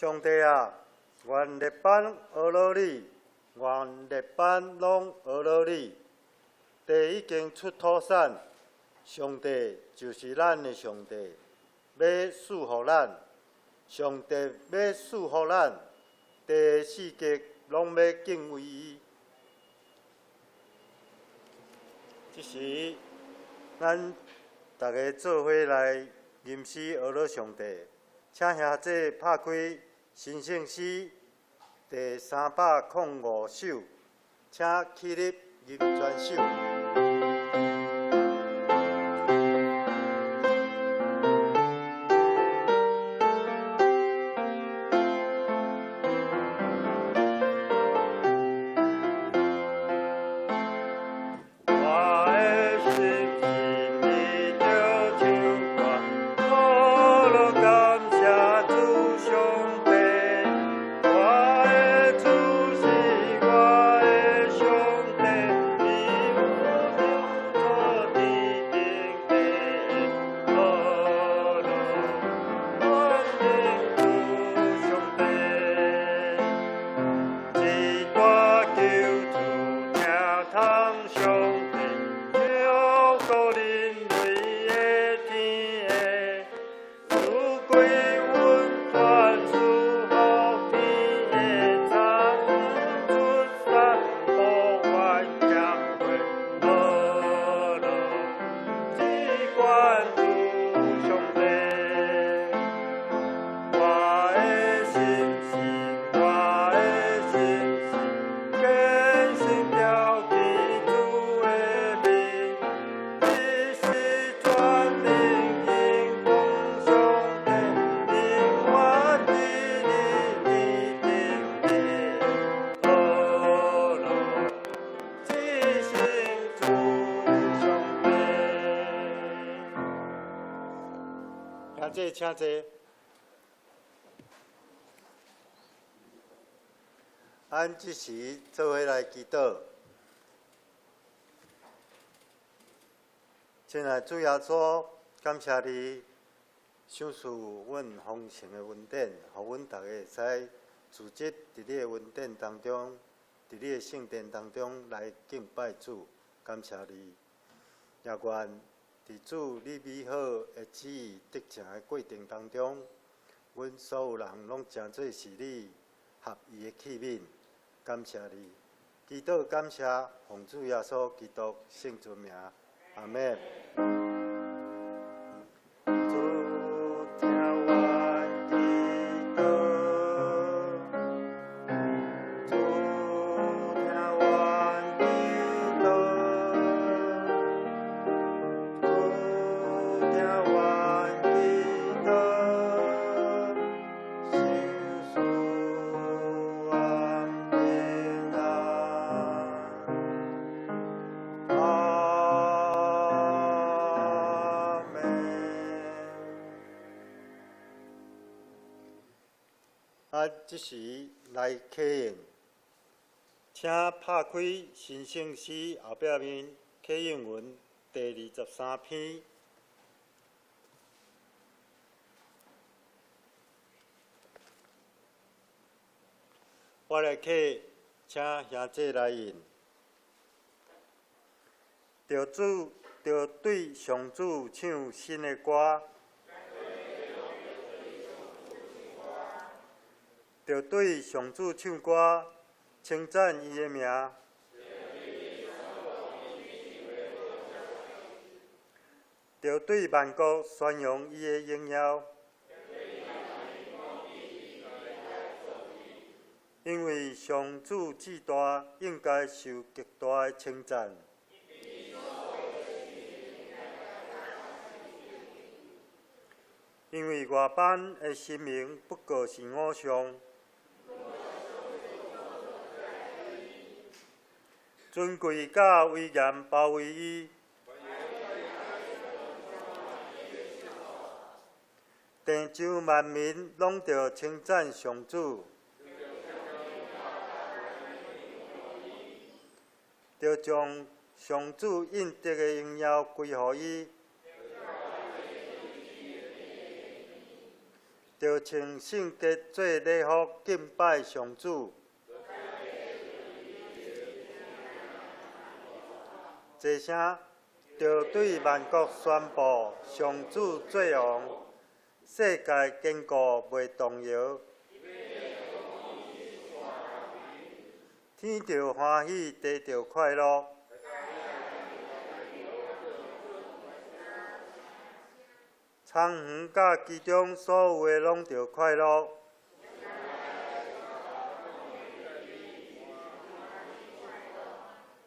上帝啊，愿列班学了你，愿列班拢学了你。地已经出土产，上帝就是咱的上帝，要赐福咱。上帝要赐福咱，地世界拢要敬畏伊。这时，咱大家做伙来吟诗学了上帝，请兄弟拍开新圣诗第305首，请起立吟全首。请坐。咱这时做伙来祈祷。亲爱的主耶稣，感谢你赏赐阮丰盛的恩典，互阮大家会使自觉伫你的恩典当中，伫你的圣殿当中来敬拜主。感谢你，也愿伫主你美好的旨意得成的过程当中，阮所有人拢诚做是你合意的器皿。感谢你，祈祷感谢，奉主耶稣基督圣尊名，阿门。这时来启应，请拍开新圣诗后壁面启应文第23篇。我来启，请兄弟来应。着对上主唱新的歌。着对上主唱歌，称赞伊的名。着对万国宣扬伊的荣耀。因为上主至大，应该受极大的称赞。因为外邦的神明不过是偶像。尊贵甲威严包围伊，地上万民拢着称赞上主，着将上主应得的荣耀归予伊。着穿圣洁做礼服敬拜上主。一声，着对万国宣布上主做王，世界坚固袂动摇。天着欢喜，地着快乐。苍园甲其中所有的拢着快乐。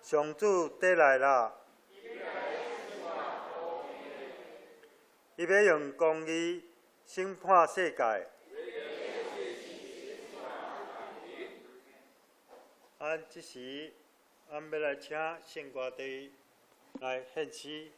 上主得来啦！伊要用公义审判世界。即时，要来请圣歌队来献诗。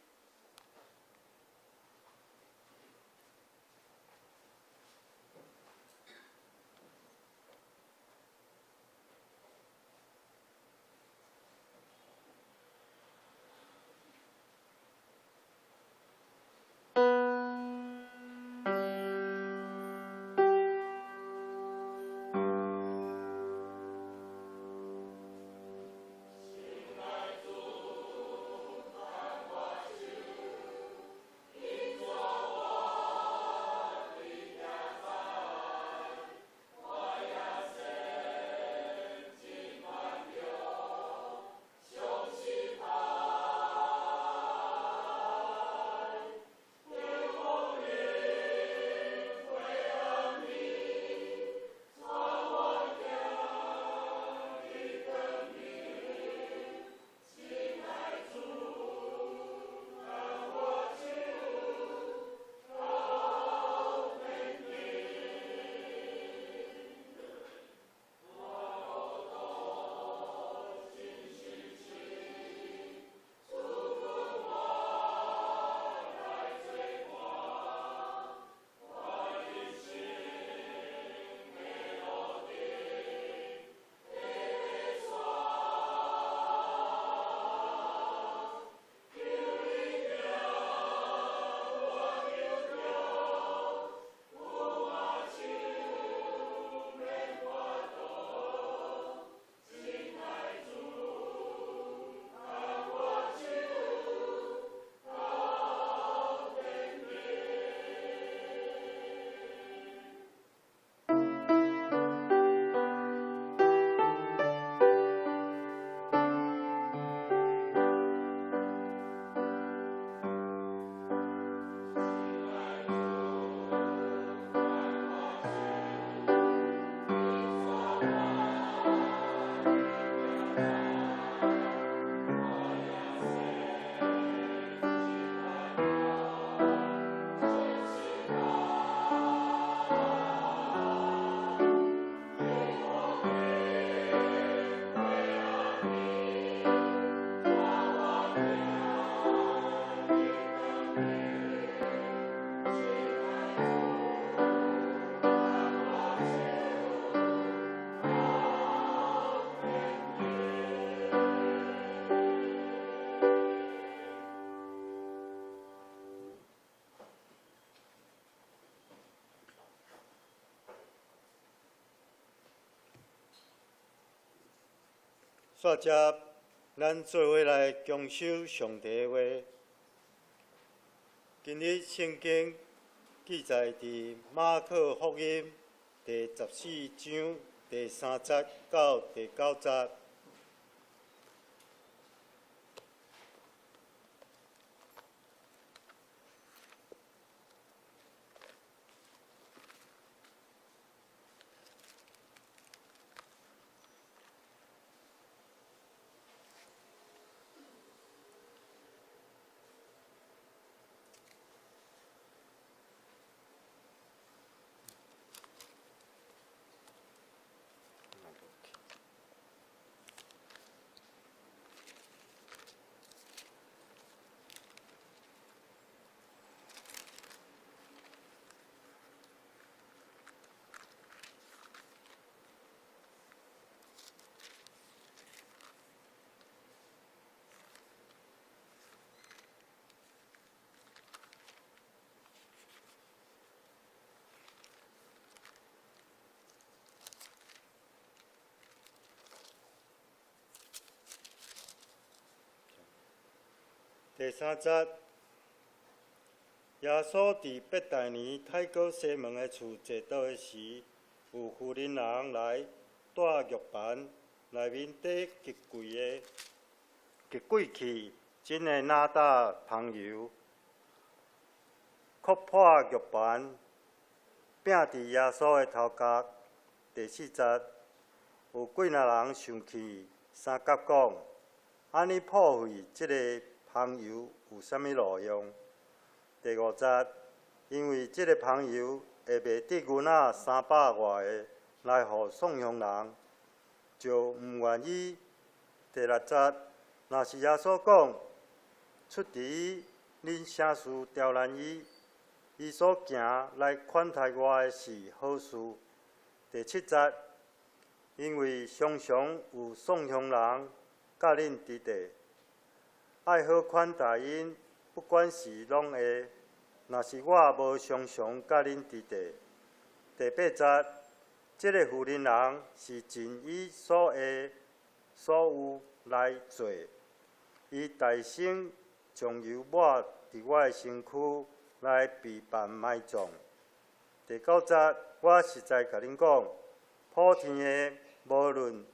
煞接，咱做伙来恭守上帝的话。今日圣经记载伫马可福音第14章第3节到第9节。第3节，耶稣伫伯大尼太过西门的厝坐倒的时，有妇人人来带玉盘，内面底极贵气，真的哪打香油，磕破玉盘，摒伫耶稣的头壳。第4节，有几若人生气，三甲讲：安尼破费即个香油有啥物路用？第5节，因为即个香油会卖得银仔300外个来互送香人，就毋愿意。第6节，若是耶稣讲出于恁啥事刁难伊，伊所行来款待我的是好事。第7节，因为常常有送香人甲恁伫地，爱好款待因，不管是拢会。若是我无常常甲恁伫地。第8节，即个妇人人是尽伊所会所有来做，伊大声将油抹伫我的身躯来备办埋葬。第9节，我实在甲恁讲，普天的无论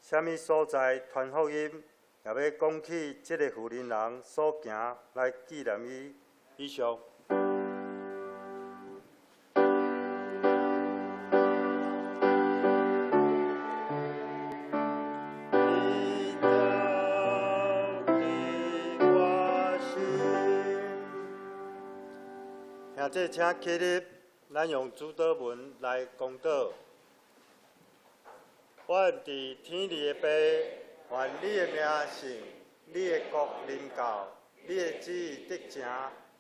啥物所在传福音，也要讲起即个妇人人所行来纪念伊。以上。现在请起立，咱用主祷文来讲祷。阮伫天里的爸，愿你的名圣，你的国临到，你的旨意得成，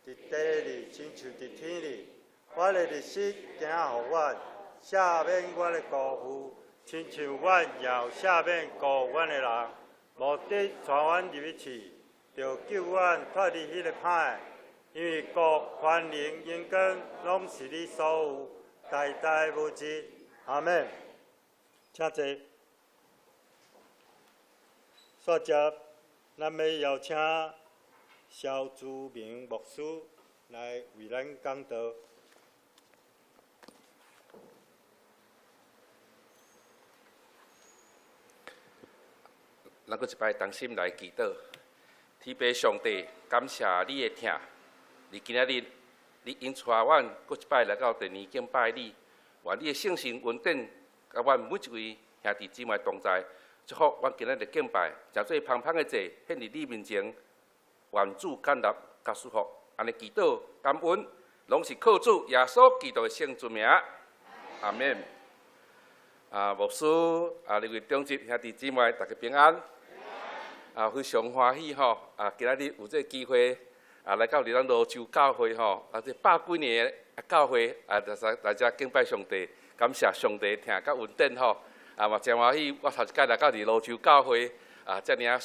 伫地里亲像伫天里。我的日子行互阮，赦免我的辜负，亲像阮也赦免辜阮的人，目的带阮入去，就救阮脱离迄个歹。因为国、权能、荣光，拢是你所有，代代无尽。阿门。请坐。煞接，咱要邀请肖祖明牧师来为咱讲道。咱搁一摆同心来祈祷，天父上帝，感谢你的疼。伫今仔日，你引带阮搁一摆来到第二敬拜你，愿你的圣神稳定，甲阮每一位兄弟姊妹同在，祝福阮今仔日敬拜，诚做芳芳的祭献伫你面前，愿主感纳甲祝福，安尼祈祷感恩，拢是靠主耶稣基督的圣尊名，阿门。牧师你为中职兄弟姊妹大家平安，非常欢喜吼，今仔日有这个机会。来到咱罗州教会吼，这100几年的教会，大家敬拜上帝，感谢上帝听甲稳定吼，嘛真欢喜。我头一届来到罗州教会，遮尔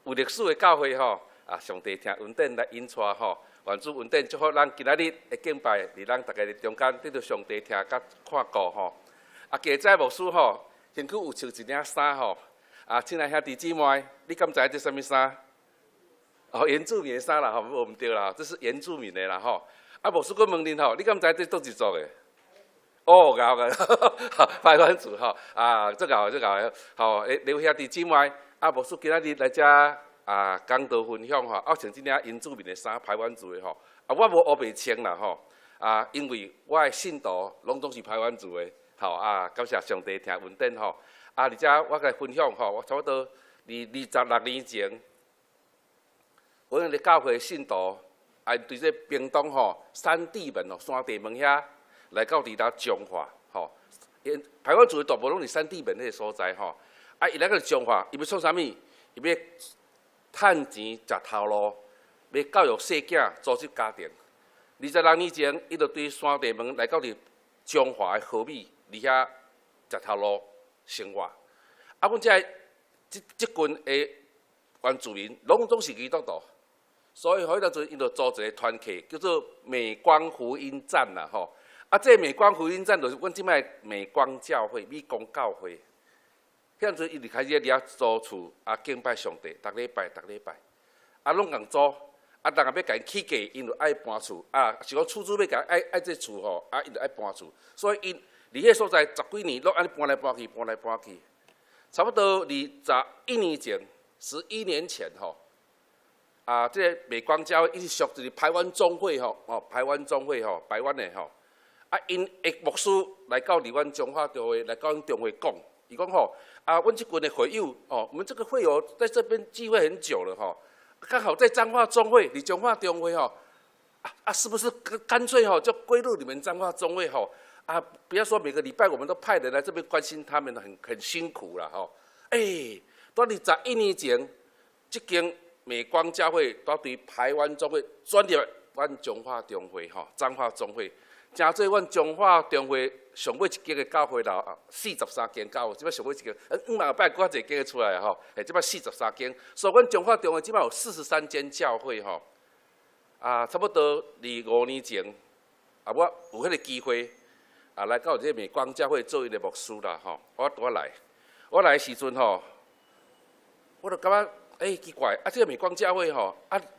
有历史的教会吼，上帝听稳定来引带吼，愿主稳定祝福咱今仔日的敬拜，伫咱大家的中间得到上帝听甲看顾吼。加在牧师吼，身躯有穿一领衫吼，亲爱兄弟姊妹，你敢知这什么衫？原住民的衫啦，无毋对啦，这是原住民的啦吼。牧师佫问恁吼，你敢知这倒一族的？有排湾族吼，足够吼。两位兄弟姊妹，牧师今仔日来遮讲道分享吼，穿这领原住民的衫，排湾族的吼。我无黑白穿啦吼，因为我的信徒拢总是排湾族的，吼感谢上帝听稳定吼。而且我来分享吼，我差不多26年前。我哋教会信徒，对这屏东吼山地门吼山地门遐来到伫咱彰化吼，台湾族的大部分拢是山地门迄个所在吼。伊来到彰化，伊要创啥物？伊要趁钱食头路，要教育细囝组织家庭。26年前，伊就对山地门来到伫彰化的河米，伫遐食头路生活。阮即群的原住民，拢总是基督徒。所以，迄当阵，伊就组一个团契，叫做美光福音站啦，吼。这美光福音站就是阮即摆美光教会、美光教会。迄当阵，伊就开始伫遐租厝，敬拜上帝，逐礼拜。拢共租，人也要甲因起价，因就爱搬厝，是讲厝主要甲爱这厝吼，因就爱搬厝，所以因伫迄所在10几年，拢安尼搬来搬去，搬来搬去，差不多21年前，11年前吼。这个美光教一直属就是台湾总会吼，台湾总会吼，台湾的吼，因的牧师来到伫阮中华教会，来到阮中会讲，伊讲吼，阮这群的会友，我们这个会友在这边聚会很久了吼，刚好在彰化总会，伫中华中会吼，是不是干脆吼就归入你们彰化总会吼？不要说每个礼拜我们都派人来这边关心他们，很辛苦啦吼。到21年前，这间美光教会到对台湾总会转入阮中华中会吼，彰化总会，真做阮中华中会上尾一间的教会啦，43间教会，即摆上尾一间，500摆搁一间出来吼，即摆43间，所以阮中华中会即摆有43间教会吼，差不多25年前，我有迄个机会，来到这个美光教会做伊的牧师啦吼，我来的时阵吼，我就感觉。奇怪，这个美光教会吼，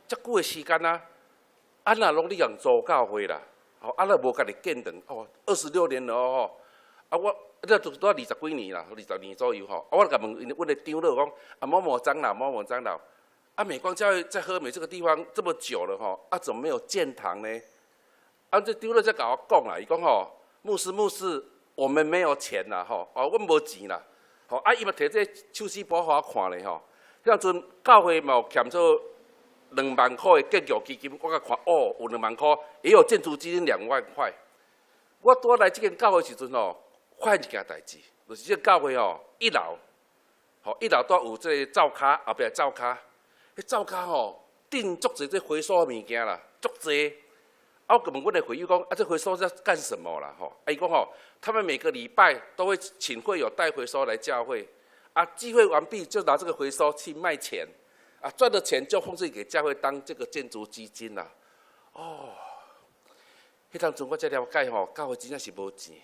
遮久的时间若拢你用做教会啦，若无家己建堂，26年了吼，我这都20几年啦，20年左右吼，我甲问阮的长老讲，某某长老，美光教会在和美这个地方这么久了吼，怎么没有建堂呢？这长老才甲我讲啦，伊讲吼，牧师，我们没有钱啦吼，阮无钱啦，伊嘛摕这手指簿互我看咧吼。迄阵教会嘛有欠做2万块的建筑基金，我甲看有2万块，也有建筑基金2万块。我拄来这间教会时阵发现一件代志，就是这教会1楼，一楼都有这个灶骹，后壁灶骹，迄灶骹订足侪这回收的物件啦，足侪。我问阮的会友讲，这回收在干什么啦？伊讲他们每个礼拜都会请会友带回收来教会。聚会完毕就拿这个回收去卖钱，赚的钱就奉献给教会当这个建筑基金啦。迄当阵我才了解教会真正是无钱。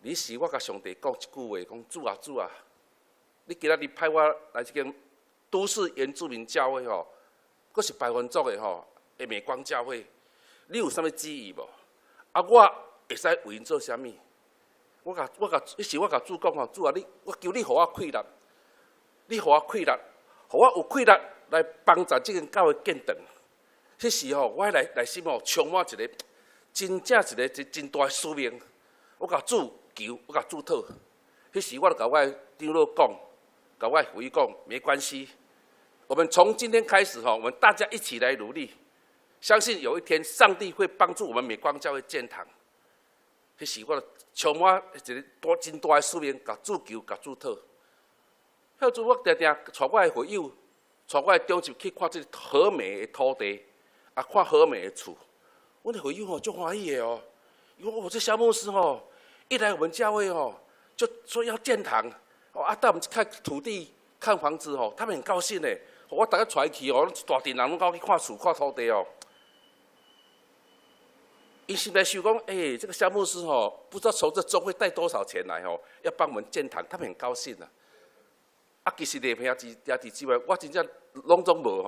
你是我甲上帝讲一句话，讲主啊，你今仔日派我来这间都市原住民教会佫是百分族的的美光教会，你有啥物旨意无？我会使为因做啥物？迄时我甲主讲主啊，我求你互我气力，你互我气力，互我有气力来帮助这间教会建堂。迄时我内心充满一个真正一个真大的使命。我甲主求，我甲主讨。迄时我就甲我的长老讲，甲我的会友讲，没关系，我们从今天开始我们大家一起来努力，相信有一天上帝会帮助我们美光教会建堂。迄时我充满一个真大的使命，甲主求，甲主讨。迄阵我常常带我的会友，带我的长辈去看这和美的土地，看和美的厝。阮的会友足欢喜的因为我这小牧师一来我们教会就说要建堂，带我们看土地、看房子他们很高兴的。我大家带去大群人拢到去看厝、看土地因心内想讲，这个小牧师不知道从这总会带多少钱来要帮我们建堂，他们很高兴其实礼片也伫之外，我真正拢总无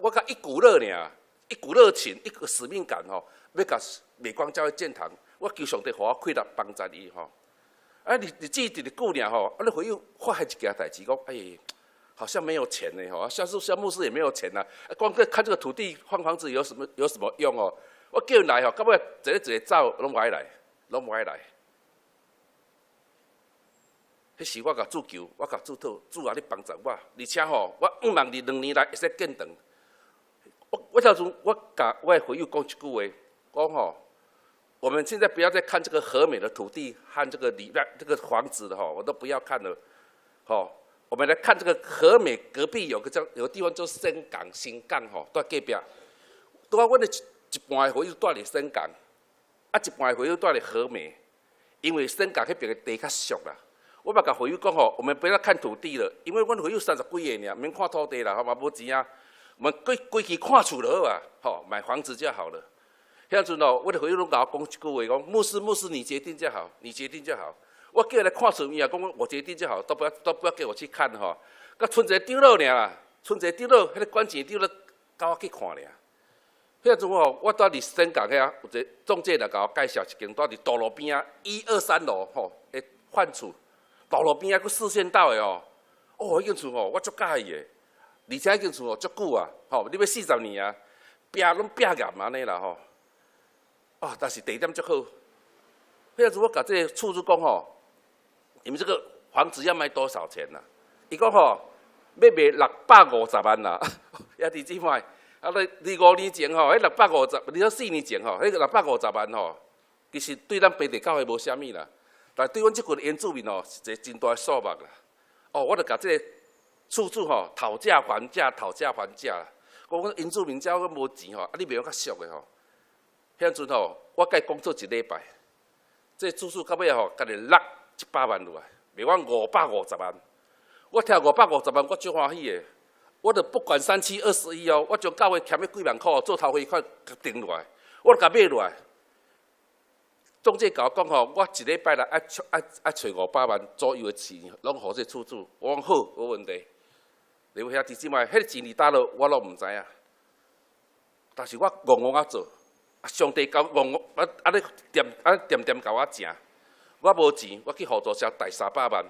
我甲一股热尔，一股热情，一个使命感要甲美光教会建堂，我求上帝互我气力帮助伊日子直久尔你回又发现一件代志，讲好像没有钱呢小牧师也没有钱光看这个土地换房子有什么用我叫人来到尾一个走，拢无爱来。迄时我甲主求，我甲主讨，主啊，你帮助我，而且我5万2年来会使建堂。我当初我甲我的会友讲一句话，讲我们现在不要再看这个和美的土地和这个这个房子了我都不要看了，我们来看这个和美隔壁有个地方叫新港在隔壁，拄啊，阮的一半的会友住伫新港，一半的会友住伫和美，因为新港迄边的地较俗啦。我嘛甲会友讲我们不要看土地了，因为阮会友30几个尔，免看土地啦，嘛无钱我们规去看厝就好买房子就好了。迄阵我的会友拢甲我讲一句话，讲牧师，你决定就好，你决定就好。我叫伊来看厝，伊也讲我决定就好，都不要叫我去看甲剩一个长老尔啦，剩一个长老，迄个管钱长老甲我去看尔。迄阵吼，我住伫新港遐，有一个中介来甲我介绍一间住伫道路边啊，123楼吼的换厝，道路边啊，佫四线道的哦。哦，迄间厝吼，我足介意的，而且迄间厝吼足久啊，吼，你要40年啊，壁拢壁岩安尼啦吼。哦，但是地点足好。迄阵我甲这个厝主讲吼，你们这个房子要卖多少钱呐？伊讲吼，要卖650万啦，也弟姊妹，啊，你5年前吼，迄650，你说4年前吼，迄650万吼，其实对咱本地教会无啥物啦，但对阮即群原住民吼，是一个真大的数目啦。哦，我著甲这个厝主吼讨价还价，讨价还价啦。讲原住民遮我无钱吼，啊，你袂用较俗的吼。迄阵吼，我甲伊讲做1礼拜，这厝主到尾吼，家己落100万落来，卖我550万。我听550万，我足欢喜的。我著不管3721哦，我将教会欠迄几万块做头汇款定落来，我著甲买落来。中介甲我讲吼，我1礼拜来爱找500万左右的钱，拢互这厝主。我讲好，无问题。你兄弟姊妹，迄个钱伫倒落，我拢毋知影。但是我戆戆啊做，上帝教戆戆安尼点甲我正。我无钱，我去互助社贷300万。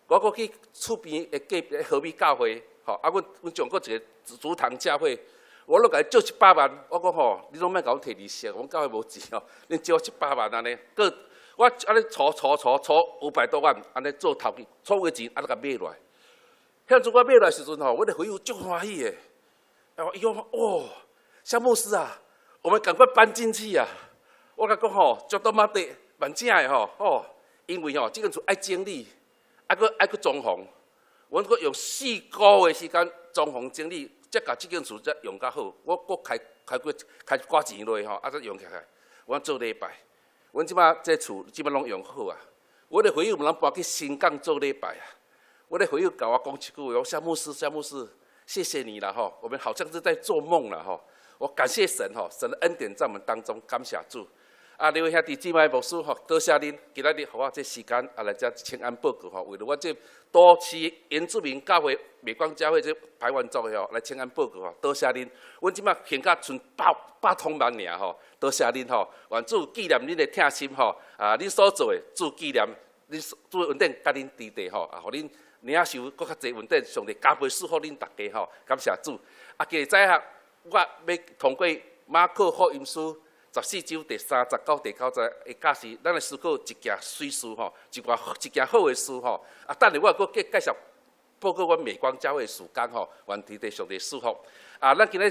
我搁去厝边的和美教会，吼，啊，阮种搁一个主堂教会，我拢甲伊借100万，我讲吼，你拢莫甲我摕利息，阮教会无钱吼，恁借我100万安尼，搁我安尼储500多万，安尼做头期，储个钱安尼甲买落来。迄阵我买落来时阵吼，我的回复足欢喜的，伊讲哦，夏牧师啊，我们赶快搬进去啊！我甲讲吼，足多妈的，蛮正的吼，哦，因为吼，这间厝爱整理。爱去装潢，阮阁用4个月时间装潢整理，才甲即间厝才用较好。我阁开寡钱落吼，啊才用起来。阮做礼拜，阮即摆这厝即摆拢用好啊。我的回友人搬去新港做礼拜啊。我的回友甲我讲一句话，我夏牧师，谢谢你啦吼，我们好像是在做梦啦吼。我感谢神吼，神的恩典在我们当中，感谢主。啊，各位兄弟姊妹牧师吼，多谢恁今仔日互我这时间啊来遮请安报告吼，为了我这都市原住民教会、美光教会这排湾族的吼来请安报告吼，多谢恁。阮即摆现甲剩百通万尔吼，多谢恁吼，愿主纪念恁的疼心吼，啊，恁所做的主纪念，恁主稳定甲恁支持吼，啊，互恁领受搁较侪稳定，上帝加倍祝福恁大家吼，感谢主。啊，今日早下我要通过马可福音书。14章第39、第90节的假使，咱来思考一件水事吼，一件好的事吼。啊，等下我阁介绍报告阮美光教会的事工吼，愿天地上帝祝福。啊，咱今日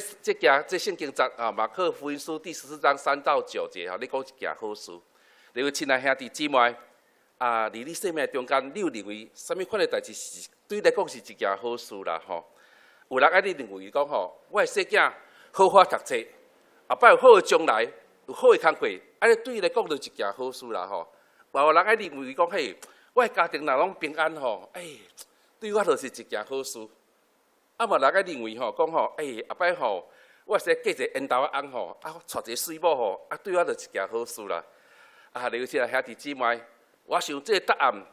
这圣经节啊，马可福音书第14章3到9节吼，你讲一件好事。你位亲爱兄弟姊妹，啊，伫你生命中间，你有认为什么款的代志是对你来讲是一件好事啦？吼，有人爱你认为讲吼，我的细囝好好读册，后摆有好的将来。有好的工课，安尼对伊来讲就是一件好事啦吼。也有人爱认为讲，嘿，我的家庭若拢平安吼，对我就是一件好事。啊，嘛人爱认为吼，讲吼，后摆吼，我是嫁一个缘投的翁吼，啊，娶一个水某吼，啊，对我就是一件好事啦。啊，尤其是兄弟姊妹，我想这个答案，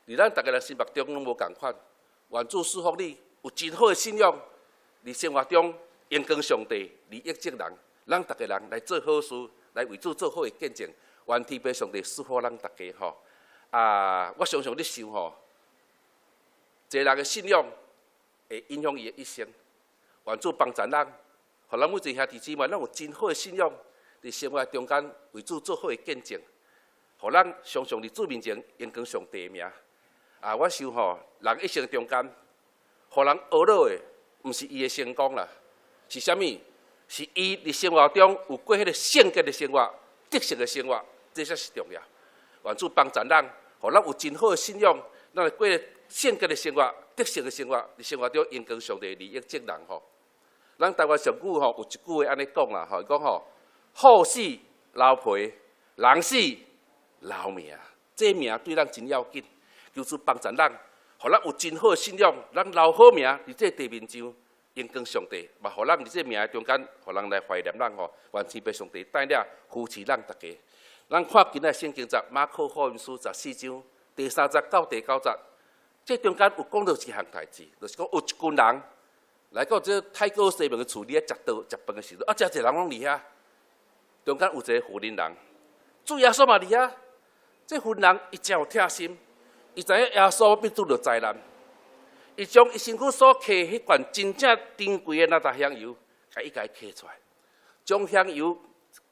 伫咱大家人心目中拢无共款。愿主祝福你有真好的信仰，伫生活中荣光上帝，利益众人。咱大家人来做好事，来为主做好的见证，愿天父上帝祝福咱大家吼。啊，我常常咧想吼，一个人的信仰会影响伊的一生。愿主帮助咱，互咱每一个兄弟姊妹，咱有真好的信仰，伫生活中间为主做好的见证，互咱常常伫主面前荣光上帝的名。啊，我想吼，人一生中间，互人懊恼的，毋是伊的成功啦，是啥物？是伊伫生活中有过迄个圣洁的生活、得胜的生活，这才是重要。愿主帮助咱，互咱有真好的信仰，咱过圣洁的生活、得胜的生活，伫生活中荣光上帝利益众人吼。咱台湾俗语吼有一句话安尼讲啦，吼讲吼好死留皮，人死留命，这命对咱真要紧。求主帮助咱，互咱有真好的信仰，咱留好命伫这地面上。荣光上帝，嘛，互咱伫这命中间，互人来怀念咱吼，愿天父上帝带领扶持咱大家。咱看今仔圣经节马可福音书14章第3节到第9节，这中间有讲到一项代志，就是讲有一群人来到这泰国西门的厝，你咧食饭的时阵，真侪人拢伫遐。中间有一个富人人，主耶稣嘛伫遐。这富人伊真有贴心，伊知影耶稣必拄着灾难，伊将伊身躯所揢迄罐真正珍贵的那搭香油，甲伊揢出来，将香油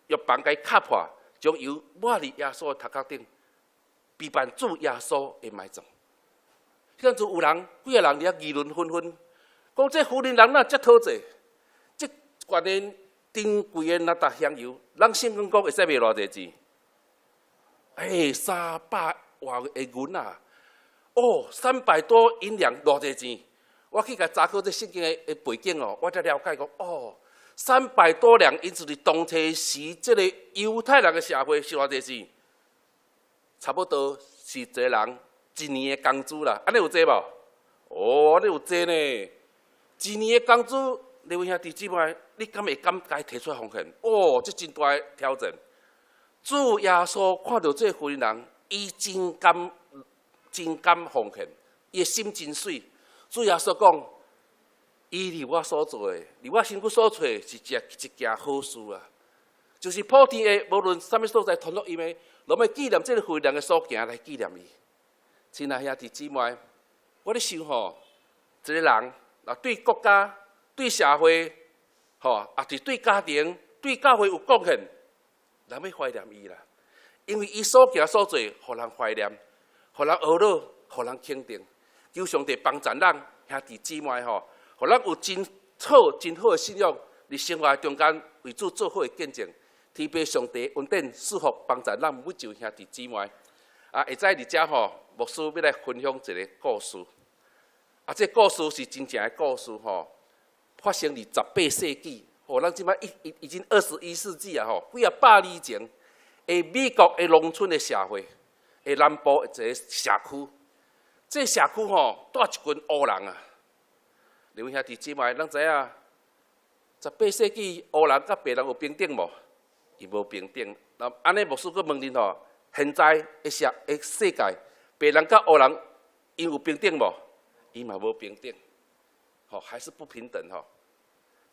药房甲伊敲破，将油抹伫耶稣的头壳顶，备办主耶稣的埋葬。迄阵有人几个人伫遐议论纷纷，讲这富人人哪遮讨济，这罐的珍贵的那搭香油，咱圣经讲会使卖偌济钱？300万的银啊！哦，300多银两偌济钱？我去甲查考这圣经的背景哦，我才了解讲300多两银子，伫当初时这个犹太人的社会是偌济钱？差不多是一个人一年的工资啦。安尼有济无？安尼有济呢！一年的工资，你位兄弟姊妹，你敢会甲伊提出来奉献？这真大的挑战。主耶稣看到这富人人，伊真甘奉献，伊的心真水。主耶稣讲，伊离我所做的，离我身躯所做的是一件好事啊！就是普天的，无论什么所在，传录伊的，拢要纪念这个富人人的所行来纪念伊。亲爱兄弟姊妹，我咧想一个人对国家、对社会，也是对家庭、对教会有贡献。人要怀念伊啦，因为伊所行所做，互人怀念，互人学乐，互人肯定。求上帝帮助咱兄弟姊妹互咱有真好的信仰，伫生活中间为主做好的见证。天父上帝恩典赐福帮助咱每一位兄弟姊妹。会知伫遮牧师要来分享一个故事。这故事是真正的故事发生伫18世纪。咱即摆已经21世纪啊！几啊百年前，美国的农村的社会，南部一个社区，这社区住一群黑人啊！你位兄弟姊妹，咱知影18世纪黑人甲白人有平等无？伊无平等。那安尼牧师阁问恁现在的世界，白人甲黑人因有平等无？伊嘛无平等，还是不平等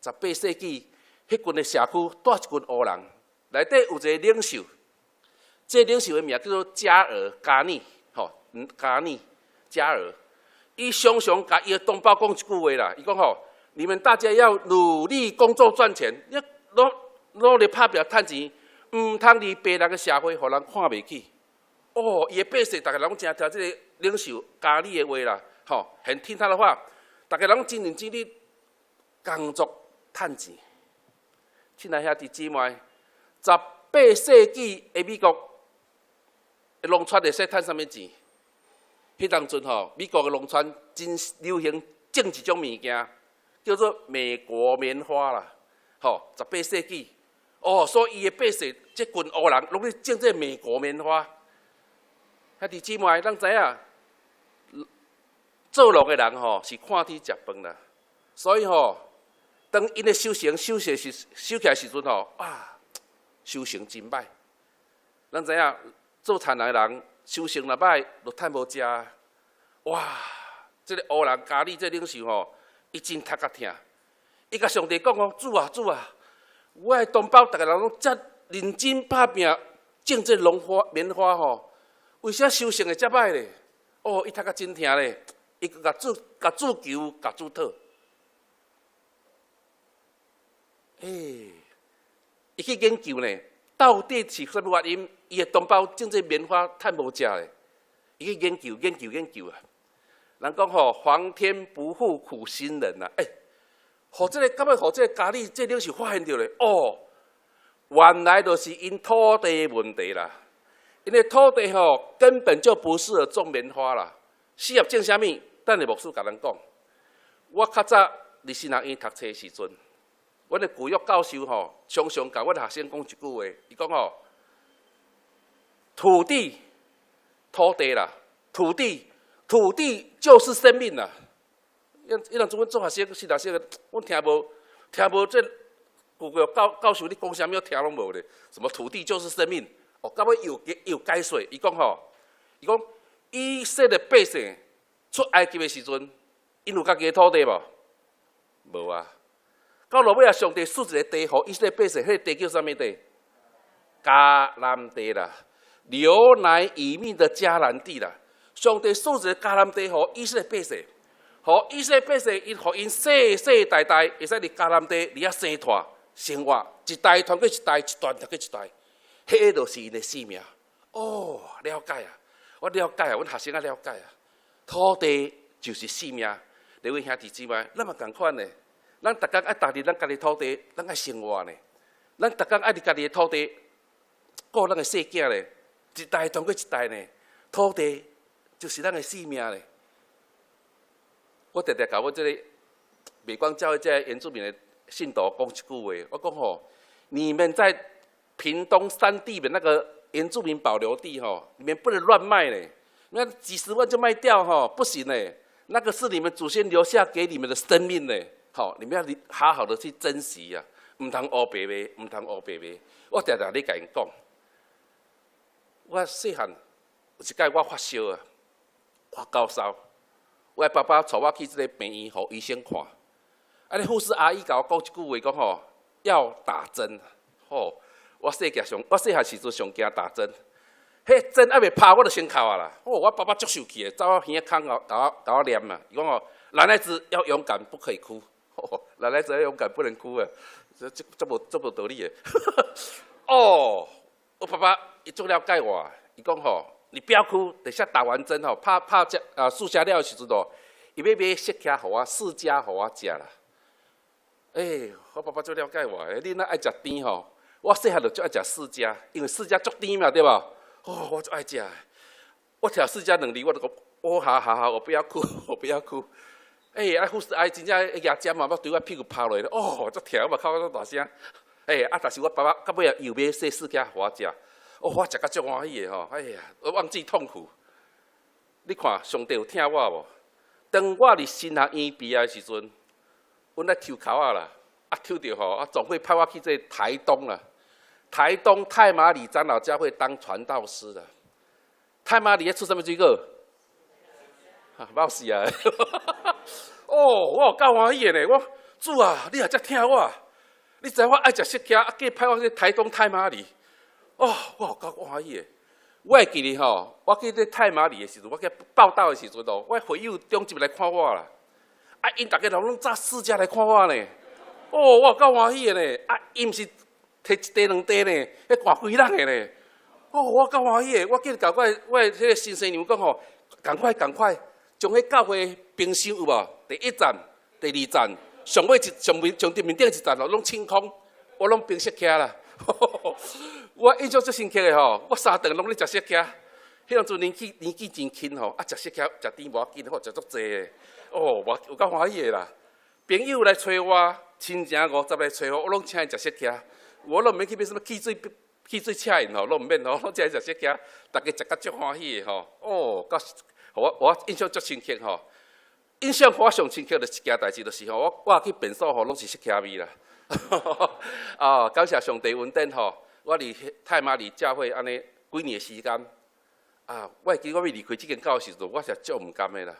18世纪，迄群的社区住一群黑人，内底有一个领袖，这领袖的名叫做加尼，加尔。伊常常甲伊的同胞讲一句话啦，伊讲你们大家要努力工作赚钱，要努力拍拼赚钱，唔通伫白人的社会，互人看袂起。伊的百姓，大家拢真听这个领袖加尼的话啦，很听他的话，大家拢真认真地工作。趁钱，亲爱兄弟姊妹，18世纪的美国的农村会使趁啥物钱？迄当阵美国的农村真流行种一种物件，叫做美国棉花啦。18世纪，所以伊的百姓，这群黑人拢咧种这美国棉花。兄弟姊妹，咱知影，做农的人是看天食饭啦，所以当因的收起来时阵收成真歹。咱知影做田的人收成若歹，就趁无食。这个黑人加利这领袖伊真头壳疼。伊甲上帝讲主啊，我的同胞大家人拢遮认真拍拼种这棉花为啥收成会遮歹咧？伊头壳真疼咧。伊甲主求，甲主讨。伊去研究呢，到底是什么原因？伊的同胞种这棉花趁无食咧？伊去研究啊！人讲皇天不负苦心人啊！这个敢要这个家里这领袖发现到咧？原来就是因土地的问题啦。因为土地根本就不适合种棉花啦。适合种啥物？等下牧师甲咱讲。我较早伫新学院读册的时阵。阮的古育教授常常甲阮学生讲一句话，伊讲土地啦，土地就是生命啦。伊当初阮做学生是学生，阮听无这古育教授你讲啥物，听拢无咧。什么土地就是生命？到尾又解说，伊讲以色列百姓出埃及的时阵，因有家己的土地无？无啊。到落尾啊，上帝赐一个地，互以色列百姓，迄个地叫啥物地？迦南地啦，流奶与蜜的迦南地啦。上帝赐一个迦南地，互以色列百姓，互以色列百姓，互因世世代代会使伫迦南地里遐生活生活，一代传过一代，一段传过一代，迄个就是因的使命。哦，了解啊，我了解啊，阮学生啊了解啊。土地就是使命，各位兄弟姊妹，咱嘛共款呢。咱逐工爱踏入咱家己土地，咱爱生活呢。咱逐工爱伫家己的土地顾咱的细囝呢，一代传过一代呢。土地就是咱的使命呢。我常常甲我这个美光教会这原住民的信徒讲一句话，我讲吼，你们在屏东山地的那个原住民保留地吼，你们不能乱卖呢。那几十万就卖掉哈，不行呢。那个是你们祖先留下给你们的生命呢。好，你们要好好的去珍惜呀，唔通乌白卖，唔通乌白卖。我常常咧甲因讲，我细汉有一摆我发烧啊，发高烧，我的爸爸带我去这个病院，互医生看。啊，护士阿姨甲我讲一句话，讲吼要打针。吼，我细汉时阵上惊打针，迄针还未拍我就先哭啊啦。我爸爸足受气的，走到耳孔甲我念啊，伊讲吼，男孩子要勇敢，不可以哭。男孩子要勇敢，不能哭啊！这无道理的。哦，我爸爸伊足了解我，伊讲吼，你不要哭，等下打完针吼，拍注射了的时阵哦，伊要买雪茄互我4家互我食啦。我爸爸足了解我，你若爱食甜吼，我细汉就足爱食4家，因为4家足甜嘛，对吧？哦，我足爱食。我听4家2厘，我就讲，哦，好，我不要哭，我不要哭。护士阿姨真正牙尖嘛，要对我屁股拍落去，哦，足疼，我嘛哭到大声。但是我爸爸到尾又买洗4家互我食，我食甲足欢喜的吼。我忘记痛苦。你看上帝有听我无？当我伫神学院毕业的时阵，阮咧抽考啊啦，抽着吼，总会派我去这台东啦。台东太麻里长老教会当传道师啦。太麻里咧出什么水果？冇事啊！哦，我有够欢喜的呢！我主啊，你也遮听我，你知我爱食雪茄，叫派我去台东太麻里。哦，我有够欢喜的。我会记得吼，我去这太麻里的时阵，我去报道的时阵哦，我会友中集来看我啦。因大家拢早4家来看我呢。哦，我有够欢喜的呢。因毋是摕1地2地呢，迄挂几人的呢。哦，我有够欢喜的。我记得甲我迄个新生娘讲吼，赶快，将迄教会冰箱有无？第1站、第2站，上面顶一站咯，拢清空，我拢冰雪茄啦。我印象最深刻的吼，我3顿拢咧食雪茄。迄阵阵年纪真轻吼，食雪茄食甜无要紧，食足济的。哦，我有够欢喜的啦。朋友来找我，亲情50来找我拢请伊食雪茄。我拢毋免去买什么汽水车饮吼，拢毋免吼，拢请伊食雪茄，大家食甲足欢喜的吼。哦，我印象足深刻吼。印象我上深刻的一件代志，就是吼，我去便所吼，拢是雪茄味啦。感谢上帝恩典吼，我伫太麻里教会安尼几年的时间，我会记我要离开这间教会时阵，我是足毋甘的啦。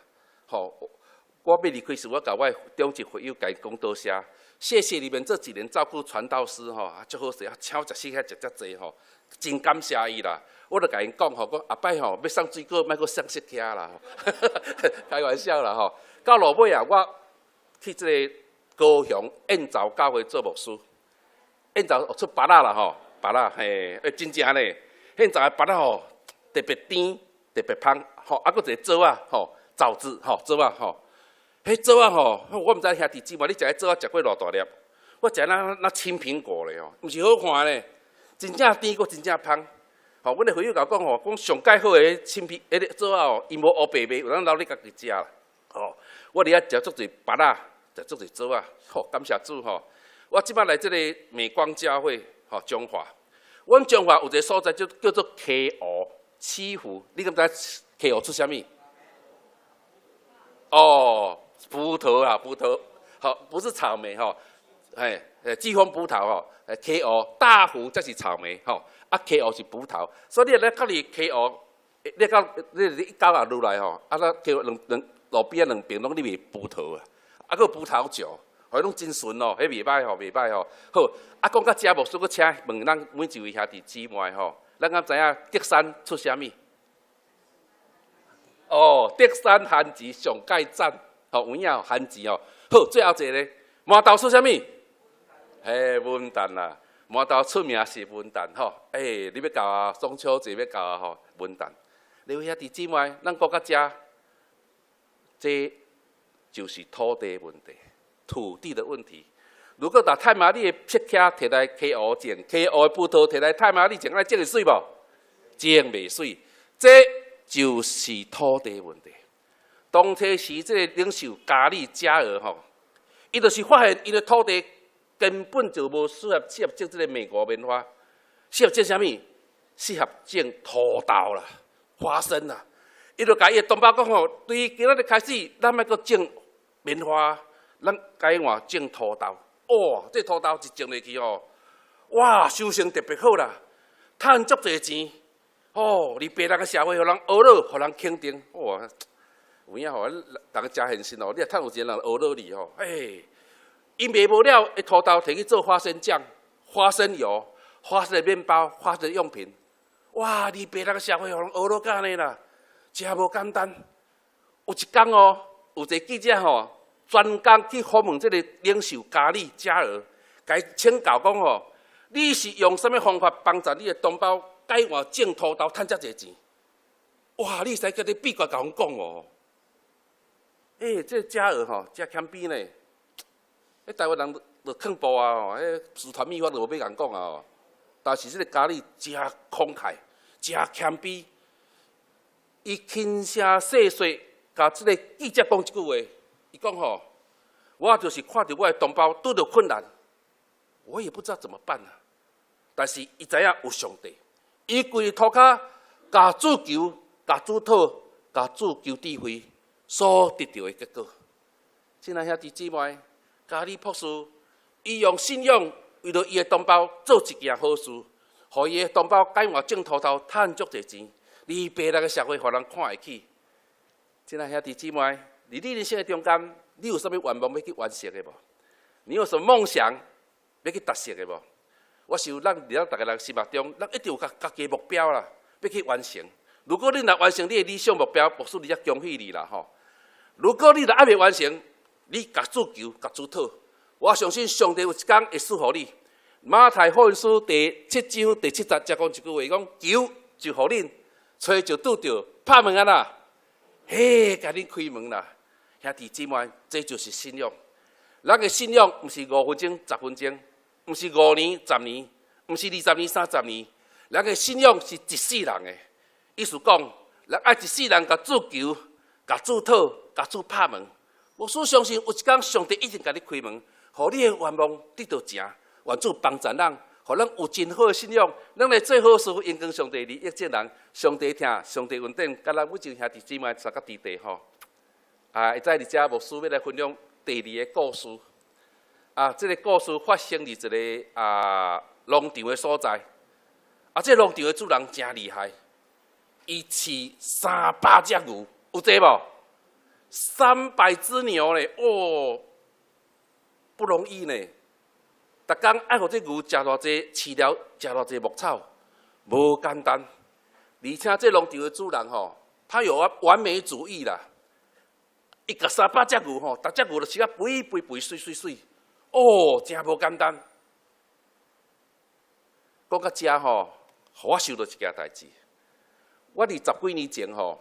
我要离开时，我甲我中级会友甲伊讲多谢，谢谢你们这几年照顾传道师吼，足好势，请食雪茄食遮济吼，真感谢伊啦。我就甲因讲吼，讲后摆吼要送水果，莫阁送雪茄啦，开玩笑啦吼。到落尾我去这个高雄燕巢教会做牧师，燕巢出芭乐啦吼，芭乐真正呢，燕巢的芭乐吼特别甜，特别香，吼，阁一个枣啊吼，枣子吼，枣啊吼，迄枣啊吼，我毋知兄弟姊妹你食迄枣啊食过偌大粒，我食那青苹果咧吼，毋是好看咧，真正甜阁真正香。吼，阮的会友甲我讲吼，讲上介好的迄个枣啊吼，伊无乌白卖，有人留你家己食啦。吼，我伫遐食足侪芭乐，食足侪枣啊。吼，感谢主吼。我即摆来这个美光教会，吼中华。阮中华有一个所在叫做溪湖，七湖。你敢知溪湖出啥物？哦，葡萄啊，葡萄。好，不是草莓吼。季风葡萄吼。溪湖大湖才是草莓吼。溪湖是葡萄，所以你咧到伫溪湖，你到你一狗也入来吼，溪湖路边2边拢你卖葡萄啊，阁有葡萄酒，互伊拢真顺哦，迄袂歹吼，袂歹吼。好，啊，讲到遮牧师，佫请问咱每一位兄弟姊妹吼，咱敢知影德山出啥物？哦，德山番薯上盖赞，吼有影哦，番薯哦。好，最后一个咧，麻豆出啥物？嘿，文旦啦，麻豆出名是文旦吼。你要教啊，中秋节要教啊吼，文旦。你位兄弟姊妹，咱讲到遮，这就是土地问题，土地的问题。如果把太麻里的撇卡摕来溪湖种，溪湖的葡萄摕来太麻里种，爱种会水无？种袂水，这就是土地问题。当初时，这个领袖加里加尔吼，伊就是发现伊的土地根本就无适合种这个美国棉花，适合种啥物？适合种土豆啦、花生啦。伊就甲伊的同胞讲吼，对今仔日开始，咱莫阁种棉花，咱改换种土豆。哇，这土豆一种落去吼，哇，收成特别好啦，赚足侪钱。哦，你别人个社会，互人学乐，互人肯定。哇，有影吼，大家真现实哦。你若趁有钱人学乐你吼，伊卖无了，伊土豆摕去做花生酱、花生油、花生面包、花生用品。哇，你别人个社会，互人学乐干尼啦，真无简单。有一天哦，有一个记者吼。专工去访问这个领袖加里加尔，甲伊请教讲吼，你是用什么方法帮助你的同胞改换种土豆赚遮侪钱？哇！你使叫你秘诀甲阮讲哦。这加尔吼，遮谦卑呢。台湾人就恐怖啊吼，自传秘法就无要人讲啊吼。但是这个加里真慷慨，真谦卑，伊轻声细细甲这个记者讲一句话。伊讲吼，我就是看到我的同胞拄着困难，我也不知道怎么办啊。但是伊知影有上帝，伊跪涂骹，甲主求，甲主讨，甲主求智慧，所得到的结果。亲爱兄弟姊妹，加里博士，伊用信仰为了伊的同胞做一件好事，互伊的同胞改换种土豆，赚足侪钱，离别人的社会，互人看会起。亲爱兄弟姊妹。伫你人生的中间，你有啥物愿望要去完成的无？你有什么梦想要去达成的无？我想咱大家人心目中，咱一定有家己的目标啦，要去完成。如果你若完成你的理想目标，牧师你则恭喜你啦吼。如果你若还未完成，你甲主求、甲主讨，我相信上帝有一天会赐予你。马太福音书第7章第7节才讲一句话，讲求就互恁，找就拄着，拍门啊啦，甲恁开门啦。兄弟姊妹，这就是信仰。咱的信仰毋是5分钟、10分钟，毋是5年、10年，毋是20年、30年。咱的信仰是一世人的。意思讲，咱爱一世人甲主求、甲主讨、甲主拍门。牧师相信有一天上帝一定甲你开门，互你的愿望得到成。愿主帮助咱，互咱有真好的信仰。咱来做好事，因跟上帝利益这人，上帝听，上帝稳定，甲咱每一个兄弟姊妹三个地地吼。会知伫遮牧师要来分享第2个故事。这个故事发生伫一个农场的所在。这农场的主人真厉害，伊饲300只牛，有这无？300只牛呢？哦，不容易呢。逐工爱互这牛食偌济饲料，食偌济牧草，无简单。而且这农场的主人吼，他有完美主义啦。伊甲300只牛吼，逐只牛就饲啊肥肥肥水水水，哦，真无简单。讲到遮吼，互我想到一件代志。我20几年前吼，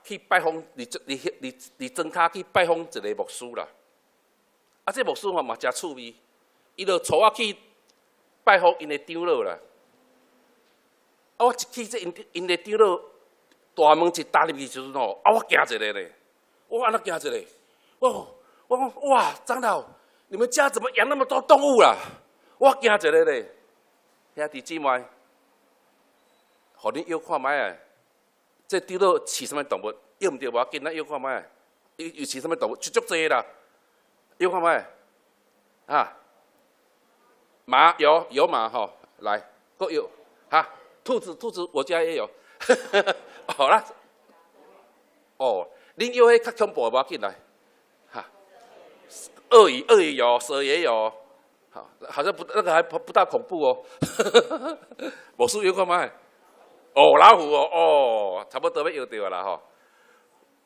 去拜访伫庄卡去拜访一个牧师啦。这牧师吼嘛真趣味，伊就带我去拜访因的长老啦。我一去这因的长老。大门一踏入去时阵吼，我惊一个咧，我安怎惊一个？我讲哇，长老，你们家怎么养那么多动物啦？我惊一个咧，兄弟姊妹，互恁约看卖啊！这长老饲什么动物？约唔对无要紧，咱约看卖。又饲什么动物？足济啦，约看卖马有马吼，来，各有兔子我家也有。好啦，恁要迄较恐怖无要紧来，鳄鱼有，蛇也有，好像那个还不大恐怖哦。魔术有看吗？哦，老虎哦，差不多要摇到啦吼。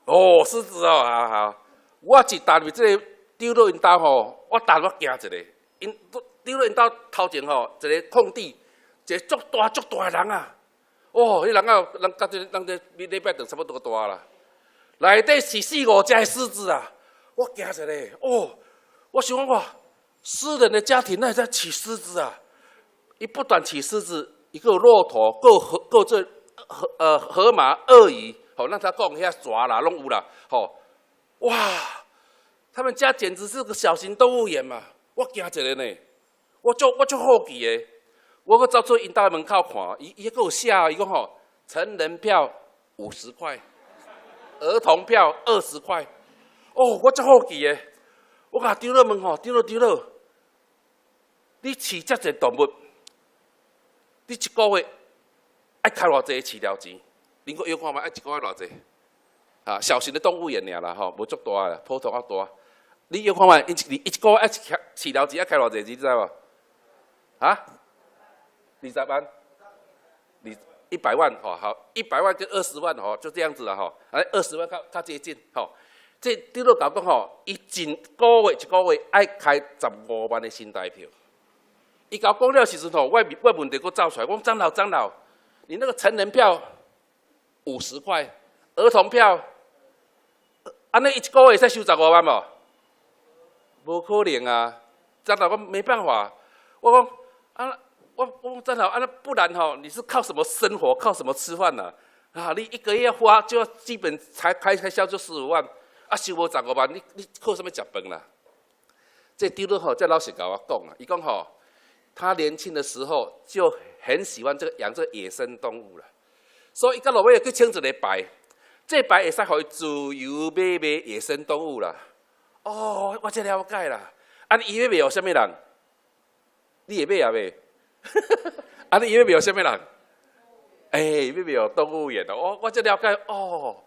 哦，狮子哦，好，我一踏入这个丢落因兜吼，我惊一个，因丢落因兜头前吼，一个空地，一个足大的人啊！哦，迄人啊，甲这礼拜长差不多大啦。内底是4、5只狮子啊！我惊一个，哦，我想讲哇，诗人的家庭那也在起狮子啊！伊不但起狮子，一个骆驼，够这河马、鳄鱼。好，让他讲遐蛇啦，拢有啦。吼，哇，他们家简直是个小型动物园嘛！我惊一个呢，我足好奇的，我搁走出因家门口看，伊还有写，伊讲吼，成人票50块，儿童票20块。哦，我足好奇的，我甲丢了问吼，丢了，你饲遮济动物，你一个月爱开偌济饲料钱？恁个要看嘛？爱一个月偌济？啊，小型的动物园尔啦，吼，无足大啦，普通较大。你要看嘛？一个月爱饲料钱爱开偌济？你知无？啊？20万？100万吼，好，100万跟20万吼，就这样子啦吼。20万较接近吼。这对落讲吼，伊一个月爱开15万的新台票。伊甲我讲了时阵吼，我问题佫走出来，我讲长老，你那个成人票50块，儿童票，安尼一个月才收15万无？无可能啊！长老，我没办法。我讲啊，我讲长老，啊，不然吼，你是靠什么生活？靠什么吃饭呢？啊，你一个月花就要基本开销就15万，啊，收无15万，你靠什么吃饭啦？这丢了吼，这老师甲我讲啊，伊讲吼，他年轻的时候就很喜欢养这个野生动物了。所以，伊到落尾去请一个牌，这牌会使互伊自由买野生动物啦。哦，我才了解啦。啊，伊要卖互什么人？你会买也买？啊，你要卖互什么人？要卖互动物园哦。我才了解哦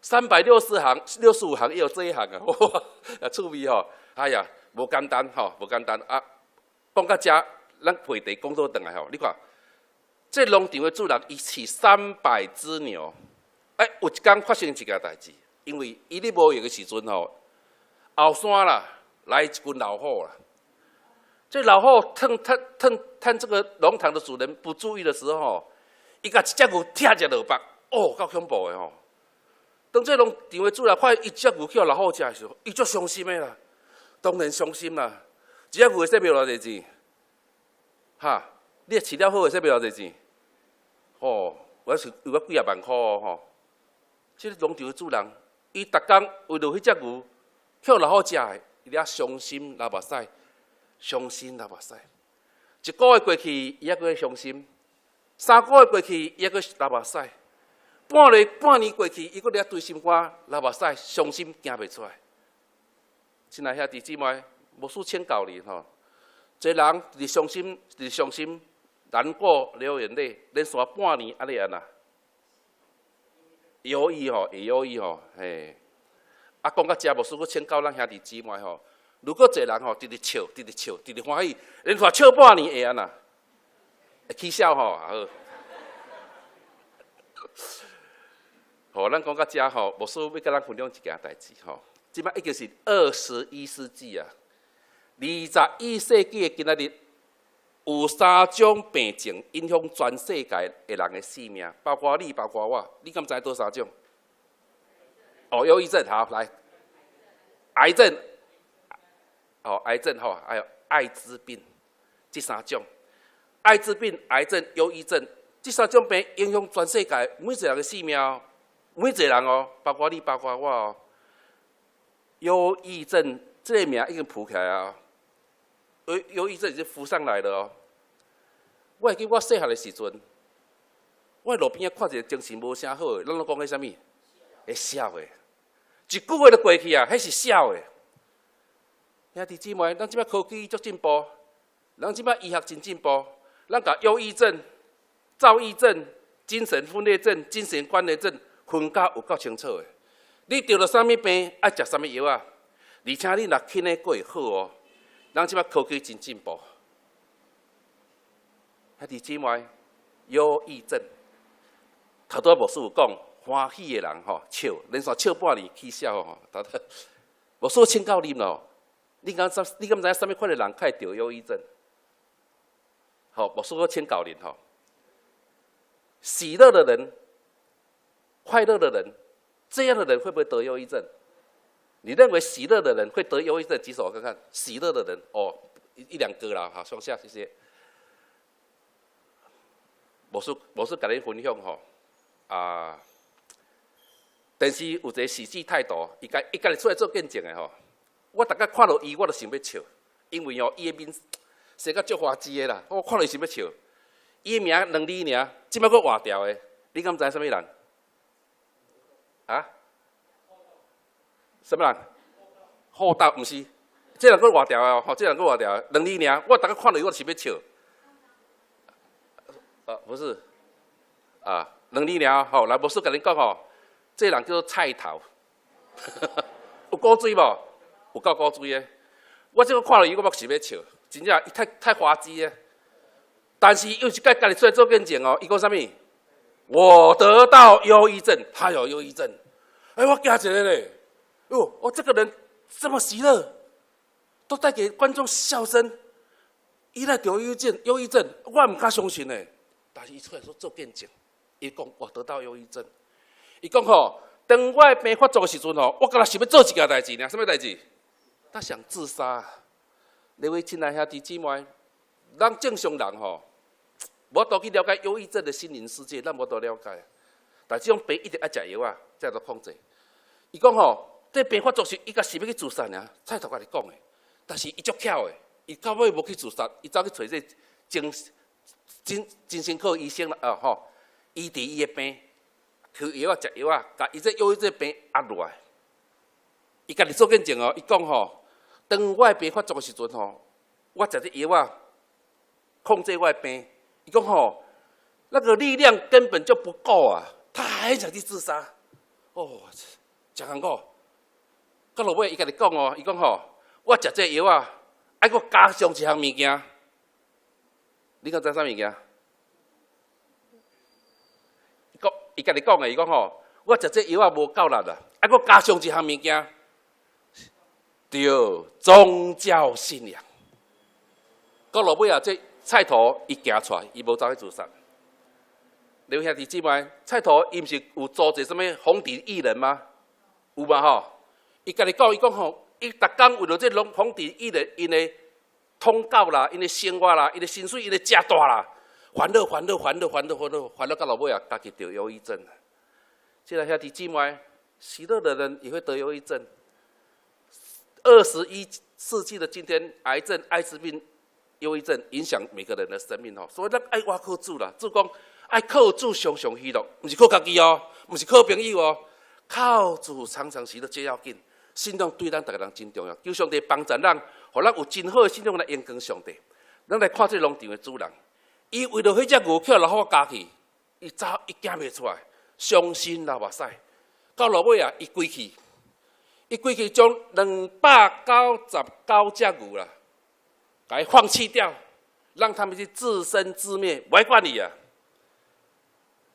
，365行也有这一行啊！哇，趣味吼！哎呀，无简单吼，无简单啊！讲到这，咱话题讲倒转来吼，你看。这农场的主人，伊饲300只牛，有一天发生一件代志，因为伊咧无闲的时阵吼，后山啦来一群老虎啦。这老虎趁这个农场的主人不注意的时候，伊甲一只牛踢一落腹，哦，够恐怖的吼！当这农场的主人看一只牛去老虎食的时候，伊足伤心的啦，当然伤心啦。一只牛会使卖偌济钱？哈？你饲了好会使卖偌济钱？哦，我是有几啊万块哦吼！这个农场的主人，伊逐工为了迄只牛，捡老虎食的，伊咧伤心流目屎，伤心流目屎。1个月过去，伊还阁伤心；3个月过去，伊还阁流目屎；半年过去，伊阁咧对心肝流目屎，伤心行袂出来。亲爱兄弟姊妹，无事请教你吼，一人伫伤心。难过流眼泪，连续半年安尼安那，忧郁吼，会忧郁吼，嘿。啊，讲到这，无事阁请教咱兄弟姊妹吼，如果一个人吼，直笑，直欢喜，连续笑半年会安那，会起笑吼，好。吼，咱讲到这吼，无事要甲咱分享一件代志吼，即摆已经是21世纪啊，21世纪的今仔日。有3种病症影响全世界的人的性命，包括你，包括我。你敢知多3种？哦，忧郁症，好来，癌症，癌症吼，还有艾滋病，这3种。艾滋病、癌症、忧郁症，这3种病影响全世界每一个人的性命哦，每一个人哦，包括你，包括我哦。忧郁症这个名已经铺起来啊。忧郁症已经浮上来了哦。我会记我细汉的时阵，我路边看一个精神无啥好的，咱拢讲迄啥物？会笑的，一句话就过去啊，迄是笑的。兄弟姊妹，咱即摆科技足进步，咱即摆医学真进步，咱甲忧郁症、躁郁症、精神分裂症、精神关联症分甲有够清楚的。你得了啥物病，爱食啥物药啊？而且你若轻的过会好哦，咱即摆科技真进步。兄弟姊妹，忧郁症，头拄牧师有讲，欢喜的人吼笑，连续笑半年起笑吼，牧师请教恁咯，你敢知影什么款的人会得忧郁症？好，牧师我请教恁吼，喜乐的人、快乐的人，这样的人会不会得忧郁症？你认为喜乐的人会得忧郁症？举手我看看，喜乐的人哦，一两个啦，好，双下谢谢。牧师甲恁分享吼，电视有一个喜剧态度，伊家己出来做见证的吼。我逐摆看到伊，我就想要笑，因为哦，伊的面生甲足花枝的啦，我看到想要笑。伊的名2字尔，即摆佫换掉的，你敢知影什么人？啊？什么人？好斗毋是？这人佫换掉的哦，这人佫换掉的2字尔，我逐摆看到伊，我就想要笑。不是，2字尔吼，来牧师甲恁讲吼，这人叫做菜头，有古水无？有够古水的。我这个看到伊，我目想要笑，真正伊太滑稽了。但是有一届家己出来做见证哦，伊讲啥物？我得到忧郁症，他有忧郁症。我惊一个嘞，我这个人这么喜乐，都带给观众笑声，伊来得忧郁症，我唔敢相信嘞。但是伊出来做见证，伊讲我得到忧郁症。伊讲吼，当我病发作的时阵吼，我敢若想要做一件代志呢，什么代志？他想自杀。各位亲爱兄弟姊妹，咱正常人吼，无多去了解忧郁症的心灵世界，咱无多了解。但这种病一定要食药啊，才能控制。伊讲吼，这病发作时，伊甲想要去自杀呢，菜头甲你讲的。但是伊足巧的，伊到尾无去自杀，伊走去找这精神科医生啦，医治伊的病，吃药啊，食药啊，甲伊这忧郁症病压落来。伊家己做见证哦，伊讲吼，当我的病发作的时阵吼，我食这药啊，控制我的病。伊讲吼，那个力量根本就不够啊，他还想去自杀。真艰苦。到落尾伊家己讲哦，伊讲吼，我食这药啊，还佫加上一项物件。你敢知啥物件？伊家己讲的，伊讲吼，我食这药啊无够力啦，还佫加上一项物件。对，宗教信仰。到落尾啊，这菜头伊行出来，伊无走去自杀。刘兄弟姊妹，菜头伊毋是有组织什么红底艺人吗？有嘛吼？伊家己讲，伊讲吼，伊逐工为了这红底艺人，因的通告啦，因的生活啦，因的薪水，因的食大啦，烦恼到落尾啊，家己得忧郁症。这兄弟姊妹，喜乐的人也会得忧郁症。21世纪的今天，癌症、艾滋病、忧郁症影响每个人的生命吼，所以咱爱靠主啦。主讲爱靠主常常喜乐，毋是靠家己哦，毋是靠朋友哦，靠主常常喜乐最要紧。信仰对咱大家人真重要，求上帝帮助咱，互咱有真好的信仰来荣光上帝。咱来看这农场的主人，伊为了迄只牛捡落好家去，伊走伊行袂出来，伤心流目屎，到落尾啊，伊归去。伊过去将299只牛啦，甲伊放弃掉，让他们去自生自灭，不爱管你啊！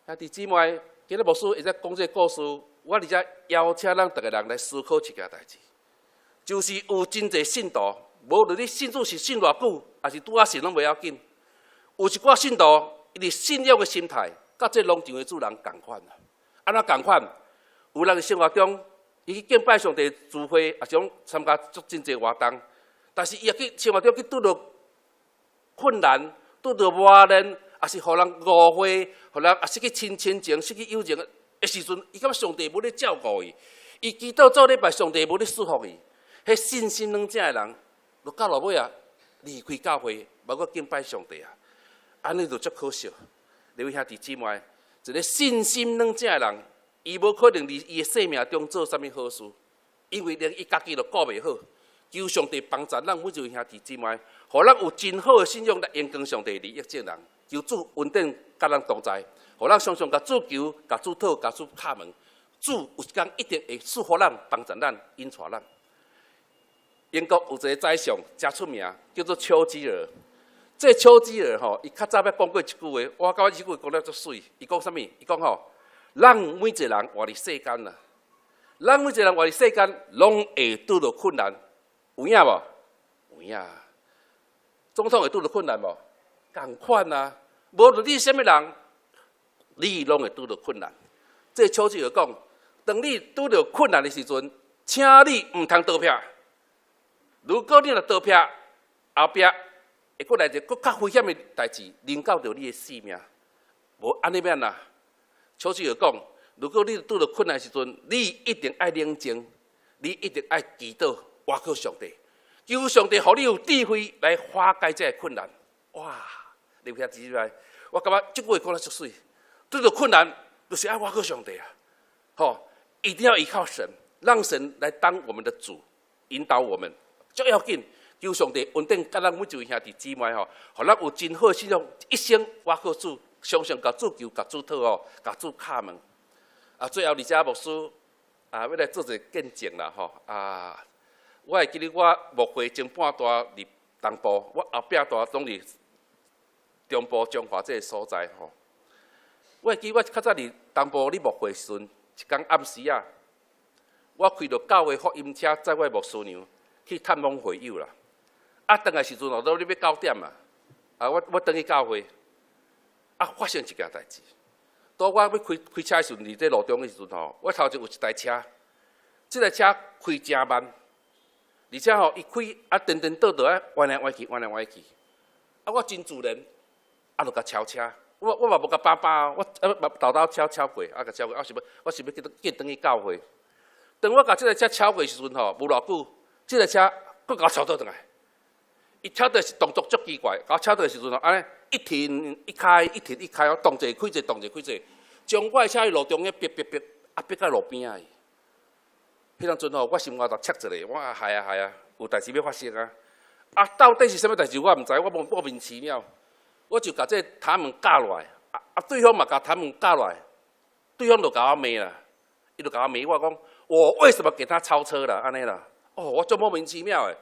兄弟姊妹，今日牧师会使讲这个故事，我而且邀请咱逐个人来思考一件代志，就是有真侪信徒，无论你信主是信偌久，还是拄仔信拢袂要紧，有一寡信徒，伊的信仰的心态，甲这农场的主人共款啊。安怎共款？有人生活中，伊去敬拜上帝聚会，也是讲参加真侪活动，但是伊也去生活中去拄到困难，拄到磨练，也是互人误会，互人也失去亲情、失去友情的时阵，伊感觉上帝无咧照顾伊，伊祈祷做礼拜，上帝无咧祝福伊，迄信心软正的人，就到落尾啊，离开教会，包括敬拜上帝啊，安尼就足可惜。各位兄弟姊妹，一个信心软正的人。伊无可能伫伊的生命中做啥物好事，因为连伊家己都顾袂好。求上帝帮助咱每一位兄弟姊妹，互咱有真好的信仰来荣光上帝利益众人。求主稳定甲咱同在，互咱常常甲主求、甲主讨、甲主敲门。主有一天一定会赐福咱，帮助咱，引带咱。英国有一个宰相真出名，叫做丘吉尔。这丘吉尔吼，伊较早要讲过一句话，我感觉这句话讲了足水。伊讲啥物？伊讲吼，咱每一个人活伫世间啦，咱每一个人活伫世间，拢会拄到困难，有影无？有影。总统会拄到困难无？共款啊，无论你是啥物人，你拢会拄到困难。这丘吉尔讲，当你拄到困难的时阵，请你毋通倒撇。如果你若倒撇，后壁会过来一个更较危险的代志，临到着你的性命。无安尼免啦。丘吉尔讲，如果你拄到困难的时阵，你一定爱冷静，你一定爱祈祷，倚靠上帝，求上帝，互你有智慧来化解这个困难。哇！流下字来，我感觉这句话讲得足水。拄到困难，就是爱倚靠上帝啊！吼，一定要依靠神，让神来当我们的主，引导我们。足要紧，求上帝稳定甲咱每一位兄弟姊妹吼，互咱有真好信仰，一生倚靠主，常常甲主求、甲主讨吼，甲主敲门。啊，最后二者牧师啊，要来做一个见证啦吼啊！我会记得我牧会前半段伫东部，我后壁段拢伫中部中华这个所在吼。我会记得我较早伫东部咧牧会时阵，一天暗时啊，我开着教会福音车载我牧师娘去探访会友啦。啊，回来时阵哦，都咧要9点啊。啊，我转去教会，啊，发生一件代志。当我要开车的时阵，伫这路中的时阵吼，我头前有一台车，这台车开真慢，而且吼，伊开啊，颠颠倒倒啊，弯来弯去，弯来弯去。啊，我真自然，啊，就甲超车。我嘛无甲爸爸，我豆豆超过，啊，甲超过。我是要转去教会。当我甲这台车超过的时阵吼，无偌久，这台车佫甲我超倒转来。伊超倒是动作足奇怪，甲我超倒的时阵吼，安尼一停一开，一停一开，我动一下开一下，动一下开一下，将我的车路中间逼，啊逼到路边啊！迄当阵吼，我心肝头切一下，我啊系啊，有代志要发生啊！啊，到底是啥物代志？我毋知，我莫名其妙。我就甲这塔门架落来，对方嘛甲塔门架落来，对方就甲我骂啦，伊就甲我骂，我讲我为什么给他超车啦？安尼啦，哦，我就莫名其妙诶，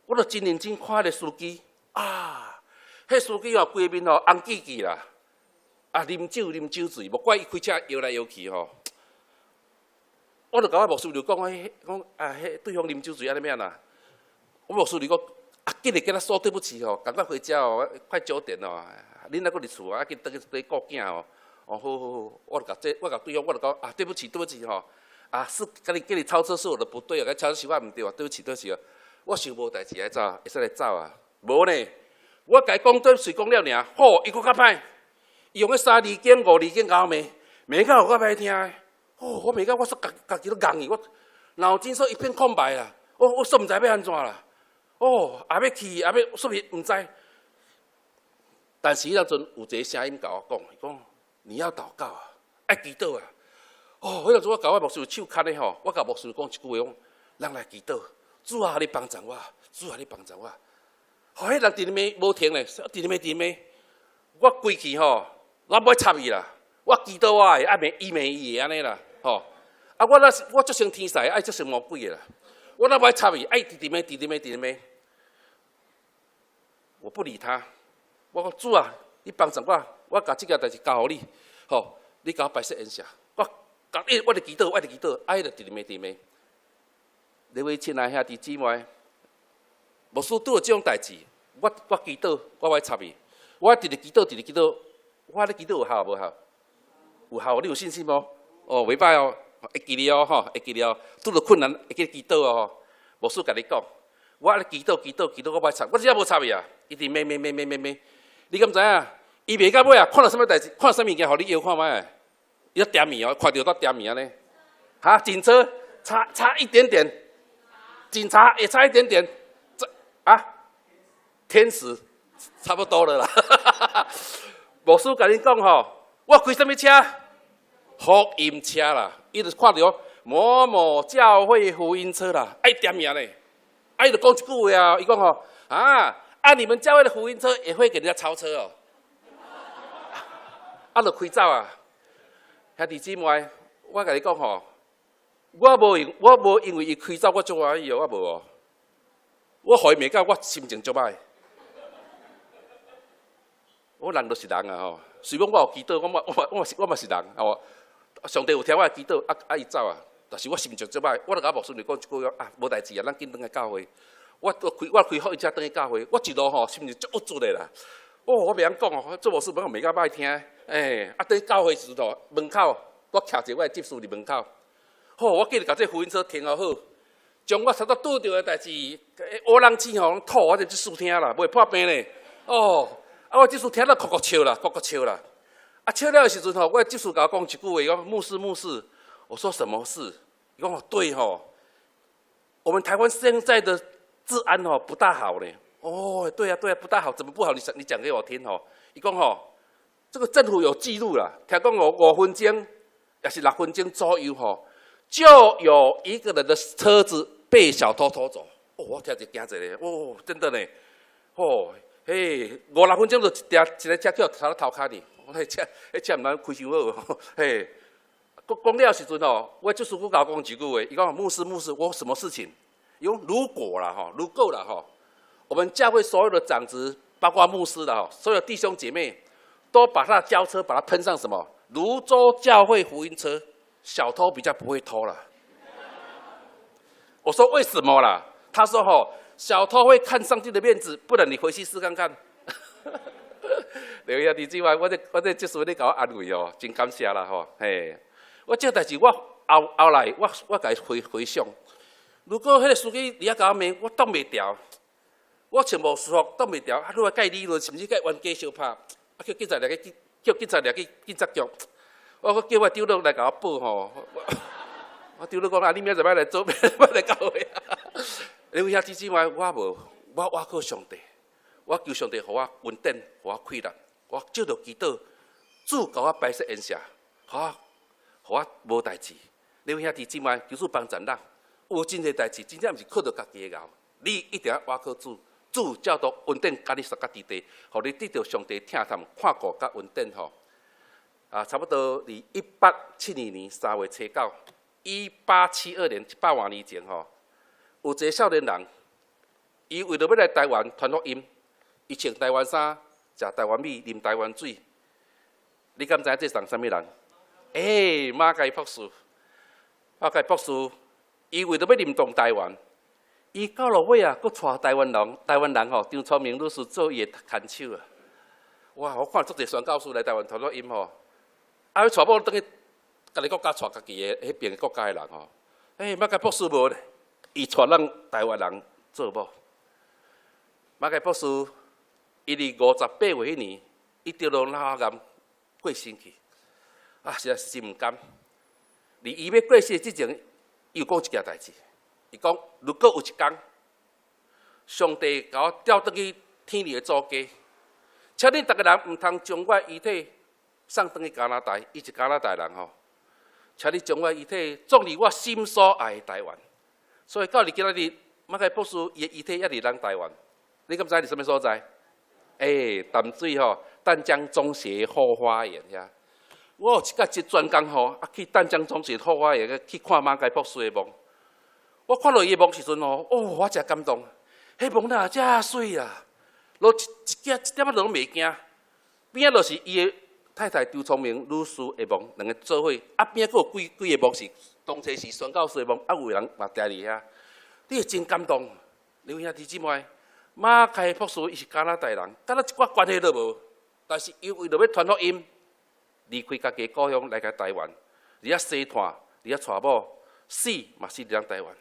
我就真认真看迄个司机啊，迄司机吼规面吼红记记啦，啊啉酒醉，无怪伊开车摇来摇去吼，我就甲我牧师就讲迄对方啉酒醉安尼咩啦？我牧师就讲。啊，今日跟他说对不起哦，赶快回家哦，快9点哦。恁还搁伫厝啊？紧倒去顾囝哦。哦，好，我就甲对方，我就讲啊，对不起吼。啊，是跟你超车是我的不对啊，跟超车习惯唔对啊，对不起哦。我想无代志来走，会使来走啊。无呢，我甲伊讲对不起讲了尔，好，伊搁较歹，伊用迄3字经5字经甲我骂，骂到我歹听。哦，我骂到我说家己都戆去，我脑筋说一片空白啦。我说毋知要安怎啦。哦，也要去，也要说明唔知。但是迄当阵有一个声音甲我讲，伊讲你要祷告啊，爱祈祷啊。哦，迄当阵我甲我牧师手牵咧吼，我甲牧师讲一句话，讲人来祈祷，主啊，你帮助我，主啊，你帮助我。吼，迄人伫咧骂无停咧，伫咧骂，我规气吼，我不爱插伊啦。我祈祷我会爱骂伊的安尼啦，吼。啊，我足像天使，爱足像魔鬼的啦。我那不爱插伊，爱伫咧骂。我不理他，我讲主啊，你帮助我甲这件代志交互你，吼，你甲我摆设恩赦，我伫祈祷，爱就伫咧骂。各位亲爱兄弟姊妹，牧师拄有这种代志，我祈祷，我爱插伊，我伫咧祈祷，我咧祈祷有效无效？有效，你有信心无？哦，袂歹哦，会记哩哦，吼，会记哩哦，拄着困难会去祈祷哦，牧师甲你讲。我咧祈祷，我歹插，我真正无插伊啊！伊直骂，你敢知影？伊骂到尾啊，看到什么代志，看到什物件，互你摇看卖，伊要点名哦，看到点名呢。哈，警车差一点点，警察也差一点点，天使差不多了啦。牧师甲你讲吼，我开什么车？福音车啦，伊就看到某某教会福音车啦，爱点名咧。伊就讲一句话啊，伊讲吼你们教会的福音车也会给人家超车哦，就开走啊。兄弟姊妹，我甲你讲吼，我无因为伊开走我足欢喜哦，我无哦，我互伊骂到我心情足歹。我人就是人啊吼，虽讲我有祈祷，我嘛是人吼。上帝有听我的祈祷，伊走啊，但是我心情足歹，我就甲牧师就讲一句啊，无代志啊，咱紧转来教会。我开好伊才转去教会，我一路吼心情足郁卒的啦。我袂晓讲哦，做牧师要骂到歹听。转去教会时阵门口我徛一个我的执事伫门口。我记得甲这福音车停好好，将我差不多拄着的代志，乌人子吼吐我这执事听啦，袂破病咧。我执事听到哭笑啦，笑啦。笑了的时阵吼，我的执事甲我讲一句话，讲牧师，我说什么事？伊讲对吼，我们台湾现在的治安吼不大好咧。对啊，不大好，怎么不好？你讲给我听吼。伊讲吼，这个政府有记录啦，听讲5分钟，也是6分钟左右吼。就有一个人的车子被小偷偷走，我听就惊一咧，真的呢，5、6分钟就一个车叫头头卡哩，车唔通开伤好，讲了时阵吼，我就是我甲我讲一句话，伊讲牧师，我什么事情？伊讲如果啦吼，我们教会所有的长子，包括牧师的所有弟兄姐妹，都把他的轿车把它喷上什么泸州教会福音车。小偷比较不会偷了。我说为什么啦？他说小偷会看上帝的面子，不然你回去试看看。刘兄弟姊妹，我这就是咧甲我安慰真感谢啦我这代志我后来我甲伊回想，如果迄个司机你甲我骂，我挡袂牢，我穿无舒服挡袂牢，你话甲伊理论，甚至甲伊冤家相拍，叫警察来去警察局。我叫我丢佬来甲我报我丢佬讲你明仔载来做，要来教会啊！因为兄弟姊妹，我靠上帝，我求上帝互我稳定，互我开朗，我照着祈祷，主甲我摆设恩赦，互我无代志。你兄弟姊妹，求主帮助咱，有真侪代志，真正毋是靠着家己的熬，你一定要倚靠主，主照着稳定，甲你撒家己地，互你得到上帝听探、看顾甲稳定差不多伫1872年3月初9，1872年100多年前有一个少年人，伊为了要来台湾传福音，伊穿台湾衫，食台湾米，啉台湾水。你敢知影这是什么人？马偕博士。马偕博士，伊为了要认同台湾，伊到落尾啊，佫带台湾人张聪明律师做伊的看守啊。哇！我看足侪宣教士来台湾传福音要带某转去家己国家带家己的迄边国家的人马偕博士无咧，伊带咱台湾人做某。马偕博士，伊伫58岁迄年，伊得了脑癌过身去，实在是真毋甘。伫伊要过世之前，伊有讲一件代志，伊讲如果有一天，上帝甲我调转去天里的祖家，请恁逐个人毋通将我遗体送转去加拿大，伊是加拿大人请你将我遗体葬伫我心所爱的台湾。所以到今仔日，马偕博士伊的遗体还伫咱台湾。你敢知伫什么所在？淡水淡江中学后花园遐。我有一甲一专工去淡江中学后花园去看马偕博士的墓。我看到伊的墓时阵我真感动。迄墓哪遮水啊！落一点仔拢袂惊。边仔就是伊的太太周聪明女士的墓，两个做伙。边仔佫有几个墓是当初是宣教士的墓，有人嘛伫遐。你会真感动。刘兄弟姊妹，马偕博士伊是加拿大人，敢若一寡关系都无，但是伊为了要传福音，离开家己故乡来个台湾，而遐生团，而遐娶某，死嘛死伫咱台湾。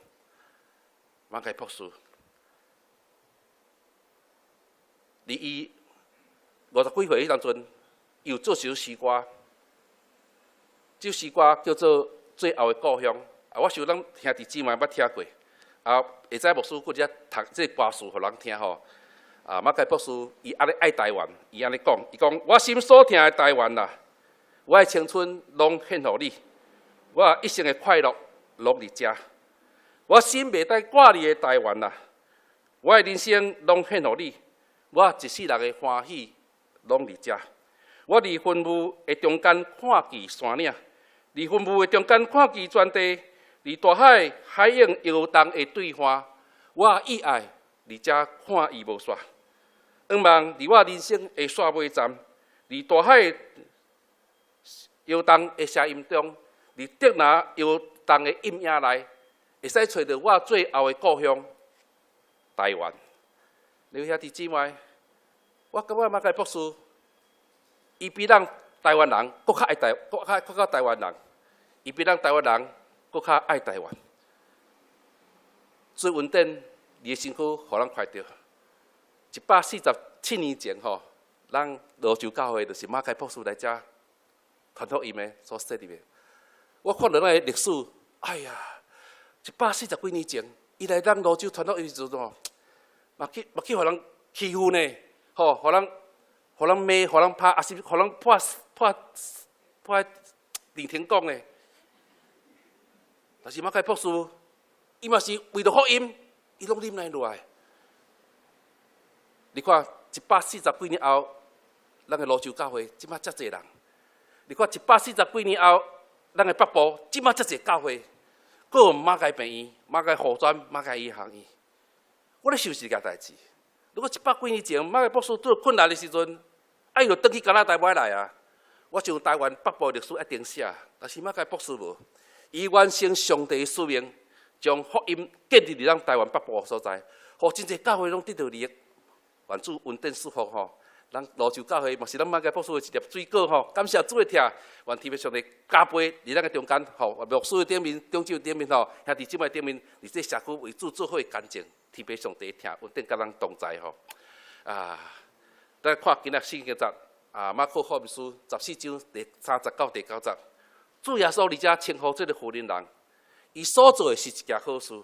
马偕博士，伫伊50几岁迄当阵，又做首诗歌，这首诗歌叫做《最后的故乡》。我想咱兄弟姊妹捌听过。会知牧师佫只读这歌词互人听马偕博士伊安尼爱台湾，伊安尼讲，伊讲我心所疼的台湾啦，我的青春拢献互你，我一生的快乐拢伫遮，我心袂带挂念的台湾啦，我的人生拢献互你，我一世人的欢喜拢伫遮，我伫坟墓的中间看见山岭，伫坟墓的中间看见全地。伫大海海洋游动的对岸，我意爱伫遮看伊无煞。愿望伫我人生的煞尾站，伫大海摇动的声音中，伫竹林摇动的阴影内，会使找到我最后的故乡台湾。你兄弟姊妹，我感觉马介博士，伊比咱台湾人搁较爱搁较台湾人，伊比咱台湾人搁较爱台湾。最稳定，伊的身躯，互咱看到。147年前吼，咱罗州教会就是马介博士来遮传福音的所设立的。我看到咱的历史，哎呀，140几年前，伊来咱罗州传福音时阵吼，嘛去互人欺负呢，吼，互人骂，互人拍，也是互人破电听讲的。但是马介博士，伊嘛是为着福音，伊拢忍耐落来。你看140几年后，咱的罗州教会即马遮济人；你看140几年后，咱的北部即马遮济教会，阁有马介病院、马介护专、马介医学院。我咧想是一件代志。如果100几年前马介博士拄困难的时阵，哎就转去加拿大买来啊！我想台湾北部历史一定写，但是马介博士无，伊完成上帝的使命，将福音建立伫咱台湾北部所在，互真侪教会拢得到利益。愿主稳定祝福吼，咱罗州教会嘛是咱马介博士的一粒水果吼，感谢主的疼，愿天父上帝加倍伫咱个中间吼，牧师的顶面、长州顶面吼，兄弟姊妹顶面，伫这社区为主做好的干净，天父上帝的疼，稳定甲咱同在吼。咱看今仔圣经节马可福音书14章第39、第90节，主耶稣伫遮称呼这个富人人，伊所做的是一件好事，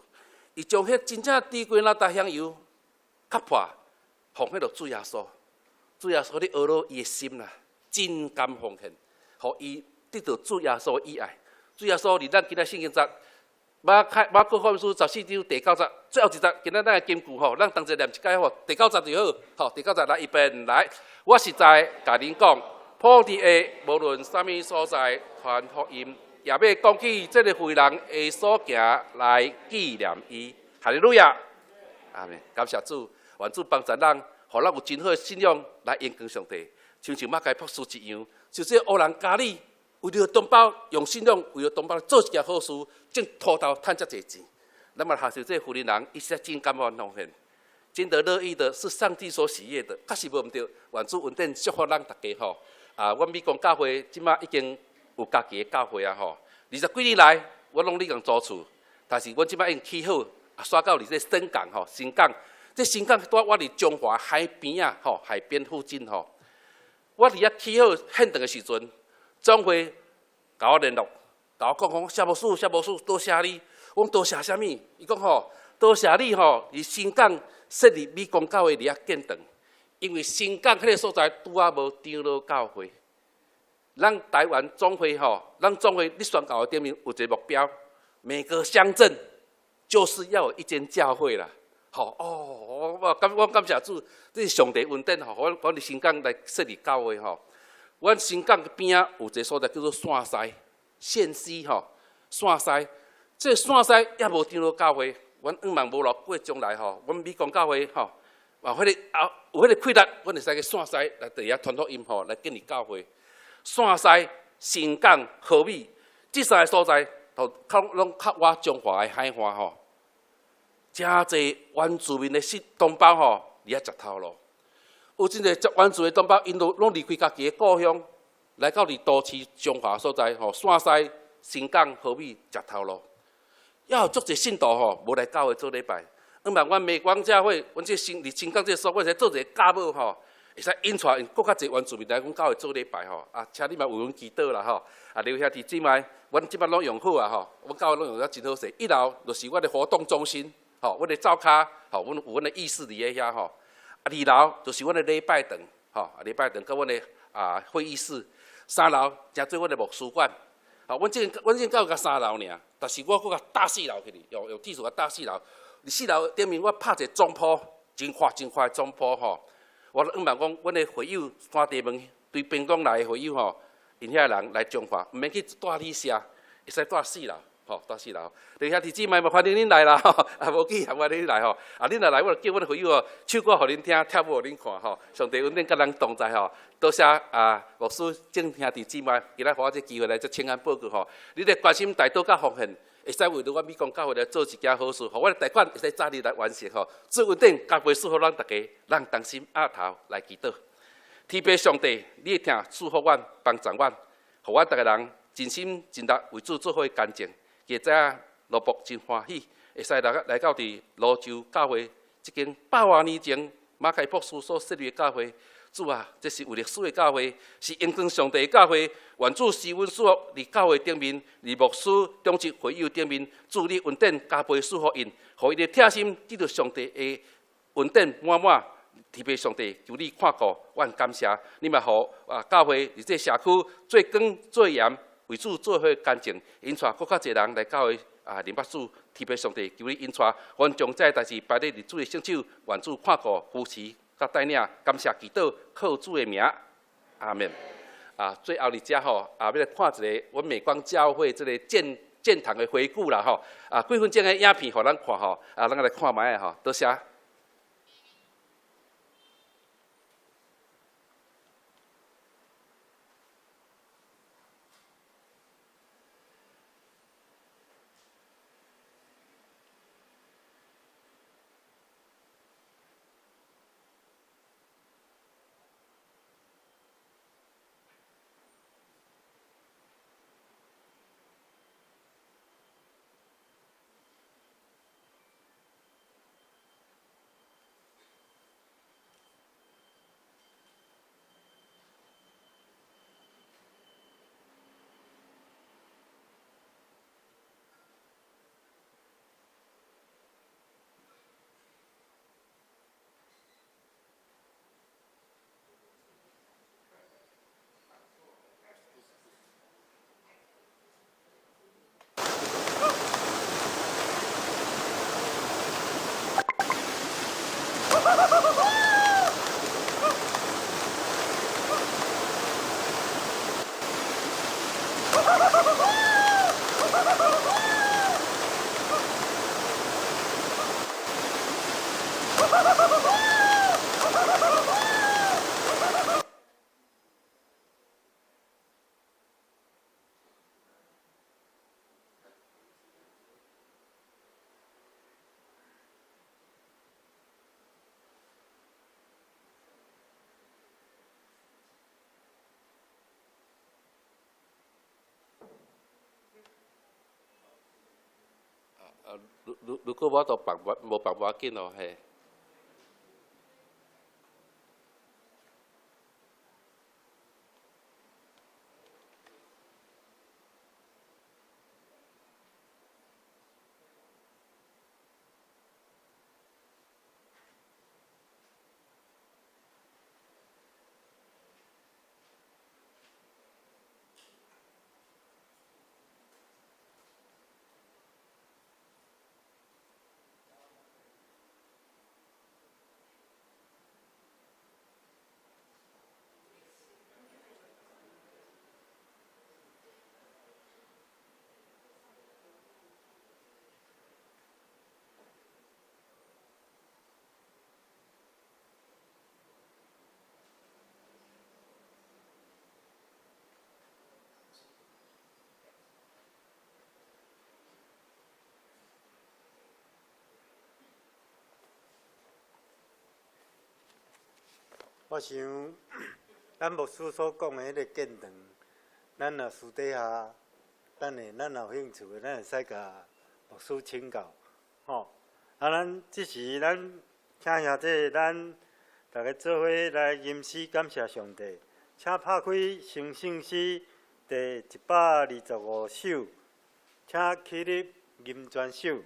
伊将迄真正低贵那大香油磕破。奉迄落主耶稣，主耶稣咧学了伊的心啦，真甘奉献，互伊得到主耶稣的意爱。主耶稣伫咱今仔圣经节，马可福音书14章第9节，最后一节，今仔咱的金句吼，咱同齐念一解吼，第9节就好，吼，第9节来一遍来。我实在甲恁讲，普地的无论啥物所在传福音，也要讲起这个妇人的所行来纪念伊。哈利路亚，阿门，感谢主。愿主帮助咱，互咱有真好的信仰来应光上帝，像马介博士一样，就这乌人家里为了同胞用信仰，为了同胞做一件好事，正拖头赚遮济钱。那么下受这富人人，伊实在真甘愿奉献，真得乐意的是上帝所喜悦的，确实无毋对。愿主稳定祝福咱大家吼。阮美光教会即马已经有家己的教会啊吼，20几年来我拢咧共租厝，但是阮即马已经起好，刷到伫这新港吼，新港。这新港住我伫中华海边啊，吼海边附近吼。我伫遐起好现场的时阵，总会甲我联络，甲我讲谢牧师，多谢你。我讲多谢啥物？伊讲吼，多谢你吼，伫新港设立美光教会伫遐建堂，因为新港迄个所在拄啊无长老教会。咱台湾总会吼，咱总会立宣教会顶面有一个目标，每个乡镇就是要有一间教会啦。吼我感谢主，这是上帝恩典吼，我伫新港来设立教会吼。阮新港边啊有一个所在叫做线西县西吼，线西这线西也无长老教会，阮希望无落过将来吼，阮美光教会吼，有迄个气力，阮会使去线西来伫遐传福音吼，来建立教会。线西、新港、河美这三个所在，都拢靠我中华的海岸吼。真侪原住民的同胞吼，伫遐食头路。有真侪原住民同胞，因拢离开家己的故乡，来到伫都市中华所在吼，线西、新港、河美食头路。也有足侪信徒吼，无来教会做礼拜。希望阮美光教会，阮这伫新港这所，我使做一个教母吼，会使引带更较侪原住民来阮教会做礼拜吼。请你嘛为阮祈祷啦吼。留兄弟姊妹，阮即摆拢用好啊吼，阮教会拢用得真好势。1楼就是阮的活动中心。吼，阮的灶骹，吼，阮有阮的议事伫咧遐吼。2楼就是阮的礼拜堂，吼，礼拜堂甲阮的会议室。3楼正做阮的牧师馆。吼，阮只教甲3楼尔，但是我搁甲搭4楼去哩，用技术甲搭4楼。伫4楼顶面我拍一个总铺，真快的总铺吼。我希望讲，阮的会友山地门对边疆来的会友吼，因遐人来中华，毋免去住旅社，会使住4楼。吼，多谢啦吼。弟兄弟姊妹们，欢迎恁来啦吼，啊，无去欢迎恁来吼，啊，恁若来，我就叫阮的会友哦，唱歌互恁听，跳舞互恁看吼。上帝恩典甲人同在吼，多谢啊，牧师敬兄弟姊妹，今仔互我这机会来这请安报告吼。你咧关心大道甲奉献，会使为着我美工教会来做一件好事，互我的贷款会使早日来完成吼。主恩典加倍赐福咱大家，咱同心压头来祈祷。天父上帝，你会听祝福阮，帮助阮，互阮逐个人真心真力为主做伙干净。也知影罗卜真欢喜，会使来到伫罗州教会，这间100多年前马开博士所设立的教会。主啊，这是有历史的教会，是应当上帝的教会。愿主施恩赐福伫教会顶面，伫牧师中职会友顶面，主你恩典加倍赐福因，互伊的贴心得到上帝的恩典满满。天父上帝，求你看顾，阮感谢你嘛，互教会伫这社区最光最严。为主做伙干净，引带更较侪人来教会认捌主。天父上帝，求你引带，阮将这代志摆咧伫主的圣手，愿主看顾、扶持、甲带领。感谢祈祷，靠主的名，阿门。最后伫遮吼，要来看一个阮美光教会这个建堂的回顾啦吼。几分钟的影片，互咱看吼。咱来看卖下吼，多谢。如果我都办无办无要紧哦，嘿。我想，咱牧师所讲的迄个建堂，咱若私底下，咱有兴趣的，咱会使甲牧师请教，吼。咱即时咱请兄弟，咱大家做伙来吟诗感谢上帝，请拍开《圣圣诗》第125首，请起立吟全首。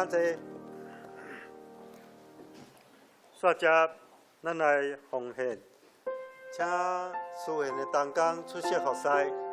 请坐。煞接咱来奉献，请书院的同工出席服侍。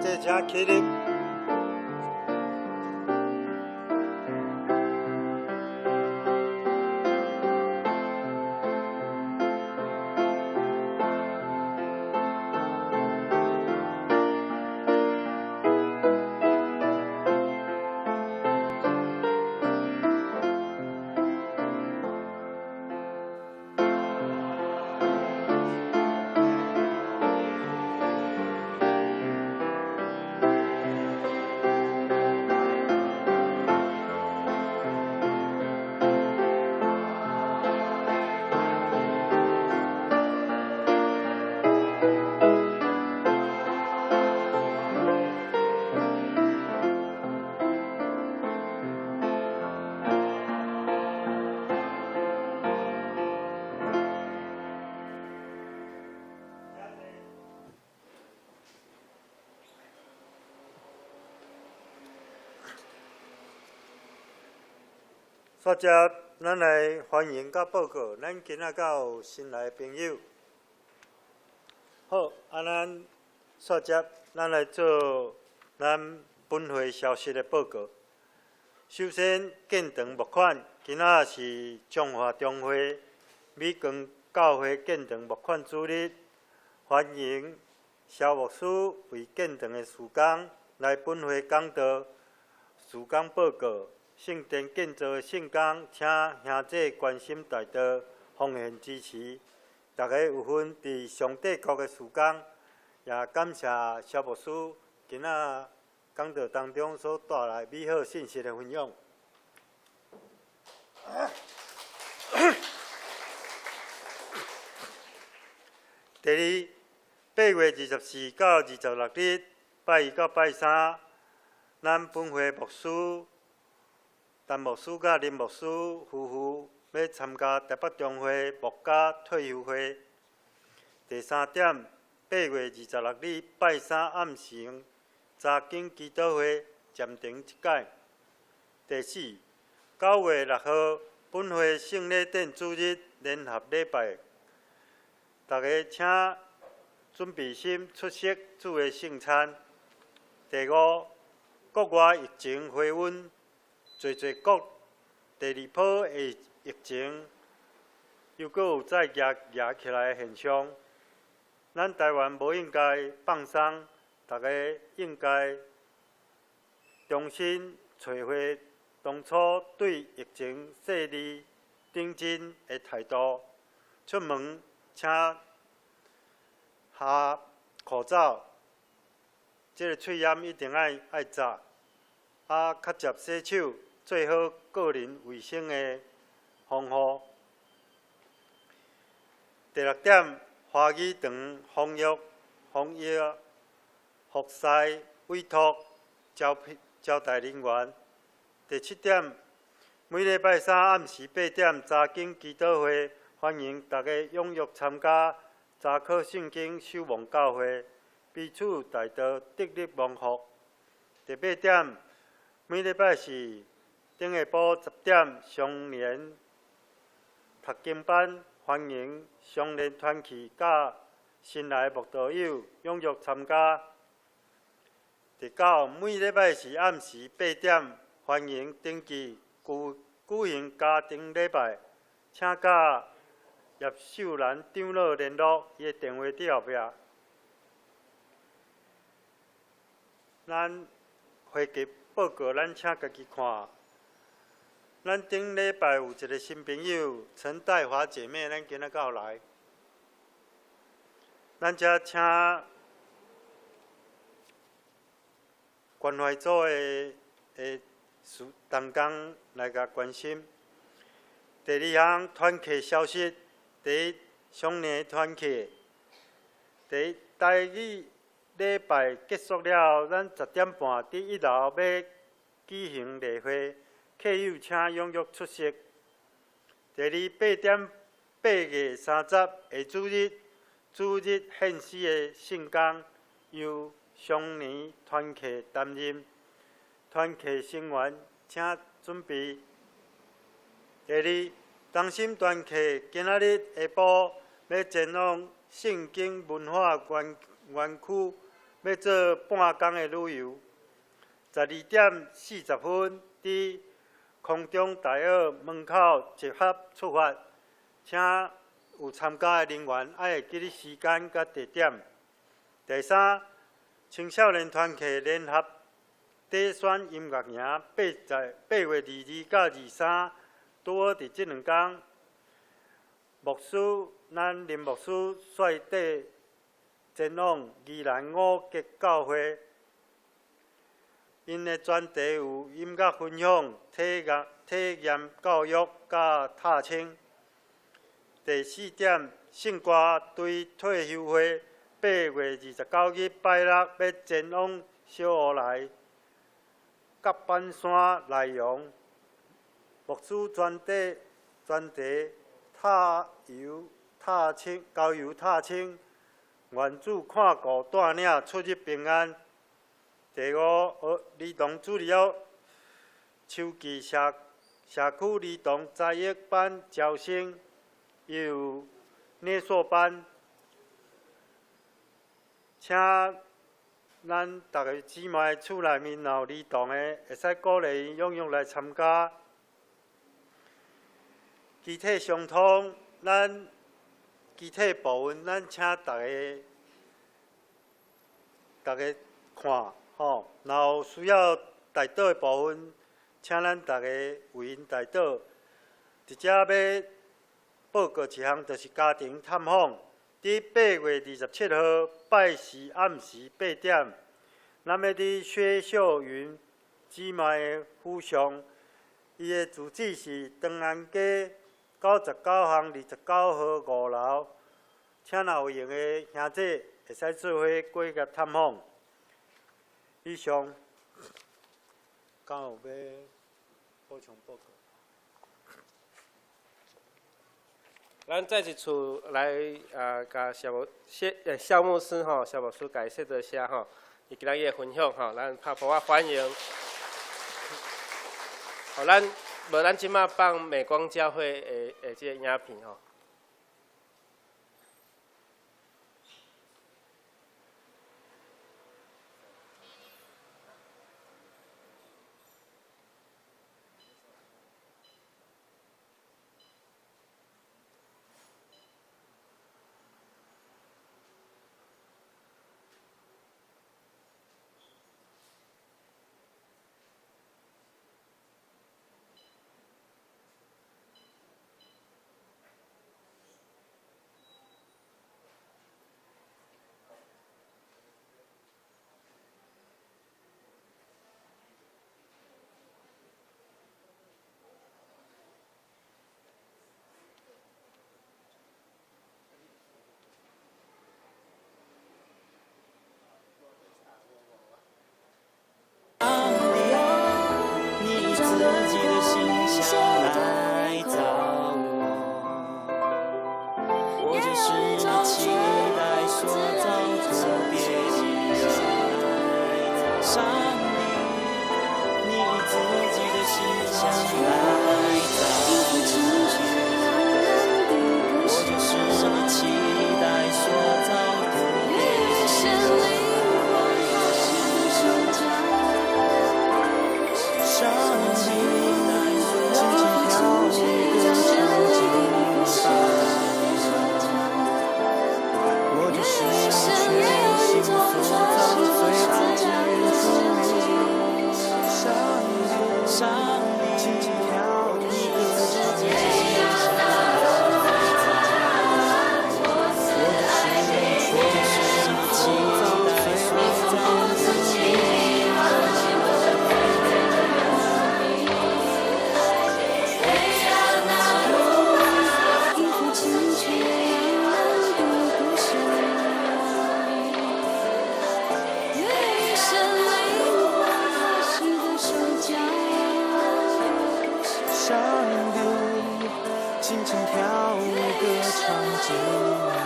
谢请起立。煞接咱来欢迎甲报告，咱今仔甲有新来的朋友。好，咱煞接咱来做咱本会消息的报告。首先，建堂募款，今仔是中华中会美光教会建堂募款主日，欢迎萧牧师为建堂的事工来本会讲道、事工报告。圣殿建造的圣工，请兄弟关心大道，奉献支持。大家有份伫上帝国的事工，也感谢萧牧师今仔讲道当中所带来美好信息的分享。第二，8月24到26日，拜一到拜三，咱本会牧师。陈牧师甲林牧师夫妇要参加台北中会牧家退休会。第三点，8月26日拜三暗时，查经祈祷会暂停一届。第四，9月6号本会圣礼典主日联合礼拜，大家请准备心出席主的圣餐。第五，国外疫情回温。侪国第二波的疫情又搁有再压起来的现象，咱台湾无应该放松，大家应该重新找回当初对疫情势力顶真的态度。出门请下口罩，这个喙炎一定爱扎，较接洗手。做好个人卫生的防护。第六点，花语堂防疫防疫、服侍、委托、招待人员。第7点，每礼拜三暗时8点查经祈祷会，欢迎大家踊跃参加查考圣经守望教会，彼此大道得力蒙福。第8点，每礼拜四顶下晡10点相连读经班，欢迎相连团契甲新来的慕道友踊跃参加。第9，每礼拜四暗时8点，欢迎登记举行家庭礼拜，请甲叶秀兰长老联络，伊的电话伫后壁。咱会籍报告，咱请家己看。咱顶礼拜有一个新朋友陈代华姐妹，咱今仔到来。咱遮请关怀组的同工来甲关心。第2项团契消息：第一，相连团契。第一，台语礼拜结束了，咱10点半伫1楼要举行例会，客友请踊跃出席。第二，8点8月30下主日，主日献诗的圣工由相连团契担任，团契成员请准备。第二，同心团契今仔日下晡要前往圣经文化园区，要做半工的旅游。12点40分，伫空中大学门口集合出发，请有参加的人员爱会记得时间甲地点。第三，青少年团契联合底选音乐营8月22到23，拄好伫即2天。牧师，咱林牧师率队前往宜兰5结教会，因的专题有音乐分享、体验教育甲踏青。第4点，圣歌队退休会8月29日拜六要前往小湖内甲板山内容。牧师专题郊游踏青，愿主看顾带领出入平安。第5，儿童主日学秋季社区儿童才艺班招生，也有捏塑班，请咱大家姊妹厝内面若有儿童的，会使鼓励伊踊跃来参加。集体相通，咱集体部分，咱请大家看吼。然后需要代祷的部分，请咱大家为因代祷。直接要报告一项，就是家庭探访，伫8月27号拜四暗时8点，咱要伫薛秀云姊妹的府上，伊的住址是长安街99巷29号5楼，请若有闲的兄弟会使做伙过去探访。以上，敢有要补充报告？咱再一次来甲肖牧师吼，肖牧师甲伊说一声吼，伊今仔日的分享吼，咱拍鼓啊欢迎。好，咱即马放美光教会的即个影片吼。上帝，你以自己的形象来造我，就是你期待所造的耶稣。上帝，轻轻跳一个场景吧，我就是你全心所造最爱的原住民。上帝，轻轻跳一个场景吧，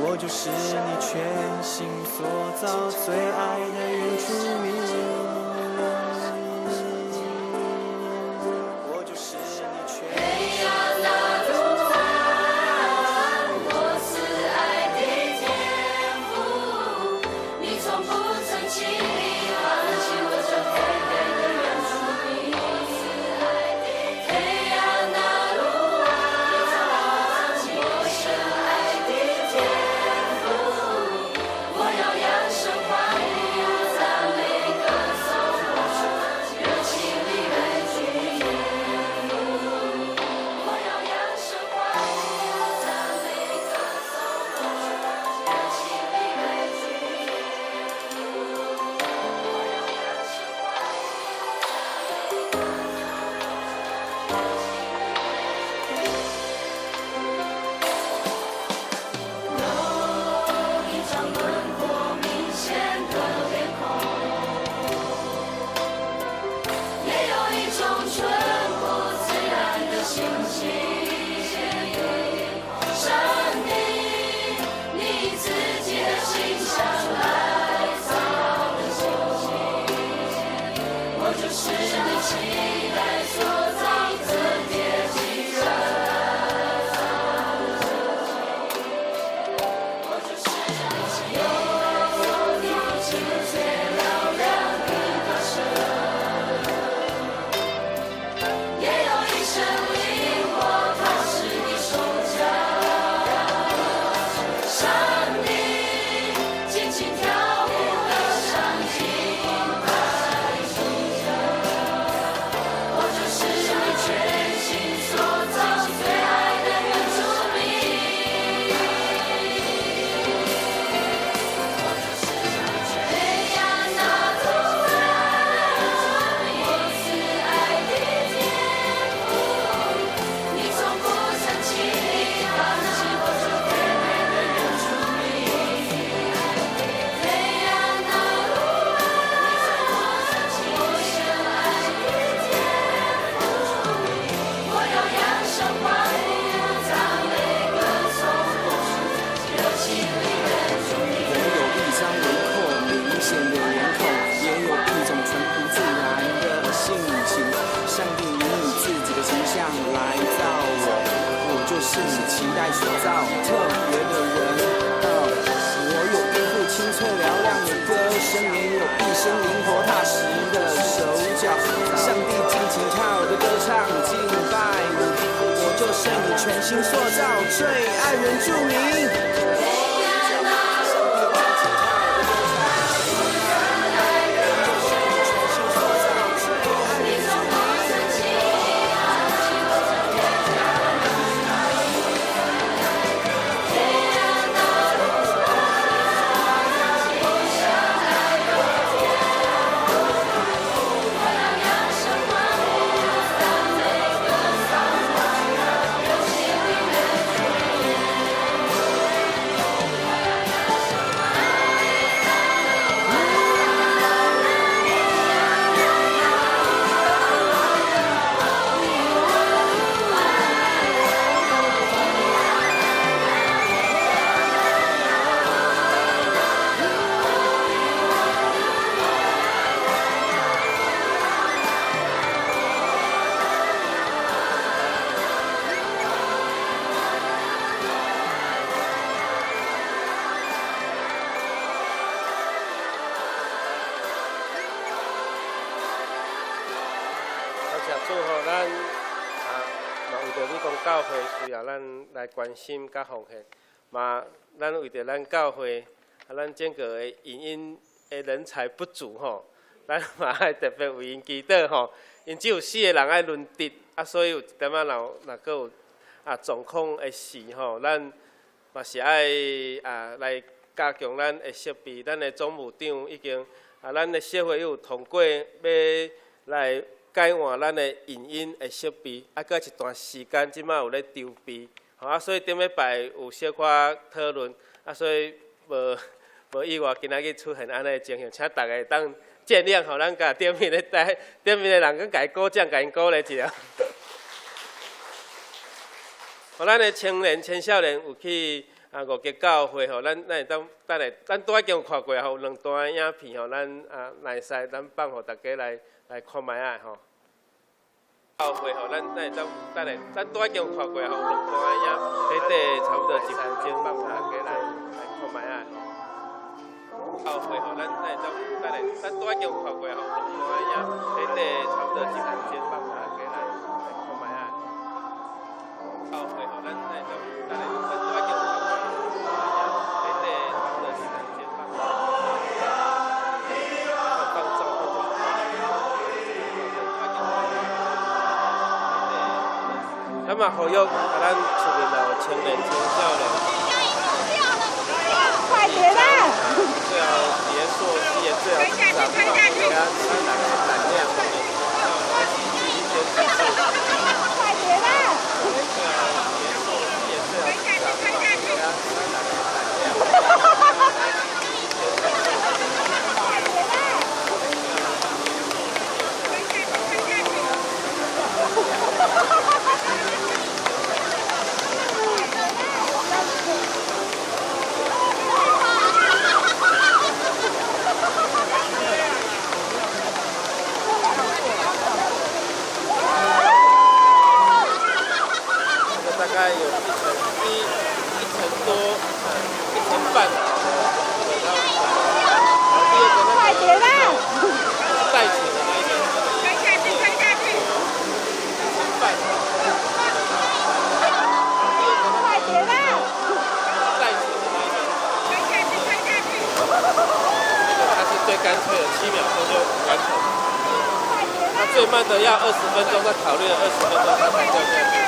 我就是你全心所造最爱的原住民。上帝，轻轻跳一个场景吧，我就是你全心所造最爱的原住民。我就是你全心所造。我是爱的天父，你从不曾轻易放弃我这黑黑的原住民。我是爱的天父，我是爱的天父，我要扬声欢呼，赞美歌颂我，热情里为主耶稣。我要扬声欢呼，赞美歌颂我，热情里为主耶稣。我要扬声欢呼，赞美歌颂我，热情里为主。有一张轮廓明显的脸孔，也有一种淳朴自然的心情。上帝，你以自己的形象来造的心情，我就是你期待所造的天地人。我就是你期待所造清脆嘹亮的歌声，也有一生灵火，它是你手脚。上帝，轻轻跳舞歌唱敬拜主耶，我就是你全心所造最爱的原住民。我就是你全亚那族人，我是爱的天父，你从不曾轻易放弃我这黑黑的原住民。天亚那族人，我是爱的天父，我要扬声欢呼，赞美歌颂我，热情里为主耶我有一张轮廓明显的脸孔，也有一种淳朴自然的性情。上帝，你以自己的形象来造我，我就是你期待所造特别的人。我有一副清脆嘹亮的歌声，也有一身灵活踏实的手脚。上帝，尽情跳的歌唱敬拜你，我就是你全心塑造最爱原住民。主吼，咱嘛为着你讲教会需要咱来关心甲奉献，嘛咱为着咱教会咱整个的影音的人才不足吼，咱嘛爱特别为因祈祷吼，因只有4个人爱轮值，所以有一点仔若搁有状况的事吼，咱嘛是爱来加强咱的设备，咱的总务长已经咱的社会有通过要来改换咱的影音的设备，搁一段时间，即摆有咧筹备，所以顶礼拜有小可讨论，所以无意外今仔日出现安尼的情形，请大家当见谅吼，咱甲店面的人跟甲伊鼓掌，甲因鼓励一下。咱的青年、青少年有去五节教会吼，咱会当等下，咱拄仔已经有看过吼，有2段影片吼，咱会使咱放互大家来看卖啊吼。教会吼，咱会当等下，咱拄仔已经有看过吼，有2段影片，短差不多1分钟，放互大家来看卖啊吼。教会吼，咱会当等下，咱拄仔已经有看过吼，有2段影片，短差不多1分钟，放互大家来看卖啊。教会吼，咱会当等下，咱拄仔已经有看过。咱嘛呼吁咱厝边有青年、青少年，快点啦！最好别做事业，最好是咱们给他胆量，快点啦！最好别做事业，最好是咱们给他胆量。大概有1层多，1层半，快点啦！带起的那一边，推下去，推下去！ 1层半，快点啦！带起的那一边，推下去，推下去！这个还是最干脆的，7秒钟就完成。那最慢的要20分钟，再考虑了20分钟才能掉下去。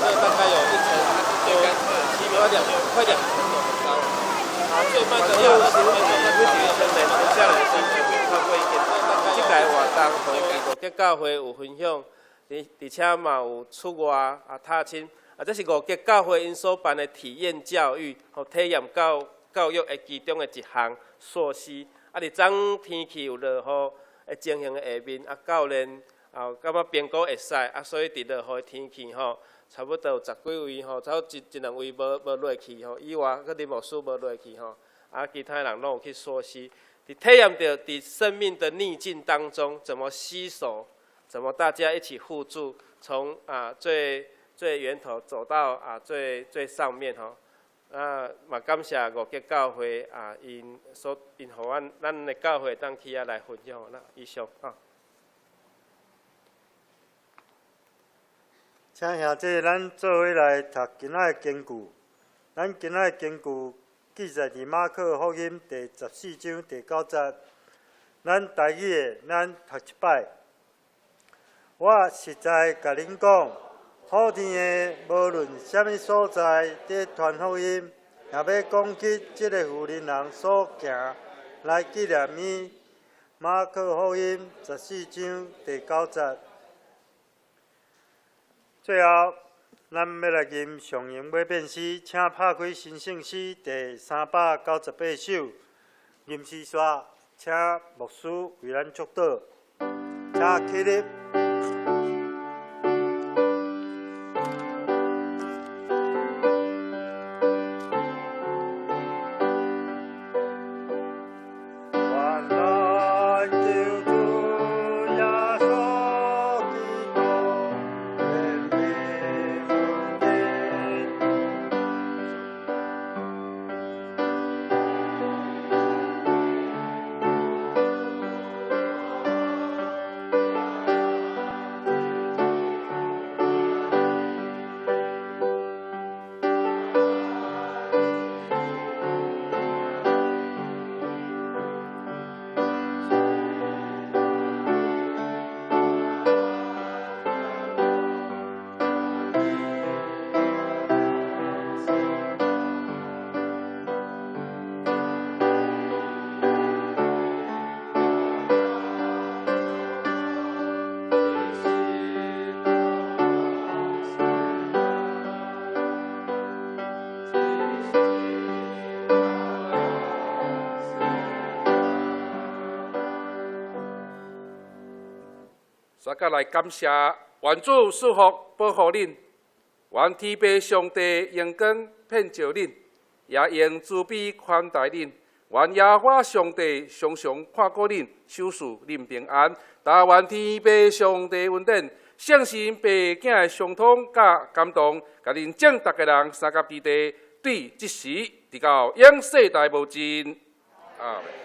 这大概有1层，它是最干脆的，7秒快2层楼很高。好，最慢的要20分钟，再考虑了10分钟，下来先超过1点。这个活动和五节教会有分享，而且嘛有出外踏青，这是五节教会因所办的体验教育和体验教育的其中的一项措施。伫昨天气有落雨的情形的下面，教练感觉评估会使，所以伫落雨的天气吼，差不多有10几位吼，差不多一两位无落去吼，以外佮林牧师无落去吼，其他人拢有去溯溪，体验到伫生命的逆境当中怎么携手，怎么大家一起互助，从最源头走到最上面吼。嘛感谢五节教会因互咱的教会当起来分享啦，以上请兄弟咱做伙来读今仔的经句。咱今仔的经句记载伫马可福音第14章第9节。咱台语的，咱读一摆。我实在甲恁讲。好天的，无论什么所在，伫传福音，也要讲起这个富人人所行来纪念伊。马可福音14章第9节。最后，咱要来吟上行尾变诗，请拍开新圣诗第398首。吟诗煞，请牧师为咱祝祷，请起立。再甲来感谢愿主赐福保护恁，愿天父上帝荣光遍照恁，也用慈悲款待恁。愿耶和华上帝常常看顾恁，守护恁平安。但愿天父上帝恩典，圣神爸囝的相通甲感动，甲恁整逐个人三甲地地，对即时直到永世代无尽。阿门。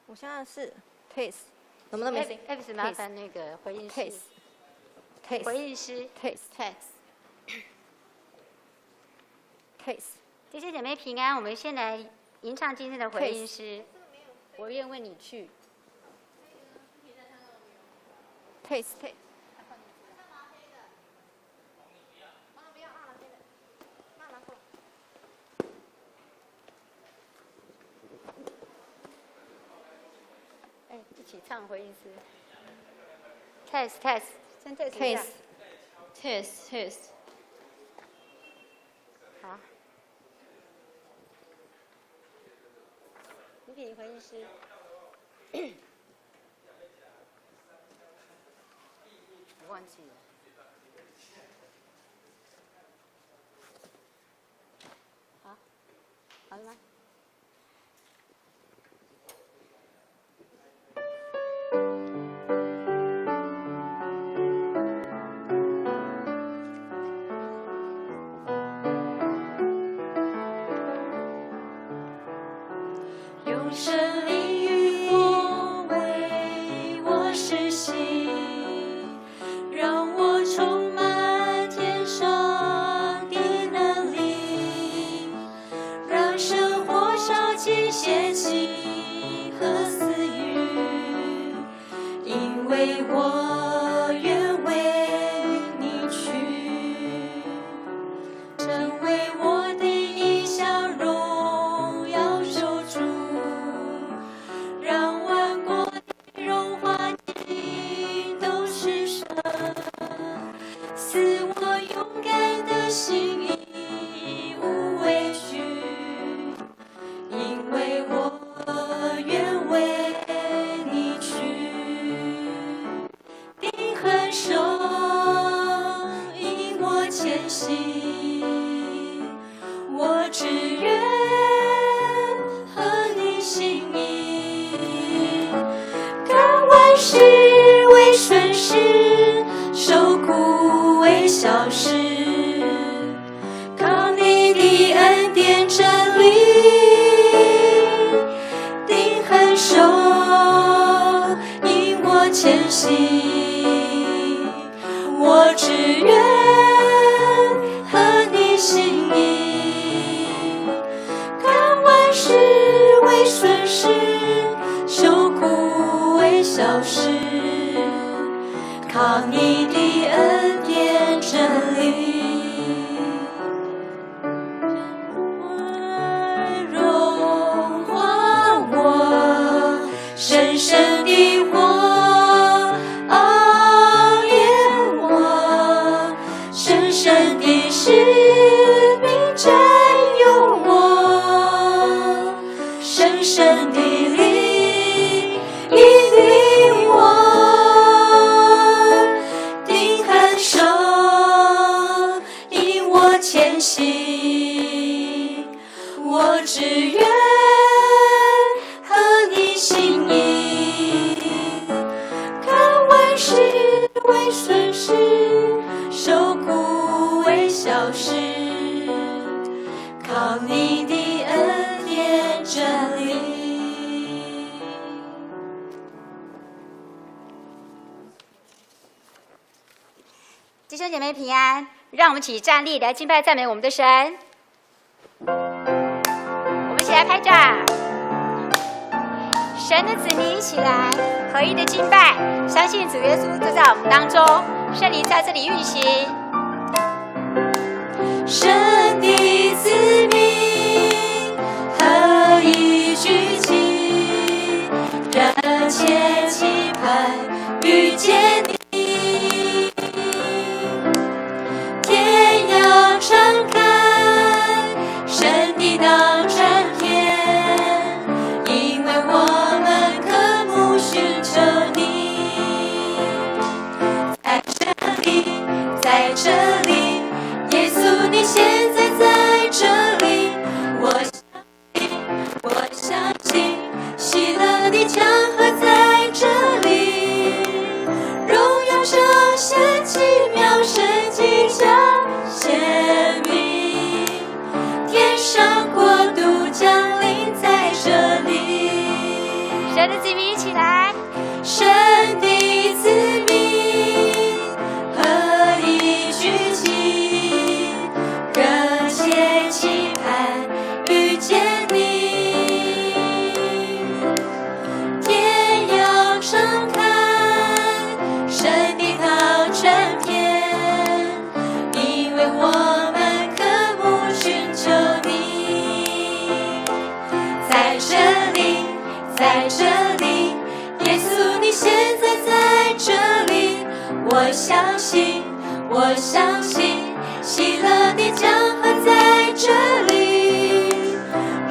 我现在是 taste， 能不能没声 ？F 麻烦那个回应师。回应师。弟兄姐妹平安，我们先来吟唱今天的回应诗。我愿为你去。taste。一起唱回应诗。test， 先 test 一下。test。好。你给回应诗。我忘记了。好，好了吗？用神灵与我为我实行，让我充满天上的能力，让生活烧尽邪气和私欲，因为我愿为你去，成为我的一项荣耀救主。让万国的荣华尽都是神，赐我勇敢的心义无畏惧，因为我愿为你去，定恒守引我前行，我只愿和你心意。看万事为顺时，受苦为小事，靠你的恩典真理，定恒守引我前行，我只愿和你心意。看万事为顺时，受苦为小事，靠你的恩典真理。融化我深深的火，熬炼我深深的使命，占有我深深的灵，引领我定恒守，引我前行，我只愿和你心意。看万事为顺时，受苦为小事，靠你的恩典真理。弟兄姐妹平安，让我们一起站立来敬拜赞美我们的神。我们一起来拍掌。神的子民一起来合一的敬拜，相信主耶稣就在我们当中，圣灵在这里运行。神的子民合一聚集，热切期盼遇见你。天要敞开，神的道展天，因为我们渴慕寻求你。在这里，在这里，耶稣你现在在这里，我相信喜乐的江河在这里，我相信，我相信，喜乐的江河在这里，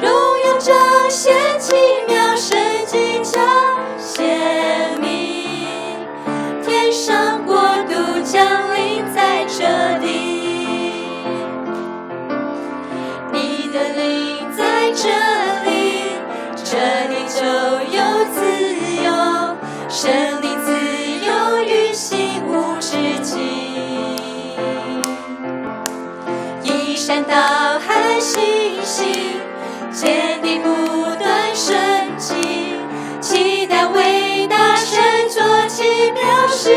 荣耀彰显奇妙神迹彰显明，天上国度降临在这里，你的灵在这里，这里就有自由，生命自由运行无止境，一山倒海星星，坚定不断升级，期待伟大神作奇妙事，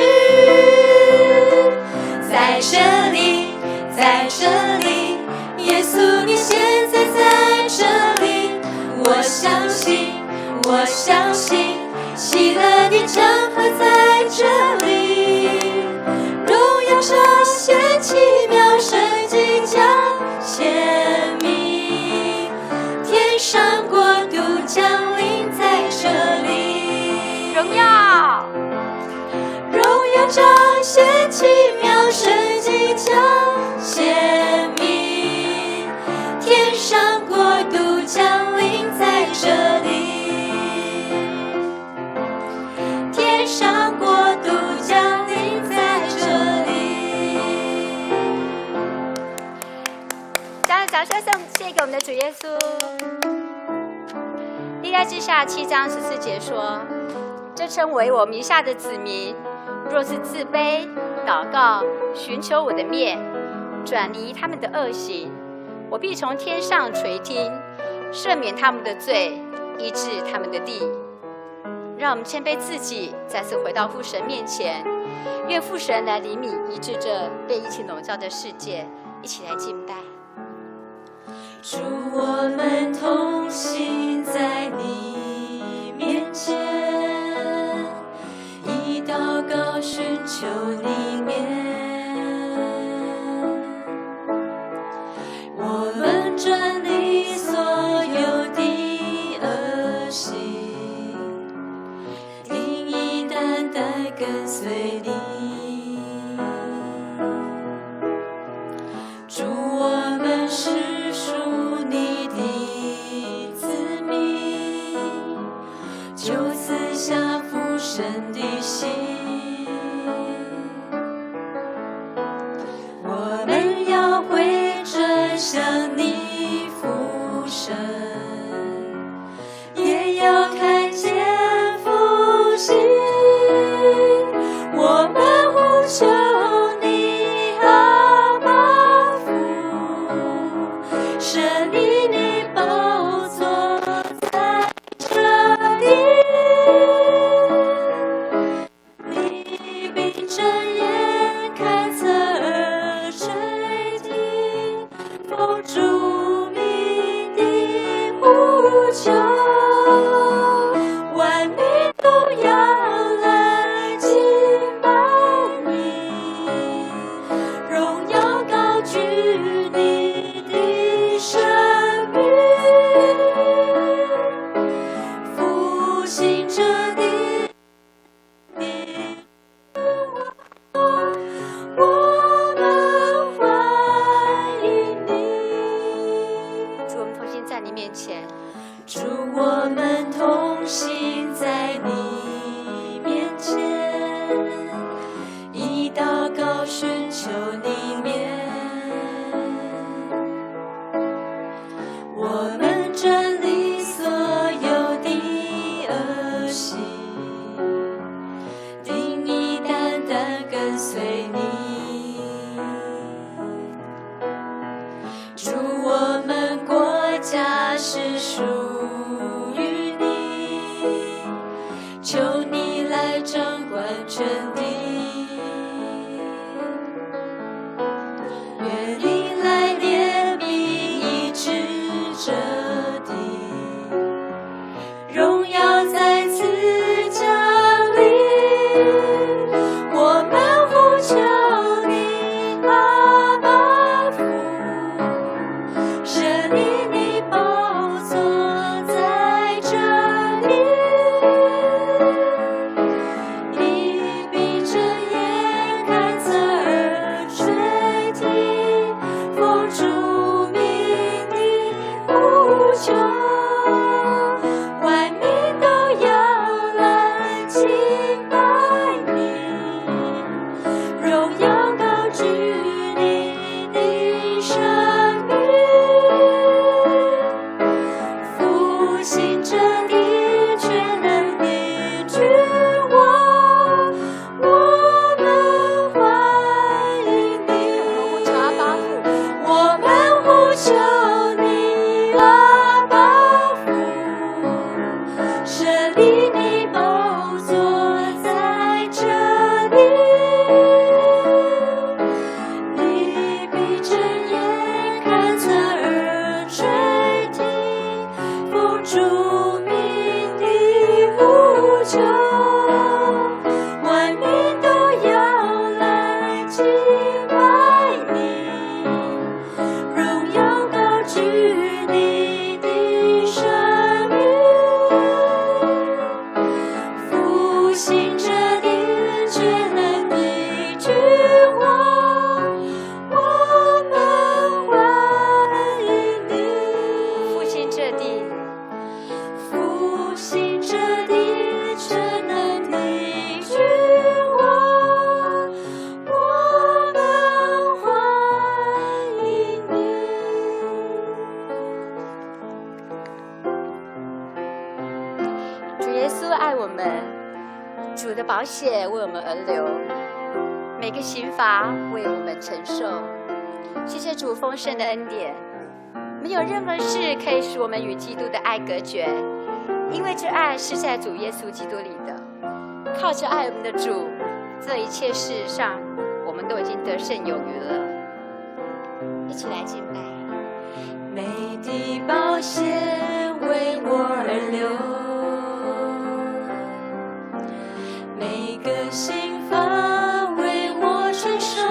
在这里，在这里，耶稣你现在在这里，我相信，我相信，喜乐的江河在这里，荣耀彰显奇妙神迹彰显明，天上国度降临在这里，荣耀，荣耀彰显奇妙神迹彰显明，天上国度降临在这里，天上国度降临在这里。将掌声送献给我们的主耶稣。历代志下7章14节说：“这称为我名下的子民，若是自卑、祷告、寻求我的面，转离他们的恶行，我必从天上垂听，赦免他们的罪，医治他们的地。”让我们谦卑自己，再次回到父神面前，愿父神来怜悯医治这被疫情笼罩的世界，一起来敬拜。主，我们同行在你面前，以祷告寻求你面，我们转离所有的恶行，定义单单跟随你。主，我们是属你的子民，就此下父神的心。我们要回转向你父神，也要看见复兴。我们呼求你，阿爸父，设立你宝座在这里，你必睁眼看侧耳垂听，奉主名的呼求，万民都要来敬拜你，荣耀高举你的生命，复兴这地，我们欢迎你。主，我们同心在你面前，主，我们同行在你面前，以祷告寻求你面，我们转离所有的恶行，定义单单跟随你。主，我们国家是属于你，求你来掌管全地，愿你来怜悯医治这地，荣耀再次降临，我们呼求你，阿爸父，设立你宝座在这里，你必敬拜你，荣耀高举你的生命，复兴这地全能的君王，我们欢迎你，我们呼求你，阿爸父，设立你宝座在这里，你闭着眼看侧耳垂听，奉主名的呼求，万民都要来敬拜你，荣耀高举你的生命，复兴这地全能的君王，我们欢迎你。复兴这地，复兴这地全能的君王，我们欢迎你。主耶稣爱我们，主的宝血为我们而流，每个刑罚为我们承受。谢谢主丰盛的恩典，没有任何事可以使我们与基督的爱隔绝，因为这爱是在主耶稣基督里的。靠着爱我们的主，这一切事上我们都已经得胜有余了。一起来敬拜。美的宝血为我而流，每个心罚为我承受，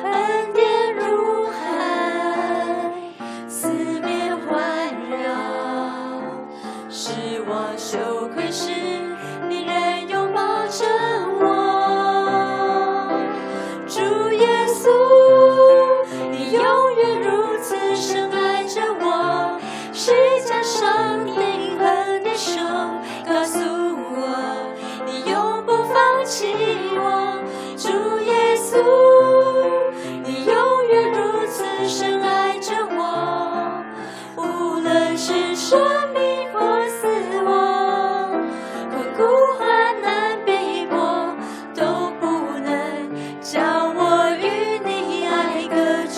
恩典如海，四面环绕，失望羞愧时，你仍拥抱着我，主耶稣，你永远如此深爱着我，是加上灵魂的手，告诉我你永不放弃我，主耶稣，你永远如此深爱着我，无论是生命或死亡，困苦患难逼迫，都不能将我与你爱隔绝。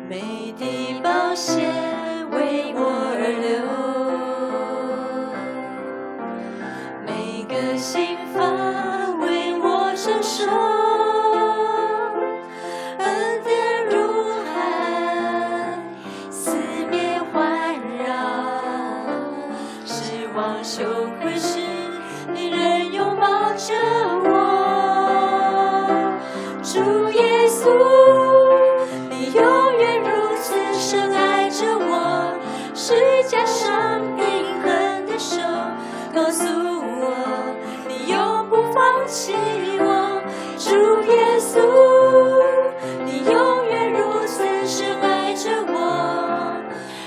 美的宝血为我而流，每个心罚为我承受，恩典如海，四面环绕，失望羞愧时，你仍拥抱着我，主耶稣，你永远如此深爱着我，是加上平衡的手，告诉我你永不放弃我，主耶稣，你永远如此深爱着我，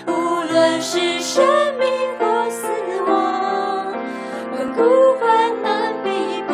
无论是生命或死亡，困苦患难逼迫，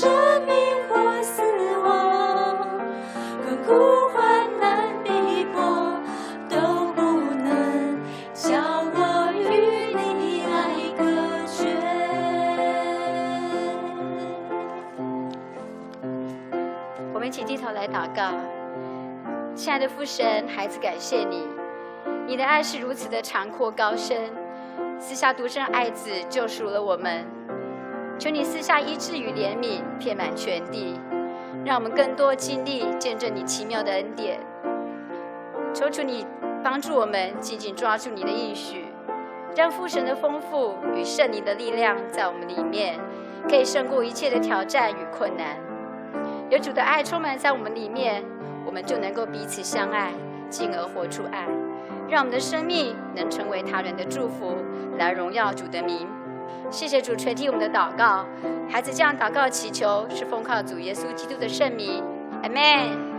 生命或死亡，困苦患难逼迫，都不能将我与你爱隔绝。我们一起低头来祷告。亲爱的父神，孩子感谢你，你的爱是如此的长阔高深，赐下独生爱子救赎了我们。求你赐下医治与怜悯，遍满全地，让我们更多经历见证你奇妙的恩典。求主你帮助我们紧紧抓住你的应许，让父神的丰富与圣灵的力量在我们里面，可以胜过一切的挑战与困难。有主的爱充满在我们里面，我们就能够彼此相爱，进而活出爱，让我们的生命能成为他人的祝福，来荣耀主的名。谢谢主垂听我们的祷告，孩子这样祷告祈求，是奉靠主耶稣基督的圣名，阿们。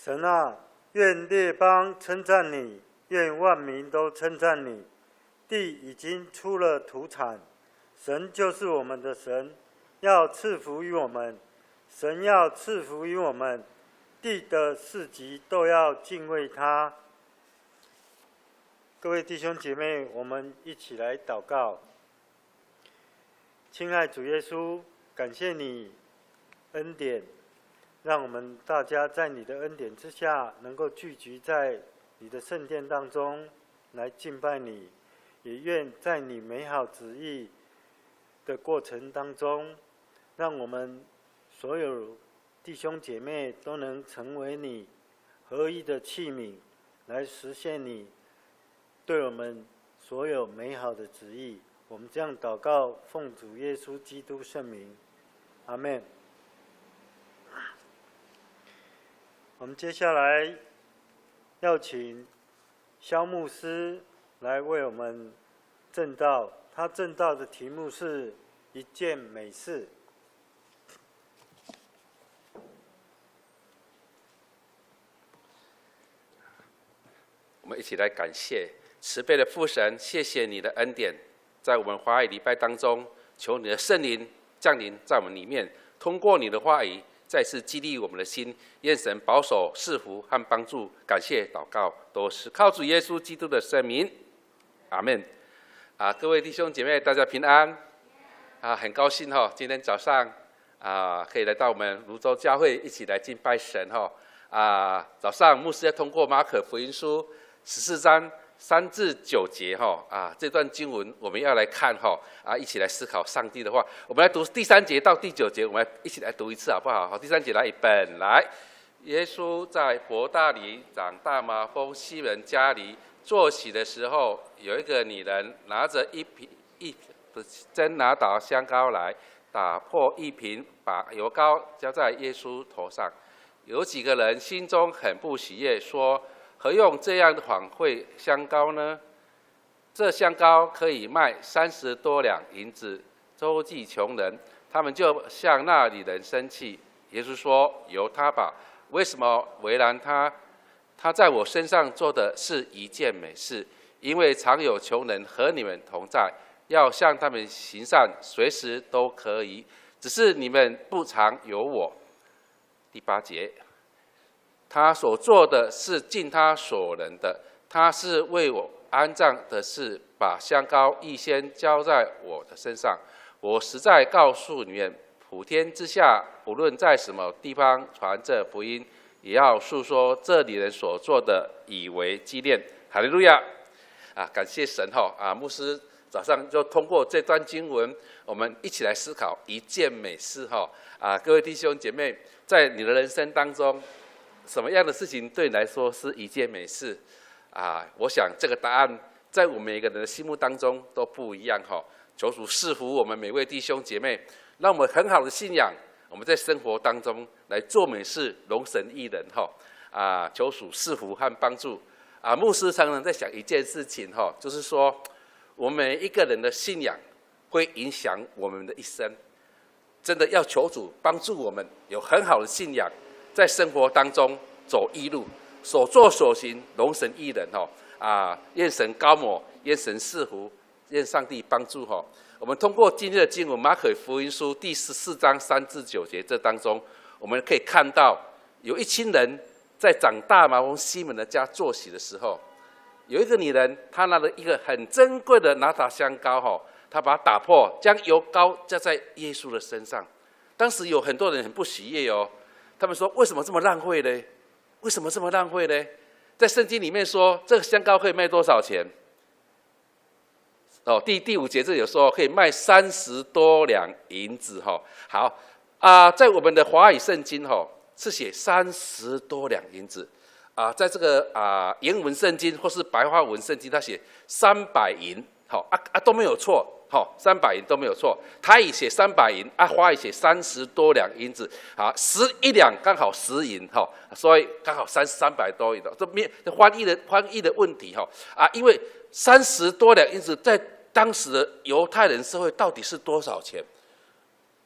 神啊，愿列邦称赞你，愿万民都称赞你。地已经出了土产，神就是我们的神，要赐福于我们。神要赐福于我们，地的四极都要敬畏他。各位弟兄姐妹，我们一起来祷告。亲爱主耶稣，感谢你恩典，让我们大家在你的恩典之下，能够聚集在你的圣殿当中来敬拜你。也愿在你美好旨意的过程当中，让我们所有弟兄姐妹都能成为你合一的器皿，来实现你对我们所有美好的旨意。我们这样祷告，奉主耶稣基督圣名，阿们。我们接下来要请萧牧师来为我们证道，他证道的题目是一件美事。我们一起来感谢慈悲的父神，谢谢你的恩典，在我们华语礼拜当中，求你的圣灵降临在我们里面，通过你的话语再次激励我们的心，愿神保守赐福和帮助。感谢祷告都是靠主耶稣基督的圣名，阿们。各位弟兄姐妹，大家平安。很高兴今天早上可以来到我们泸州教会一起来敬拜神早上牧师要通过马可福音书14章3至9节这段经文我们要来看一起来思考上帝的话。我们来读第3节到第9节，我们一起来读一次好不好？好，第3节来，本来耶稣在伯大尼长大麻风西人家里坐席的时候，有一个女人拿着真拿倒香膏来，打破一瓶，把油膏浇在耶稣头上。有几个人心中很不喜悦，说：何用这样的谎会香膏呢？这香膏可以卖30多两银子，周济穷人。他们就向那里人生气。耶稣说：由他吧，为什么为难他？他在我身上做的是一件美事，因为常有穷人和你们同在，要向他们行善，随时都可以，只是你们不常有我。第8节，他所做的是尽他所能的，他是为我安葬的事，把香膏预先浇在我的身上。我实在告诉你们，普天之下，无论在什么地方传这福音，也要述说这里人所做的，以为纪念。哈利路亚！感谢神牧师早上就通过这段经文，我们一起来思考一件美事各位弟兄姐妹，在你的人生当中，什么样的事情对你来说是一件美事？我想这个答案在我们每个人的心目当中都不一样求主赐福我们每位弟兄姐妹，让我们很好的信仰，我们在生活当中来做美事，荣神益人求主赐福和帮助牧师常常在想一件事情就是说，我们每一个人的信仰会影响我们的一生。真的要求主帮助我们有很好的信仰，在生活当中走义路，所作所行荣神益人愿神高抹，愿神赐福，愿上帝帮助我们通过今天的经文马可福音书第14章3至9节，这当中我们可以看到，有一群人在长大麻风西门的家坐席的时候，有一个女人，她拿了一个很珍贵的拿达香膏她把它打破，将油膏浇在耶稣的身上。当时有很多人很不喜悦他们说：为什么这么浪费呢？为什么这么浪费呢？在圣经里面说，这个香膏可以卖多少钱？第5节这里有说可以卖30多两银子好在我们的华语圣经是写30多两银子在这个原文圣经或是白话文圣经，它写300银都没有错300银都没有错。台语写300银华语写30多两银子11两刚好10银所以刚好300多银这翻译的问题因为30多两银子在当时的犹太人社会到底是多少钱？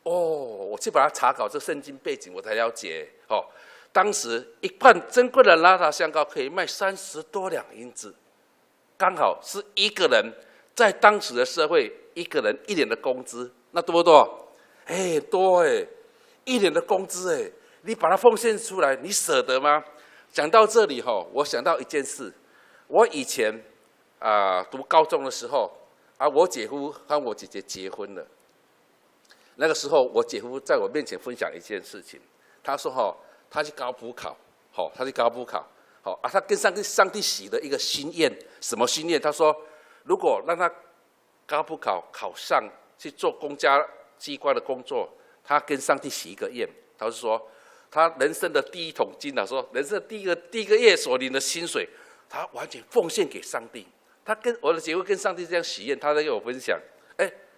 我去把它查考这圣经背景，我才了解当时一罐珍贵的拿达香膏可以卖30多两银子，刚好是一个人在当时的社会一个人1年的工资，那多不多？多1年的工资你把它奉献出来，你舍得吗？讲到这里我想到一件事，我以前读高中的时候我姐夫和我姐姐结婚了。那个时候，我姐夫在我面前分享一件事情，他说他去高普考，他去高普考，他跟上帝许了一个心愿，什么心愿？他说，如果让他高普考上去做公家机关的工作，他跟上帝许一个愿，他是说，他人生的第一桶金说人生的第一个月所领的薪水，他完全奉献给上帝。他跟我的姐夫跟上帝这样许愿，他在跟我分享，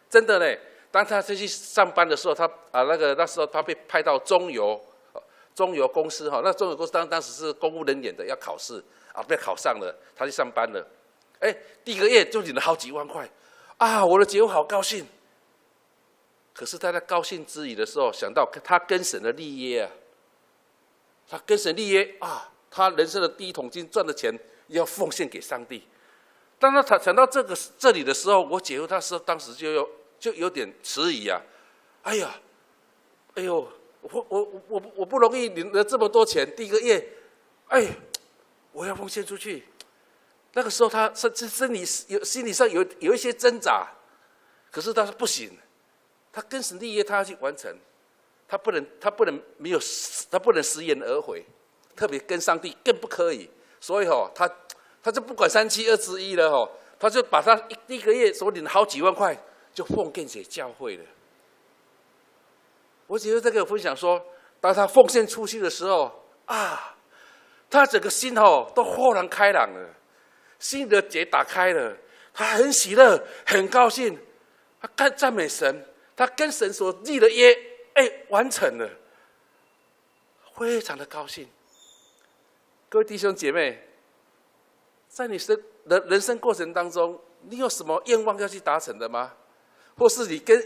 真的呢。当他去上班的时候，他那时候他被派到中油公司那中油公司当时是公务人员的，要考试被考上了，他去上班了，第一个月就领了好几万块我的姐夫好高兴。可是他在高兴之余的时候，想到他跟神的立约他跟神立约他人生的第一桶金赚的钱要奉献给上帝。当他想到这里的时候，我姐夫当时就有点迟疑我不容易领了这么多钱，第一个月，我要奉献出去。那个时候他心理上有一些挣扎，可是他说不行，他跟神立约，他要去完成，他不能食言而回，特别跟上帝更不可以。所以他就不管3七2之一了他就把他第一个月所领了好几万块就奉献给教会了。我姐夫在跟我分享说，当他奉献出去的时候他整个心都豁然开朗了。新的节打开了，他很喜乐，很高兴，他看赞美神，他跟神所立的约，完成了，非常的高兴。各位弟兄姐妹，在你人生过程当中，你有什么愿望要去达成的吗？或是你跟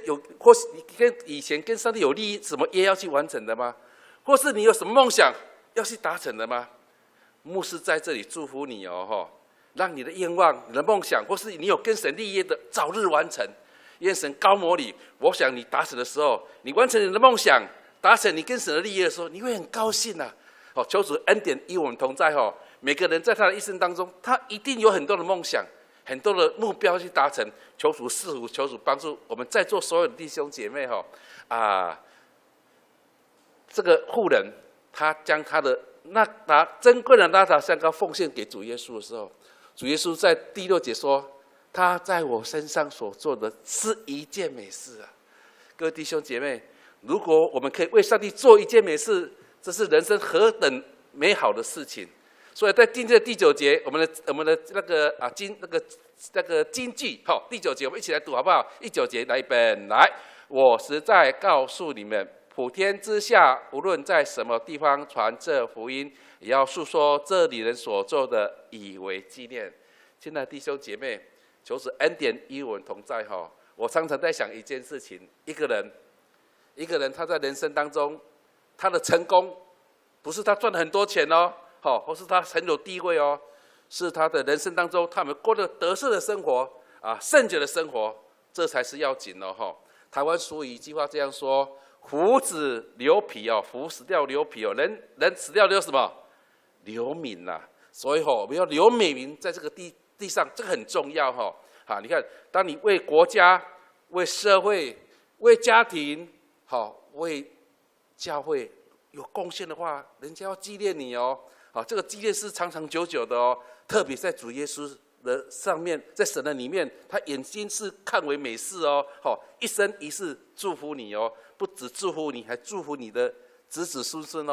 以前跟上帝有利益，什么约要去完成的吗？或是你有什么梦想要去达成的吗？牧师在这里祝福你哦，让你的愿望、你的梦想，或是你有跟神立约的，早日完成。愿神高摩你，我想你达成的时候，你完成你的梦想，达成你跟神的立约的时候，你会很高兴啊！求主恩典与我们同在哦。每个人在他的一生当中，他一定有很多的梦想，很多的目标去达成。求主赐福，求主帮助我们在座所有的弟兄姐妹这个妇人，他将他的珍贵的纳达香膏奉献给主耶稣的时候，主耶稣在第6节说：“他在我身上所做的是一件美事啊！”各位弟兄姐妹，如果我们可以为上帝做一件美事，这是人生何等美好的事情！所以在今天的第9节，我们的那个金句，第9节我们一起来读好不好？9节来一本来，我实在告诉你们，普天之下，无论在什么地方传这福音，也要述说这里人所做的，以为纪念。亲爱的弟兄姐妹，求主恩典与我们同在我常常在想一件事情：一个人他在人生当中，他的成功不是他赚了很多钱或是他很有地位是他的人生当中，他们过得得胜的生活圣洁的生活，这才是要紧台湾俗语一句话这样说：胡子留皮胡死掉留皮人死掉留什么？留名啦。所以我们要留美名在这个地上，这个很重要你看，当你为国家、为社会、为家庭为教会有贡献的话，人家要纪念你这个纪念是长长久久的特别在主耶稣的上面，在神的里面，他眼睛是看为美事一生一世祝福你不只祝福你，还祝福你的子子孙孙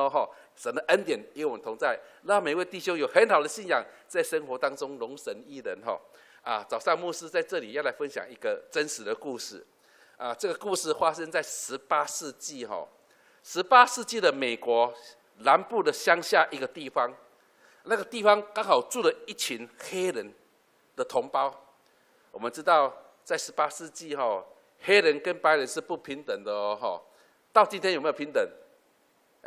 神的恩典与我们同在，让每位弟兄有很好的信仰，在生活当中荣神益人早上牧师在这里要来分享一个真实的故事这个故事发生在18世纪18世纪的美国南部的乡下一个地方，那个地方刚好住了一群黑人的同胞。我们知道，在18世纪黑人跟白人是不平等的到今天有没有平等？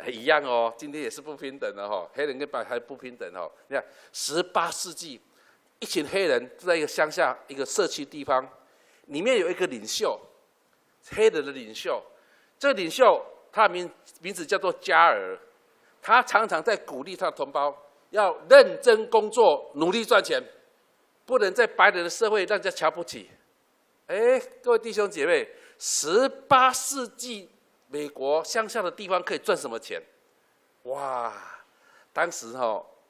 一样今天也是不平等的黑人跟白人还不平等你看，18世纪，一群黑人住在一个乡下一个社区地方，里面有一个领袖，黑人的领袖。这个领袖他的名字叫做加尔，他常常在鼓励他的同胞要认真工作，努力赚钱，不能在白人的社会让人家瞧不起。各位弟兄姐妹，18世纪美国乡下的地方可以赚什么钱？哇！当时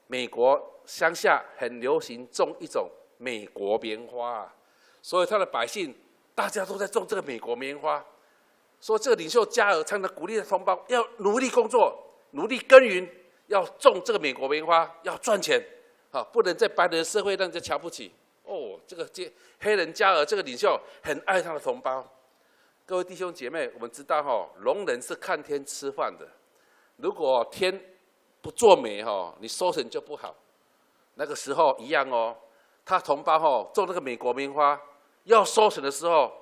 美国乡下很流行种一种美国棉花所以他的百姓大家都在种这个美国棉花。说这个领袖加尔常常鼓励的同胞要努力工作，努力耕耘，要种这个美国棉花，要赚钱不能在白人的社会让人家瞧不起。这个黑人加尔这个领袖很爱他的同胞。各位弟兄姐妹，我们知道农人是看天吃饭的，如果天不作美你收成就不好。那个时候一样他同胞种那个美国棉花，要收成的时候，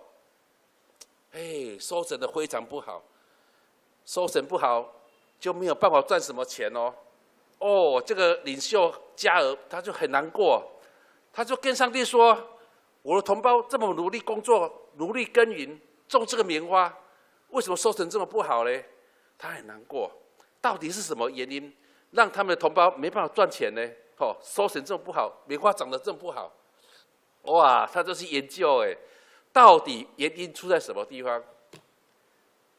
收成的非常不好，收成不好就没有办法赚什么钱这个领袖加尔他就很难过，他就跟上帝说：“我的同胞这么努力工作，努力耕耘，种这个棉花，为什么收成这么不好呢？”他很难过，到底是什么原因让他们的同胞没办法赚钱呢？收成这么不好，棉花长得这么不好，哇！他就去研究到底原因出在什么地方？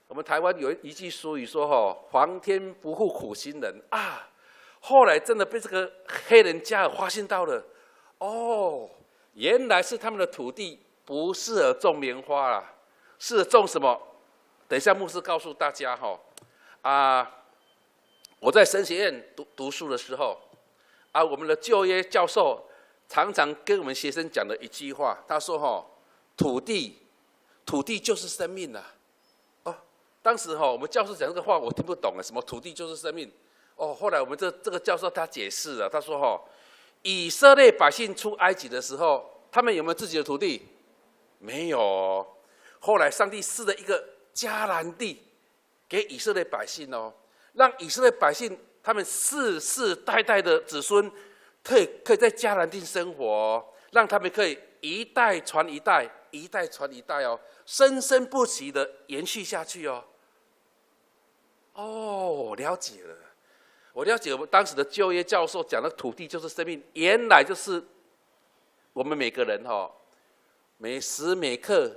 我们台湾有一句俗语说皇天不负苦心人后来真的被这个黑人加尔发现到了，原来是他们的土地不适合种棉花啦，适合种什么？等一下牧师告诉大家我在神学院读书的时候我们的就业教授常常跟我们学生讲的一句话，他说：“土地就是生命啊！”哦，当时我们教授讲这个话，我听不懂啊，什么土地就是生命？哦，后来我们这个教授他解释了，他说：“以色列百姓出埃及的时候，他们有没有自己的土地？没有哦。后来上帝赐了一个迦南地给以色列百姓哦，让以色列百姓他们世世代代的子孙可以在迦南地生活哦，让他们可以一代传一代，一代传一代哦，生生不息的延续下去哦。哦，我了解了。我了解我们当时的就业教授讲的土地就是生命，原来就是我们每个人每时每刻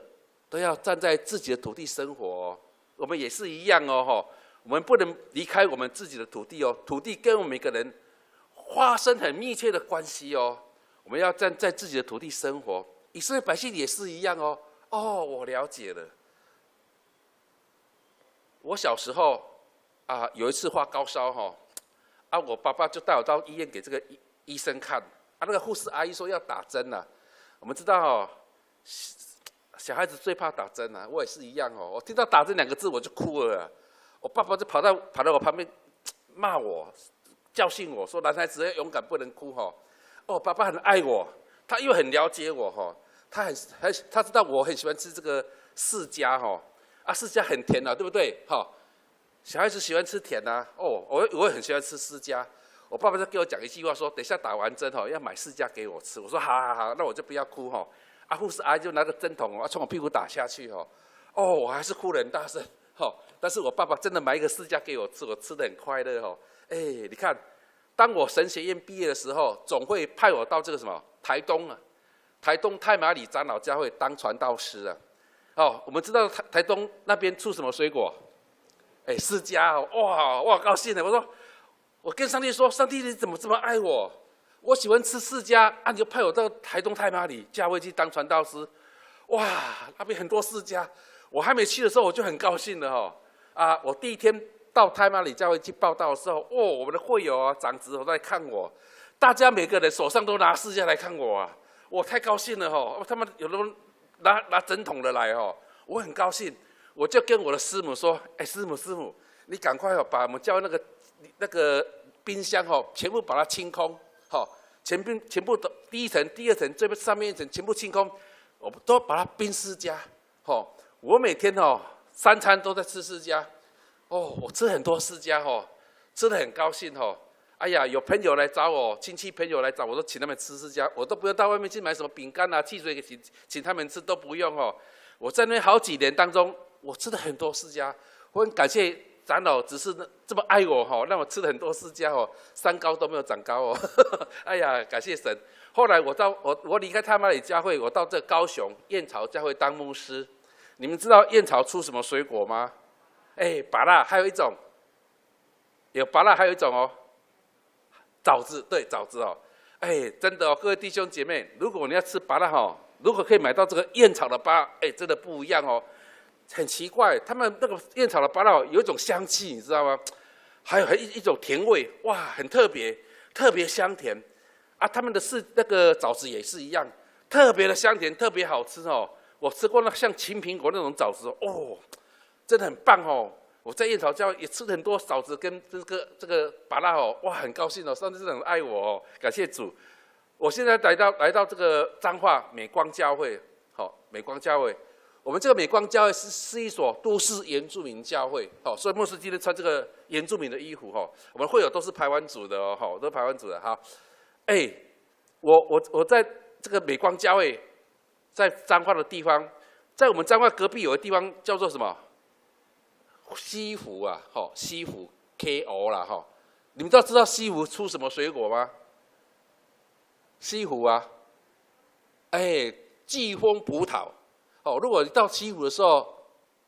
都要站在自己的土地生活哦。我们也是一样哦，我们不能离开我们自己的土地哦，土地跟我们每个人发生很密切的关系哦。我们要站在自己的土地生活，以色列百姓也是一样哦。哦，我了解了。我小时候有一次发高烧我爸爸就带我到医院给这个医生看，那个护士阿姨说要打针了。我们知道小孩子最怕打针啊，我也是一样我听到打针2个字我就哭了。我爸爸就跑到我旁边骂我，教训我说男孩子要勇敢，不能哭爸爸很爱我，他又很了解我他知道我很喜欢吃这个释迦释迦很甜对不对小孩子喜欢吃甜我也很喜欢吃释迦。我爸爸就给我讲一句话说，等一下打完针要买释迦给我吃。我说好，那我就不要哭护士阿姨就拿个针筒从我屁股打下去我还是哭得很大声但是我爸爸真的买一个释迦给我吃，我吃得很快乐你看，当我神学院毕业的时候，总会派我到这个什么台东太麻里长老教会当传道师我们知道台东那边出什么水果？释迦哇，我好高兴我说，我跟上帝说，上帝你怎么这么爱我？我喜欢吃释迦你就派我到台东太麻里教会去当传道师。哇，那边很多释迦，我还没去的时候我就很高兴了我第一天到太麻里教会去报道的时候，我们的会友长子都在看我，大家每个人手上都拿释迦来看我我太高兴了他们有人拿针筒的来我很高兴。我就跟我的师母说，师母，你赶快把我们教会那个冰箱全部把它清空全部都第一层、第二层、最上面一层全部清空，我都把它冰释迦我每天3餐都在吃释迦我吃很多释迦吃得很高兴哎呀，有朋友来找我，亲戚朋友来找我，都请他们吃释迦，我都不用到外面去买什么饼干汽水给请他们吃，都不用我在那好几年当中，我吃了很多释迦，我很感谢长老，只是这么爱我让我吃了很多释迦三高都没有长高哎呀，感谢神。后来我离开太麻里教会，我到这高雄燕巢教会当牧师。你们知道燕巢出什么水果吗？芭乐，还有一种芭乐，还有一种枣子，对，枣子真的各位弟兄姐妹，如果你要吃芭乐如果可以买到这个燕巢的芭乐，真的不一样很奇怪，他们那个燕巢的芭乐有一种香气，你知道吗？还有一种甜味，哇，很特别，特别香甜他们的那个枣子也是一样，特别的香甜，特别好吃我吃过那像青苹果那种枣子真的很棒我在燕巢教也吃了很多枣子跟这个芭乐哇，很高兴上帝真的很爱我感谢主。我现在来到这个彰化美光教会美光教会，我们这个美光教会是一所都市原住民教会所以牧师今天穿这个原住民的衣服我们会友都是排湾族的都是排湾族的我在这个美光教会，在彰化的地方，在我们彰化隔壁有个地方叫做什么西湖西湖 KO 啦你们都知道西湖出什么水果吗？西湖季风葡萄如果你到西湖的时候，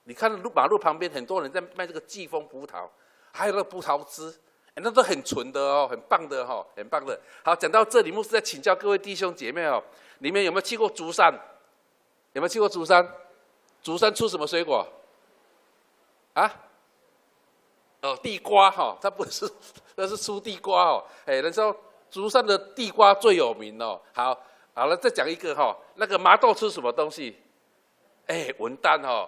你看马路旁边很多人在卖这个季风葡萄，还有那个葡萄汁那都很纯的很棒的很棒的。好，讲到这里，牧师在请教各位弟兄姐妹你们有没有去过竹山？有没有去过竹山？竹山出什么水果？地瓜它不是，那是出地瓜那时候竹山的地瓜最有名哦。好了，再讲一个哈，那个麻豆出什么东西？文旦哈，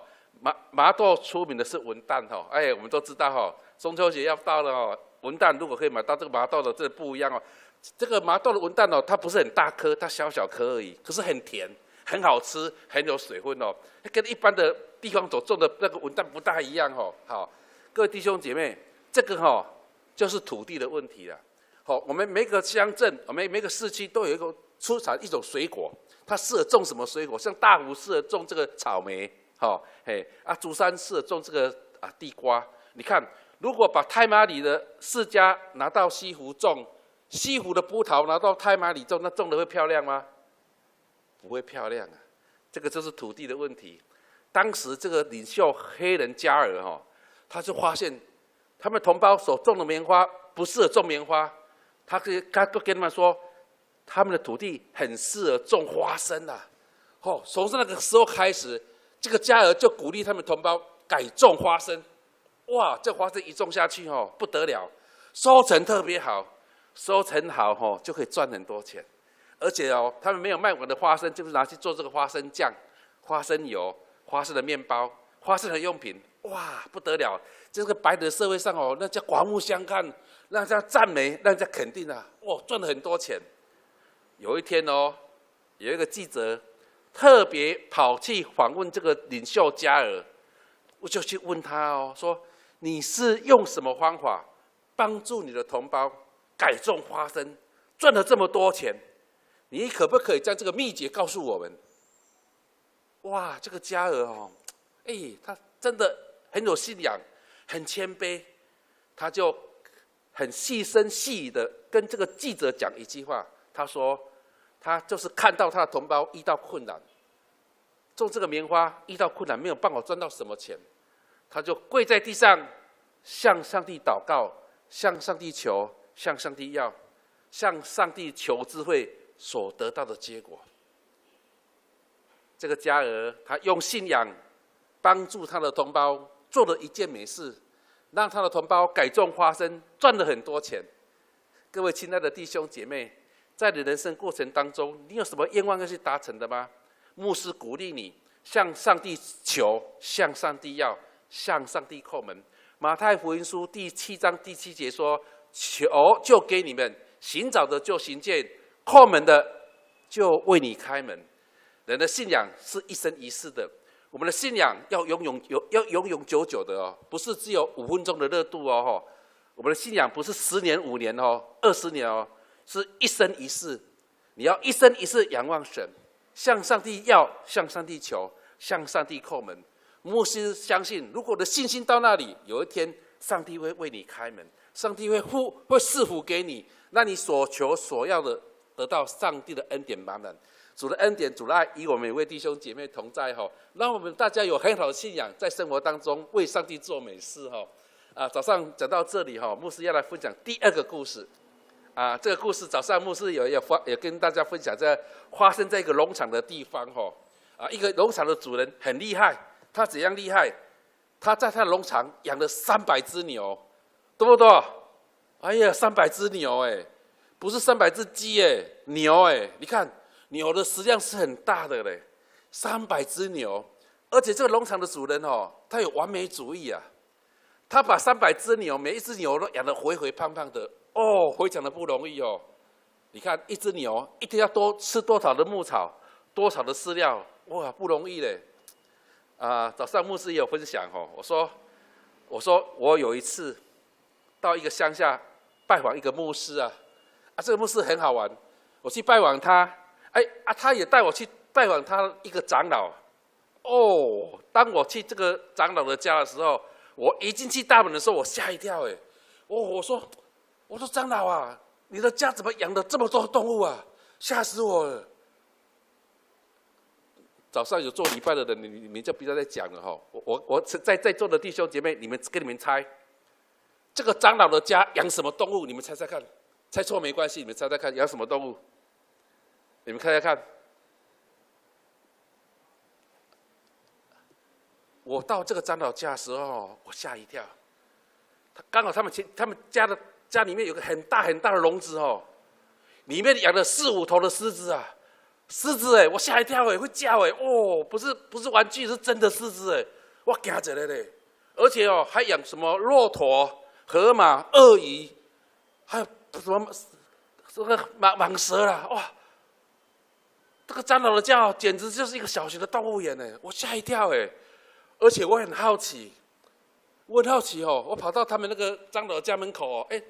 麻豆出名的是文旦哈。我们都知道哈，中秋节要到了哦，文旦如果可以买到这个麻豆的，这不一样哦。这个麻豆的文旦哦，它不是很大颗，它小小颗而已，可是很甜，很好吃，很有水分哦，跟一般的地方所种的那个文旦不大一样哦。好，各位弟兄姐妹，这个就是土地的问题了。我们每个乡镇，我们每个市区都有一个出产一种水果，它适合种什么水果？像大湖适合种这个草莓，竹山适合种这个地瓜。你看，如果把太麻里的释迦拿到西湖种，西湖的葡萄拿到太麻里种，那种的会漂亮吗？不会漂亮啊！这个就是土地的问题。当时这个领袖黑人加尔他就发现他们同胞所种的棉花不适合种棉花，他就跟他们说，他们的土地很适合种花生啊。从那个时候开始，这个加尔就鼓励他们同胞改种花生。哇，这花生一种下去不得了，收成特别好，收成好就可以赚很多钱。而且他们没有卖完的花生，就是拿去做这个花生酱、花生油、花生的面包、花生的用品。哇，不得了！这个白人社会上那叫刮目相看，让人家赞美，让人家肯定啊！哇，赚了很多钱。有一天有一个记者特别跑去访问这个领袖加尔，我就去问他说你是用什么方法帮助你的同胞改种花生，赚了这么多钱？你可不可以将这个秘诀告诉我们？哇，这个加尔他真的很有信仰，很谦卑，他就很细声细语的跟这个记者讲一句话。他说，他就是看到他的同胞遇到困难，种这个棉花遇到困难，没有办法赚到什么钱，他就跪在地上，向上帝祷告，向上帝求，向上帝要，向上帝求智慧所得到的结果。这个加尔他用信仰帮助他的同胞做了一件美事，让他的同胞改种花生，赚了很多钱。各位亲爱的弟兄姐妹，在你人生过程当中，你有什么愿望要去达成的吗？牧师鼓励你向上帝求，向上帝要，向上帝叩门。马太福音书第7章第7节说：求就给你们，寻找的就寻见，叩门的就为你开门。人的信仰是一生一世的，我们的信仰要永永久久的不是只有5分钟的热度我们的信仰不是10年、5年20年是一生一世。你要一生一世仰望神，向上帝要，向上帝求，向上帝叩门。牧师相信，如果我的信心到那里，有一天上帝会为你开门，上帝会赐福给你，让你所求所要的得到上帝的恩典满满。主的恩典、主的爱与我们每位弟兄姐妹同在让我们大家有很好的信仰，在生活当中为上帝做美事早上讲到这里牧师要来分享第2个故事这个故事早上牧师也跟大家分享，在发生在一个农场的地方一个农场的主人很厉害，他怎样厉害？他在他的农场养了300只牛，多不多？哎呀，300只牛不是300只鸡牛你看。牛的食量是很大的嘞，300只牛，而且这个农场的主人他有完美主义他把300只牛，每一只牛都养得肥肥胖胖的非常的不容易你看一只牛一天要多吃多少的牧草，多少的饲料，哇，不容易嘞早上牧师也有分享我说我有一次到一个乡下拜访一个牧师这个牧师很好玩，我去拜访他。他也带我去拜访他一个长老。当我去这个长老的家的时候，我一进去大门的时候，我吓一跳我说长老你的家怎么养了这么多动物吓死我了。早上有做礼拜的人，你们就不要再讲了我在座的弟兄姐妹，你们猜，这个长老的家养什么动物？你们猜猜看，猜错没关系，你们猜猜看养什么动物？你们看看看，我到这个长老家的时候，我吓一跳。刚好他们家里面有个很大很大的笼子里面养了4、5头的狮子啊，狮子哎，我吓一跳哎，会叫哎，哦，不是玩具，是真的狮子哎，我惊着了嘞，而且哦还养什么骆驼、河马、鳄鱼，还有什么这个蟒蛇啦，哇！这个长老的家简直就是一个小型的动物园呢，我吓一跳哎，而且我很好奇，哦，我跑到他们那个长老家门口哦，哎，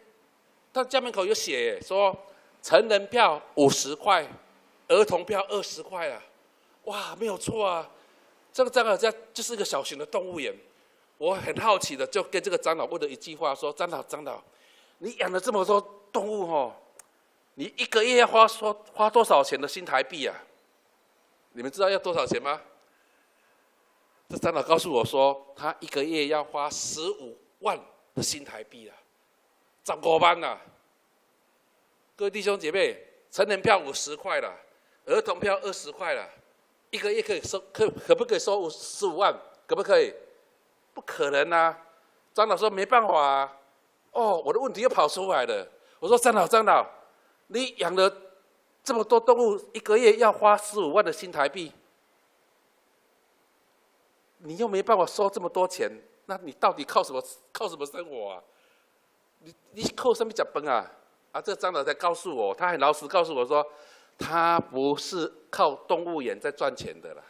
他家门口有写说成人票50块，儿童票20块啊，哇，没有错啊，这个长老家就是一个小型的动物园，我很好奇的就跟这个长老问了一句话说，长老，你养了这么多动物哦。你1个月要花多少钱的新台币啊？你们知道要多少钱吗？这长老告诉我说，他1个月要花15万的新台币啊，15万啊！各位弟兄姐妹，成人票50块了，儿童票20块了，1个月可不可以收15万？可不可以？不可能啊！长老说没办法啊。哦，我的问题又跑出来了。我说长老。你养了这么多动物，1个月要花15万的新台币，你又没办法收这么多钱，那你到底靠什么生活啊？你靠什么吃饭啊？啊，这个长老才告诉我，他很老实告诉我说，他不是靠动物园在赚钱的啦。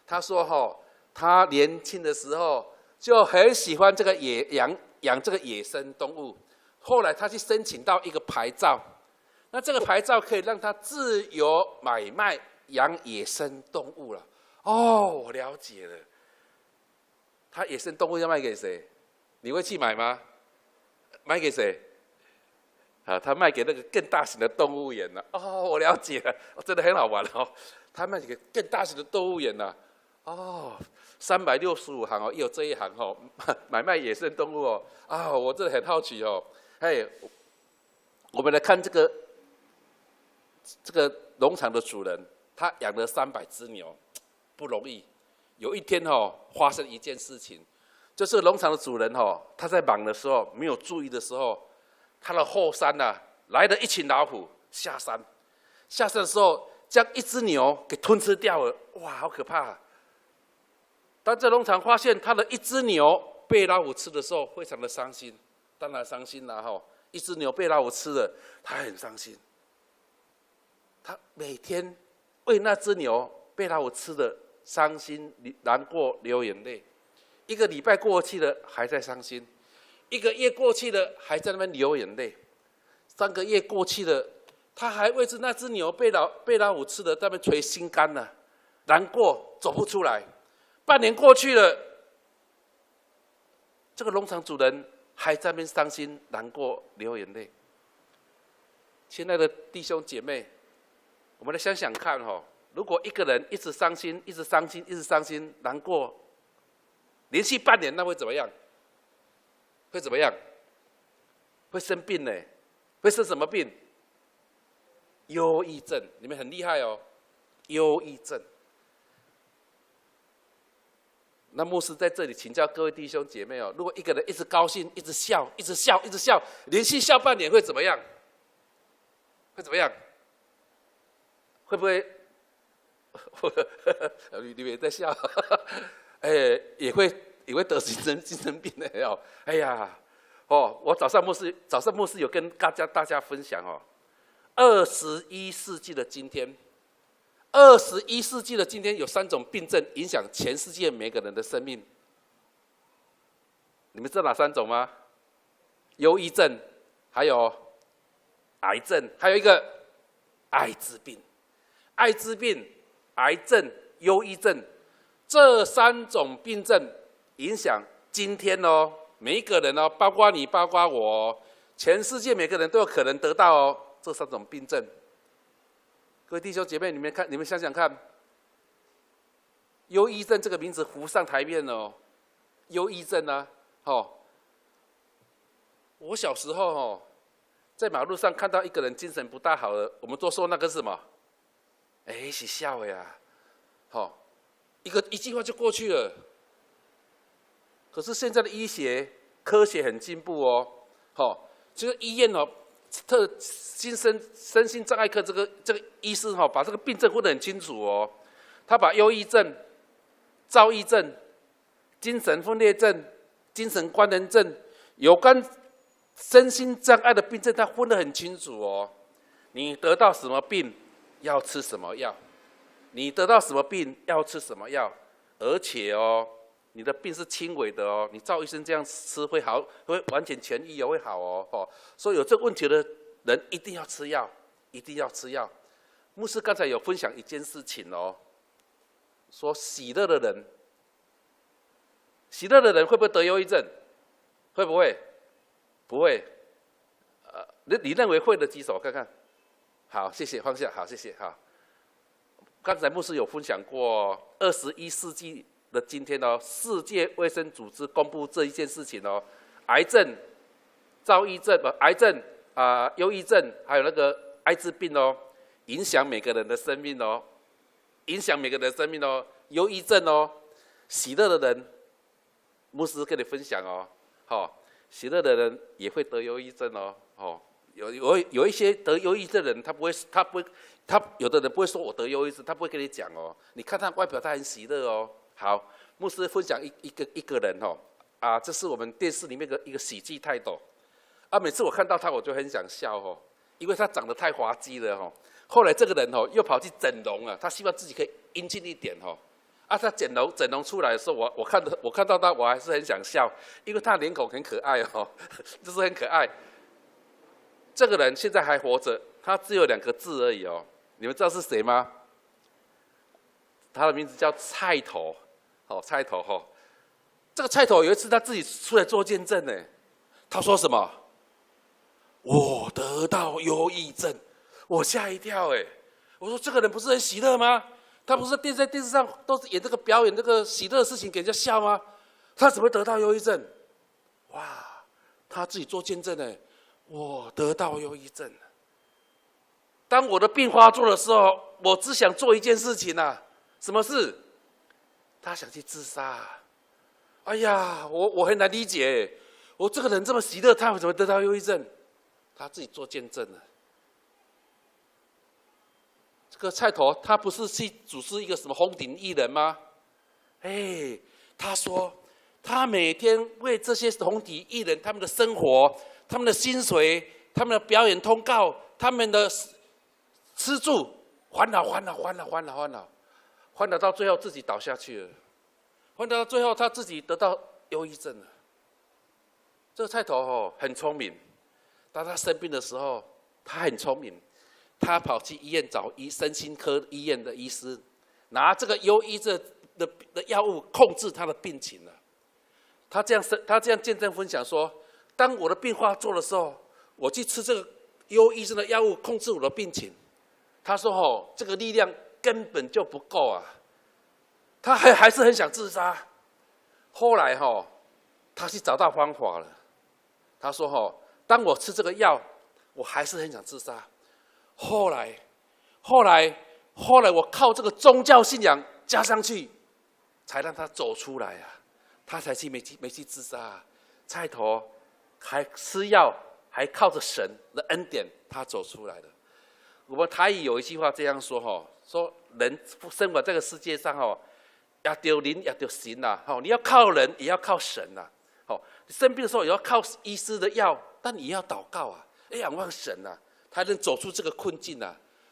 他说他年轻的时候就很喜欢这个养这个野生动物，后来他去申请到一个牌照。那这个牌照可以让他自由买卖养野生动物了。哦，我了解了。他野生动物要卖给谁？你会去买吗？卖给谁？啊，他卖给那个更大型的动物园了。哦，我了解了，真的很好玩哦。他卖给更大型的动物园了。哦，365行哦，也有这一行哦，买卖野生动物哦。啊，我真的很好奇哦。哎，我们来看这个农场的主人，他养了300只牛，不容易。有一天发生一件事情，就是农场的主人他在忙的时候，没有注意的时候，他的后山来了一群老虎下山。下山的时候，将一只牛给吞吃掉了，哇，好可怕啊！当这农场发现他的一只牛被老虎吃的时候，非常的伤心，当然伤心啦一只牛被老虎吃了，他很伤心。他每天为那只牛被老虎吃的伤心、难过、流眼泪。1个礼拜过去了，还在伤心； 1个月过去了，还在那边流眼泪。3个月过去了，他还为着那只牛被老虎吃的，在那边捶心肝呢，难过走不出来。半年过去了，这个农场主人还在那边伤心、难过、流眼泪。亲爱的弟兄姐妹，我们来想想看如果一个人一直伤心、一直伤心、一直伤心、难过，连续半年，那会怎么样？会怎么样？会生病呢？会生什么病？忧郁症。你们很厉害哦，忧郁症。那牧师在这里请教各位弟兄姐妹如果一个人一直高兴、一直笑、一直笑、一直笑，连续笑半年会怎么样？会怎么样？会不会？你们也在笑，也会得精神病的哎呀，我早上牧师有跟大家分享21世纪的今天有3种病症影响全世界每个人的生命。你们知道哪3种吗？忧郁症，还有癌症，还有一个艾滋病。艾滋病、癌症、忧郁症，这3种病症影响今天每一个人包括你，包括我，全世界每个人都有可能得到这3种病症。各位弟兄姐妹，你们想想看，忧郁症这个名字浮上台面忧郁症我小时候在马路上看到一个人精神不大好了，我们都说那个是什么？是笑的呀，一句话就过去了。可是现在的医学科学很进步这个医院身心障碍科这个医师把这个病症分得很清楚哦。他把忧郁症、躁郁症、精神分裂症、精神官能症有关身心障碍的病症，他分得很清楚哦。你得到什么病，要吃什么药？你得到什么病，要吃什么药？而且哦，你的病是轻微的哦，你照医生这样吃会好，会完全痊愈哦，会好哦。所以有这个问题的人一定要吃药，一定要吃药。牧师刚才有分享一件事情哦，说喜乐的人会不会得忧郁症？会不会？不会。你认为会的举手看看。好，谢谢，放下。好，谢谢。好，刚才牧师有分享过，21世纪的今天哦，世界卫生组织公布这一件事情哦，癌症、躁郁症、忧郁症，还有那个艾滋病哦，影响每个人的生命哦，忧郁症哦，喜乐的人，牧师跟你分享哦，喜乐的人也会得忧郁症哦，有一些得忧郁症的人，他有的人不会说我得忧郁症，他不会跟你讲哦。你看他外表，他很喜乐哦。好，牧师分享一个人这是我们电视里面的一个喜剧泰斗每次我看到他，我就很想笑因为他长得太滑稽了后来这个人又跑去整容他希望自己可以英俊一点他整容出来的时候，我看到他，我还是很想笑，因为他脸孔很可爱就是很可爱。这个人现在还活着，他只有2个字而已你们知道是谁吗？他的名字叫菜头，菜头这个菜头有一次他自己出来做见证呢，他说什么？我得到忧郁症，我吓一跳我说这个人不是很喜乐吗？他不是在电视上都是演这个表演这个喜乐的事情给人家笑吗？他怎么会得到忧郁症？哇，他自己做见证我得到忧郁症了。当我的病发作的时候，我只想做一件事情什么事？他想去自杀哎呀，我很难理解我这个人这么喜乐，他怎么得到忧郁症？他自己做见证了。这个菜头他不是去主持一个什么红顶艺人吗？他说他每天为这些红顶艺人他们的生活、他们的薪水、他们的表演通告、他们的吃住烦恼到最后自己倒下去了，烦恼到最后他自己得到忧郁症了。这个菜头很聪明，当他生病的时候，他很聪明，他跑去医院找身心科医院的医师，拿这个忧郁症的药物控制他的病情了。他这样见证分享说，当我的病发作的时候，我去吃这个忧郁症的药物控制我的病情。他说这个力量根本就不够他还是很想自杀。后来他去找到方法了。他说当我吃这个药，我还是很想自杀。后来我靠这个宗教信仰加上去，才让他走出来他才没去自杀菜头还吃药，还靠着神的恩典，他走出来了。我们台语有一句话这样说说人生活在这个世界上也要人也要神你要靠人也要靠神你生病的时候也要靠医师的药，但你也要祷告仰望神才能走出这个困境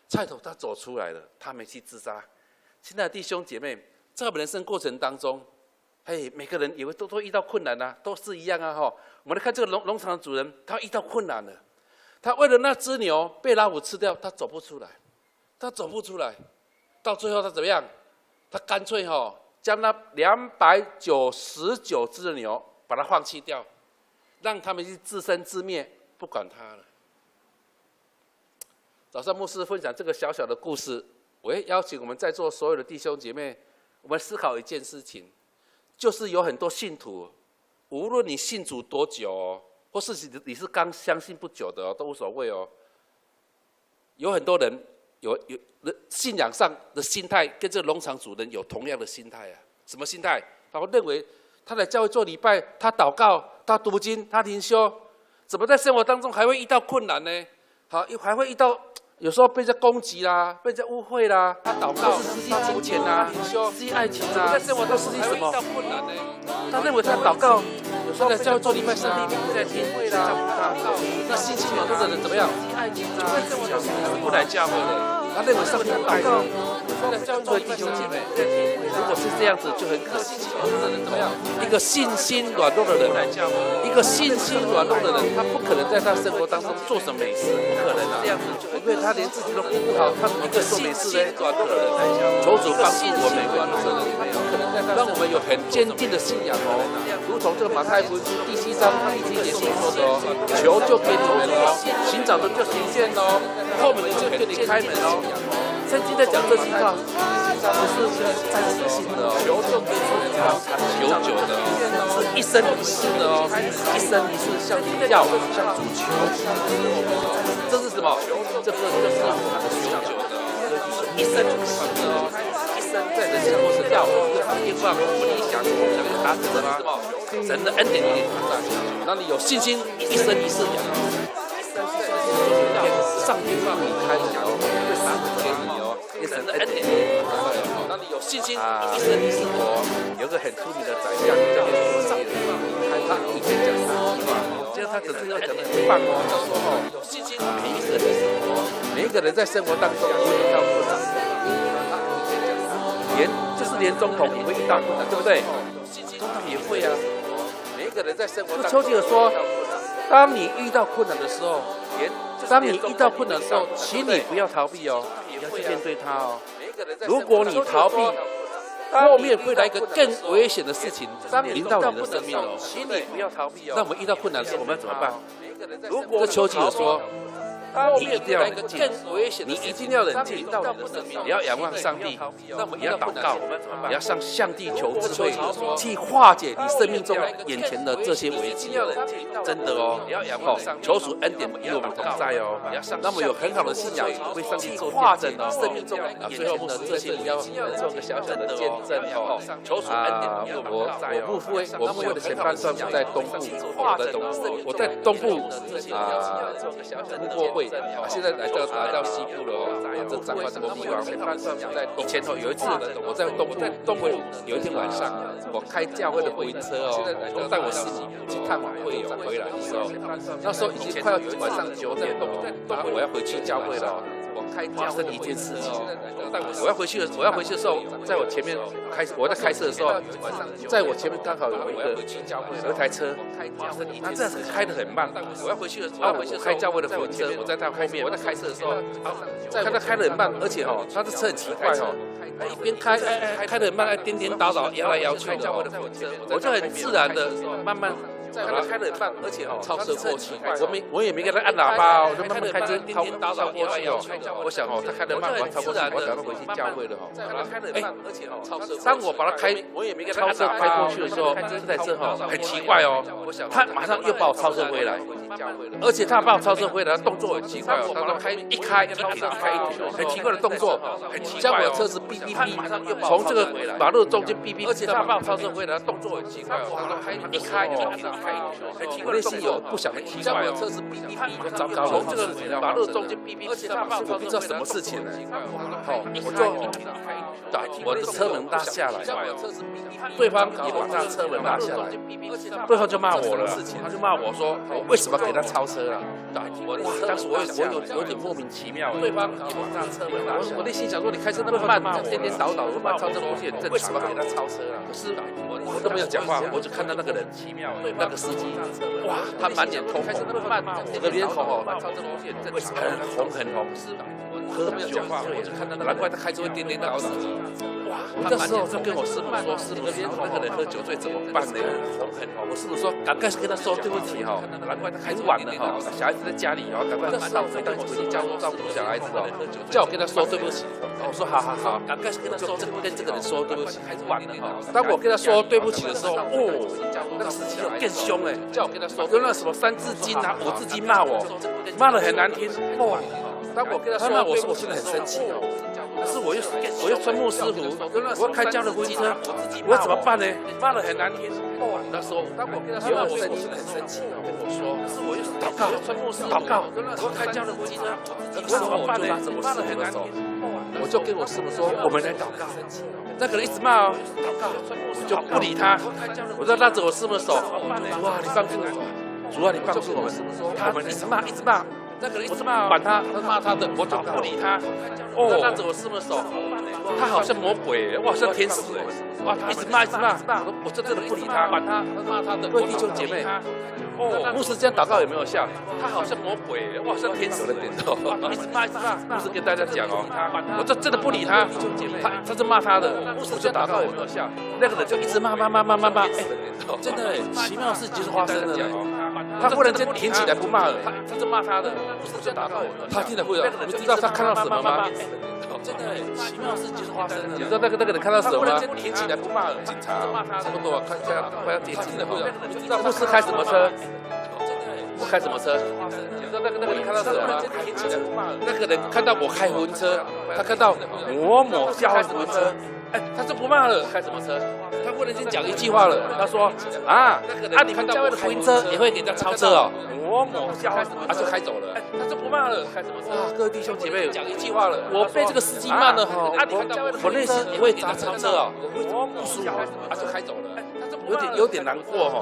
菜头他走出来了，他没去自杀。亲爱的弟兄姐妹，在我们人生过程当中，每个人也会都遇到困难都是一样我们来看这个农场的主人，他遇到困难了，他为了那只牛被老虎吃掉，他走不出来，到最后他怎么样？他干脆将那299只的牛把它放弃掉，让他们去自生自灭，不管他了。早上牧师分享这个小小的故事，我也邀请我们在座所有的弟兄姐妹，我们思考一件事情，就是有很多信徒，无论你信主多久或是你是刚相信不久的都无所谓有很多人有信仰上的心态跟这个农场主人有同样的心态什么心态？他会认为他来教会做礼拜，他祷告，他读经，他灵修，怎么在生活当中还会遇到困难呢？好，还会遇到有时候被人家攻击啦，被人家误会啦，他祷告是实际金钱啦，实际爱情啦，在生活当中实际什么？他认为他祷告，有时候在教会做礼拜，上帝不在听会啦，那心情软弱的人怎么样？不来教会了，他认为上帝不爱他。各位弟兄姐妹，如果是这样子就很可惜。一个信心软弱的人，一个信心软弱的人，他不可能在他生活当中做什么美事，不可能啊！这样子就因为他连自己都顾不好，他怎么做美事呢？软弱的人，求主帮助我们每个人，让我们有很坚定的信仰哦，如同这个马太福音第7章第7节所说的哦，求就给你们哦，寻找的就寻见哦，后门就给你开门哦。圣经在讲这句话，不是暂时性的哦，求就给你们长久的哦，是一生一世的哦，一生一世向要向主求，这是什么？这个就是我们的永久的，一生一世的哦，一生在人生活是要一个愿望，我们理想达成的吗？神的恩典与你同在，让你有信心，一生一世养。上帝让你开口，会赏赐给你哦，因神的恩典，让你有信心，一生一世活。有个很出名的宰相叫做上帝让你开，他以前讲3句话，今天他可是要讲得很棒哦。他说哦，有信心，每一个人每一个人在生活当中会遇到困难，连总统也会遇到困难，对不对？总统也会啊。每一个人在生活当中，丘吉尔说，当你遇到困难的时候，请你不要逃避哦，你要去面对它哦。如果你逃避，后面会来一个更危险的事情临到你的生命哦，请你不要逃避哦。那我们遇到困难的时候，我们要怎么办？这丘吉尔说，你一定要冷静，你一定要冷静，你要仰望上帝，你要祷告，你要向上帝求智慧，去化解你生命中眼前的这些危机。真的哦，求主恩典与我们同在哦。那么有很好的信仰，为上帝做见证哦。生命中最后的这些，你要做个小小的见证哦。求主恩典与我们同在哦。我牧会的前半段在东部，我在东部牧过会。现在来到西部了哦，这彰化这个地方。以前哦有一次我在东部有一天晚上，我开教会的福音车哦，带我师母去探望会友回来的时候，那时候已经快要晚上9点了，我要回去教会了。发生一件事情，我要回去的时候，在我前面我在开车的时候，在我前面刚好有一台车，他这样子开得很慢。我要回去的时候，我开教会的福音车，我在他后面，我在开车的时候，看他开得很慢，而且哦，他的车很奇怪哦，一边开得很慢，颠颠倒倒，摇来摇去的哦，我就很自然的慢慢。他开得很慢，而且超车过去，我也没给他按喇叭哦，我就慢慢开车超过去哦。我想哦，他开得慢，我超过去，我赶快回去教会了哦。当我把他超车开过去的时候，这台车哈很奇怪哦，他马上又把我超车回来，而且他把我超车回来，动作很奇怪哦，他说一开一停，很奇怪的动作，将我的车子哔哔哔，从这个马路中间哔哔，而且他把我超车回来，动作很奇怪哦，他说一开一停。我内心有不祥的奇怪哦，糟糕了，从这个马路中间哔哔，而且我不知道什么事情呢。好，我就把我的车门拉下来，对方也把他车门拉下来，对方就骂我了，他就骂我说我为什么给他超车了？哇，当时我有点莫名其妙，对方也把他车门拉下来，我内心想说你开车那么慢，颠颠倒倒，我把超车过去很正常，为什么给他超车了？可是我都没有讲话，我就看到那个人奇妙，那个司机，哇，他满脸通红，整个脸孔哦，很红，喝酒，我就看到难怪他开车会颠颠倒倒。哇！我那时候就跟我师母说，师母，那个人喝酒醉怎么办呢？很红。我师母说，赶快跟他说对不起哈，很晚了哈，小孩子在家里哦，赶快回去照顾小孩子哦，叫我跟他说对不起。我说好，赶快跟他说，跟这个人说对不起，还是晚了哈。当我跟他说对不起的时候，哦，那个司机更凶哎，叫我跟他说，用那什么3字经啊、5字经骂我，骂得很难听哦。当我跟他骂我说，我真的很生气哦。可是我又穿牧师服，我要开教的婚车，我要怎么办呢？骂得很难听。那时候当我跟他说，我生气很生气，跟我说，是我又祷告，祷告，我开教了机车，那时候我就拿着我师傅的手，我就跟我师傅说，我们来祷告。那个人一直骂哦，我就不理他，我就拉着我师傅的手，主啊，你帮助我，主啊，你帮助我们。他们一直骂，一直骂。那个人一直骂，管他，他骂他的，我就不理他。哦，拉着我师傅的手，他好像魔鬼，我好像天使哎，哇，一直骂，一直骂，我真的不理他，管他，他骂他的。各位弟兄姐妹，哦，牧师这样祷告有没有效？他好像魔鬼，我好像天使的点头，一直骂，一直骂。牧师跟大家讲哦，我就真的不理他，他是骂他的，牧师这样祷告有没有效？那个人就一直骂，哎，真的奇妙的事情就是发生了。他忽然间挺起来不骂了，他是骂他的，不是祷告。他听了会了，你知道他看到什么吗？真的奇妙的事情就是发生了。你知道那个人看到什么吗？挺起来不骂了，警察差不多看一下快要接近了，你知道牧师开什么车？我开什么车？你知道那个人看到什么吗？挺起来不骂了。那个人看到我开婚车，他看到我某驾婚车。哎，他就不骂了，开什么车？他忽然间讲一句话了，他说你们教会的福音车也会给人家超车哦。我某教会就开走了，他就不骂了，开什么车？各位弟兄姐妹，讲一句话了，我被这个司机骂了哈，我内心也会给他超车哦，我不舒服就开走了。有点难过哈，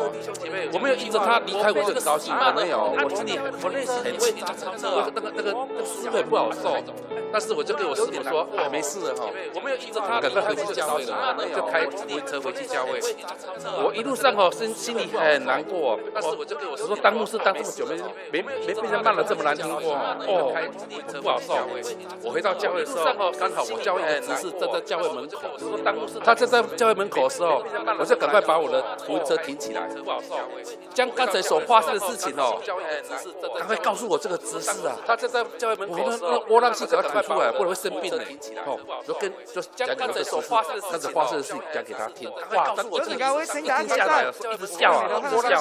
我没有依着他离开，我就很高兴嘛，没有，我心里我内心很气，那个滋味不好受，但是我就跟我师傅说，没事了哈，我没有依着他，赶快回去教会了，就开灵车回去教会。我一路上哦，心里很难过，但是我就跟我说，当牧师当这么久，没被人骂得这么难听过哦，不好受。我回到教会的时候，刚好我教会的执事站在教会门口，他站在教会门口的时候，我就赶快把我的福音车停起来，将刚才所发生的事情哦，赶快告诉我这个执事啊。他站在教会门口的时候，我让气赶快吐出来，不然会生病的。哦，就讲刚才所发生的事情，发生的事情讲给他听。哇，当我自己一听下来了，一直笑啊，笑。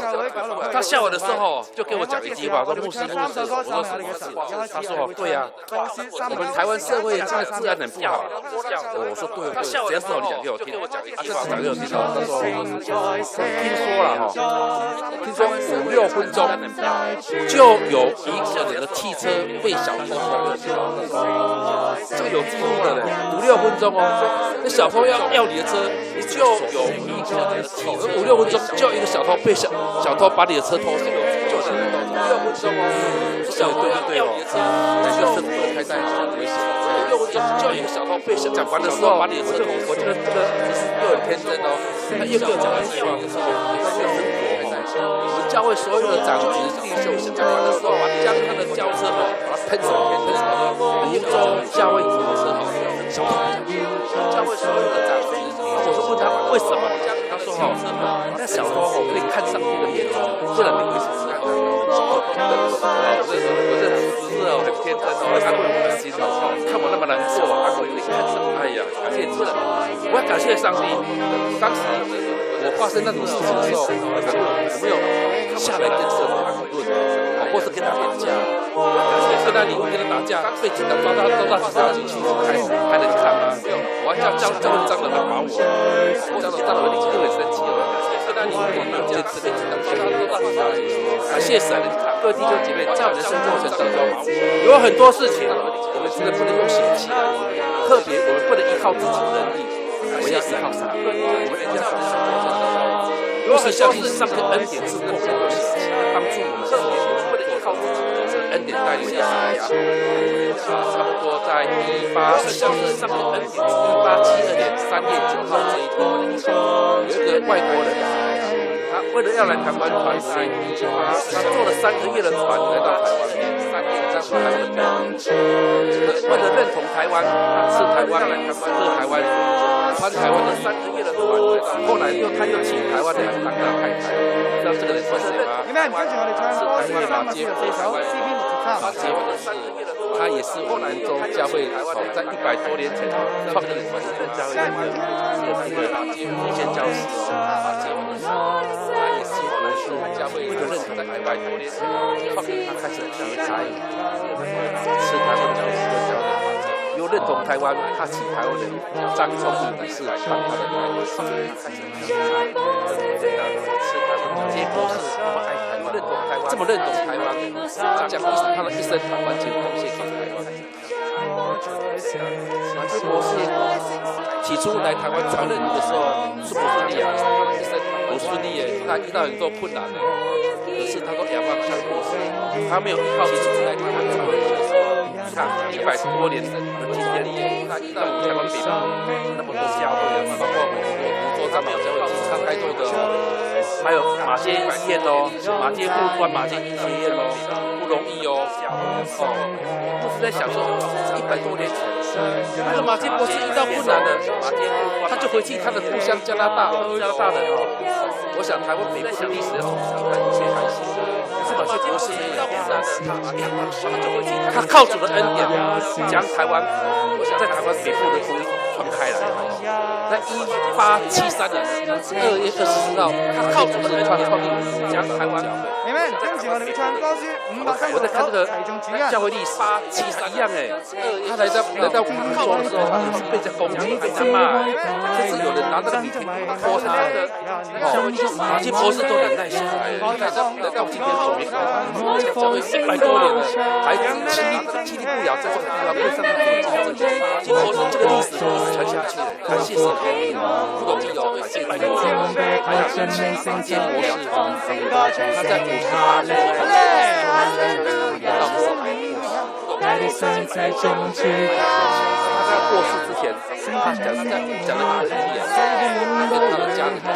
他笑完的时候，就跟我讲一句话，说牧师，我说什么事？他说对呀，我们台湾社会现在治安很不好。我说对，只要是好，你讲给我听。他讲给我听，他说。听说了哈，听说5-6分钟就有一个人的汽车被小偷偷了，这个有记录的嘞，5-6分钟哦，那小偷要你的车，就有一个人的汽车，5-6分钟就一个小偷被小偷把你的车偷走，就是5-6分钟哦，小偷要你的车，那就车不能开在很危险，5-6分钟就一个小偷被讲完的时候把你的车偷走，我觉得这个又很天真哦，他又跟我讲了一句话。我们教会所有的长子弟兄，讲完的时候，将他的轿车把它喷上天，严重教会主车小偷教会所有的长子，我就问他为什么？他说那小偷可以看上帝的眼中，不能明明是看的。我这只是很天真哦，安慰我的心哦，看我那么难过，安慰你看上，哎呀，感谢主，我要感谢上帝，当时。我发生那种事情的时候，我没有下来跟神讨论，或者跟他打架，跟他离婚、跟他打架，被警察抓到警察局去还能看吗？我还叫张的来把我，张的你就很生气了。跟他离婚、打架，被警察抓到警察局去，感谢神，各位弟兄姐妹，在我们的生活过程当中，有很多事情我们真的不能用血气，特别我们不能依靠自己的能力。我们要依靠上帝，我们一定要如此相信上帝的恩典是够用的，帮助我们自己，不能依靠自己，恩典带领下来呀。差不多在相信上帝的恩典，1872年3月9号这一天，有一个外国人，他为了要来台湾传福音，他坐了3个月的船来到台湾，3个月在台湾的船，为了认同台湾，是台湾来台湾，是台湾人。穿台湾的3个月的船，后来他又请台湾的人当他太太，知道这个人是谁吗？是台湾马街非常马街的是，他也是我们福州教会在100多年前创立福州教会的一个一线教师马街的是，他也是我们福州教会的认同在100多年前创立，他开始学才吃台湾教师的教会。又认同同台湾，他请台湾人张聪明女士来当他的代表，结果是不爱台湾，认同台湾，这么认同台湾，将他的一生完全贡献给台湾。马杰博士起初来台湾传任的时候顺不顺利啊？不顺利耶，他遇到很多困难的，可是他都仰望向博士，他没有依靠起初来台湾传任的时候，你看100多年的今天，他遇到台湾北部那么多教会，包括古州长老教会、金昌开拓的，还有马偕医院哦，马偕护官、马偕医学院哦，不容易哦。我是在想说，100多年前，那个马偕博士遇到困难了，他就回去他的故乡加拿大人哦。我想台湾北部的历史要从很切开始，可是马偕博士遇到困难了，他就回去，他靠主的恩典将台湾，我想在台湾北部的福音传开来。在1873年2月24号，他靠主的恩典将台湾。你们跟住我哋唱歌先，500我在看这个教会历史，873一样哎，他来到工作的时候，被人家攻击，被人家骂，甚至有人拿那个米瓶泼他的。马偕博士都忍耐下来，来到今天我们教会100多年了，还屹立不了在这个地方，为上帝做见证。马偕博士这个历史传下去，感谢神，不容易哦，感谢神。还有马偕博士，他在58年。他在过世之前，他讲的很严，跟他的家人讲。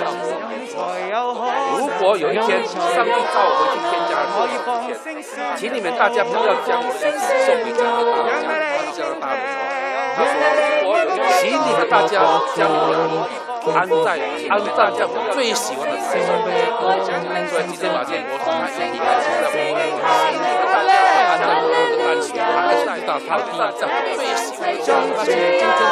如果有一天上帝召我回去天家的时候，请你们大家不要将我的子送回加拿大人哦。他说，请你们大家将我安葬在我最喜欢的台上。所以今天马建国说他愿意安葬在我安葬我的淡水，他还是知道他的地在我最喜欢的地方。他今天真的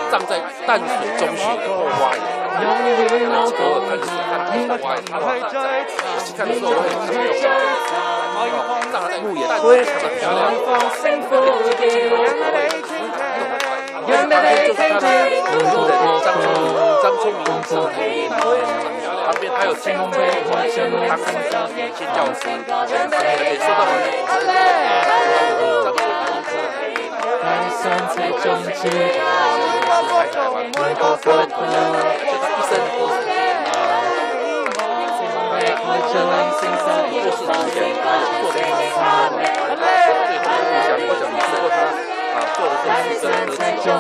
葬在淡水中学的后花园。这个我看是后花园，我去看的时候我很感动，葬在墓园非常的漂亮。旁边就是他的路人张聪明女士，旁边还有金飞当年轻教师，也说到张聪明女士来台湾，他的一生过世之前，做的我想你说过他。做的是生儿子哦，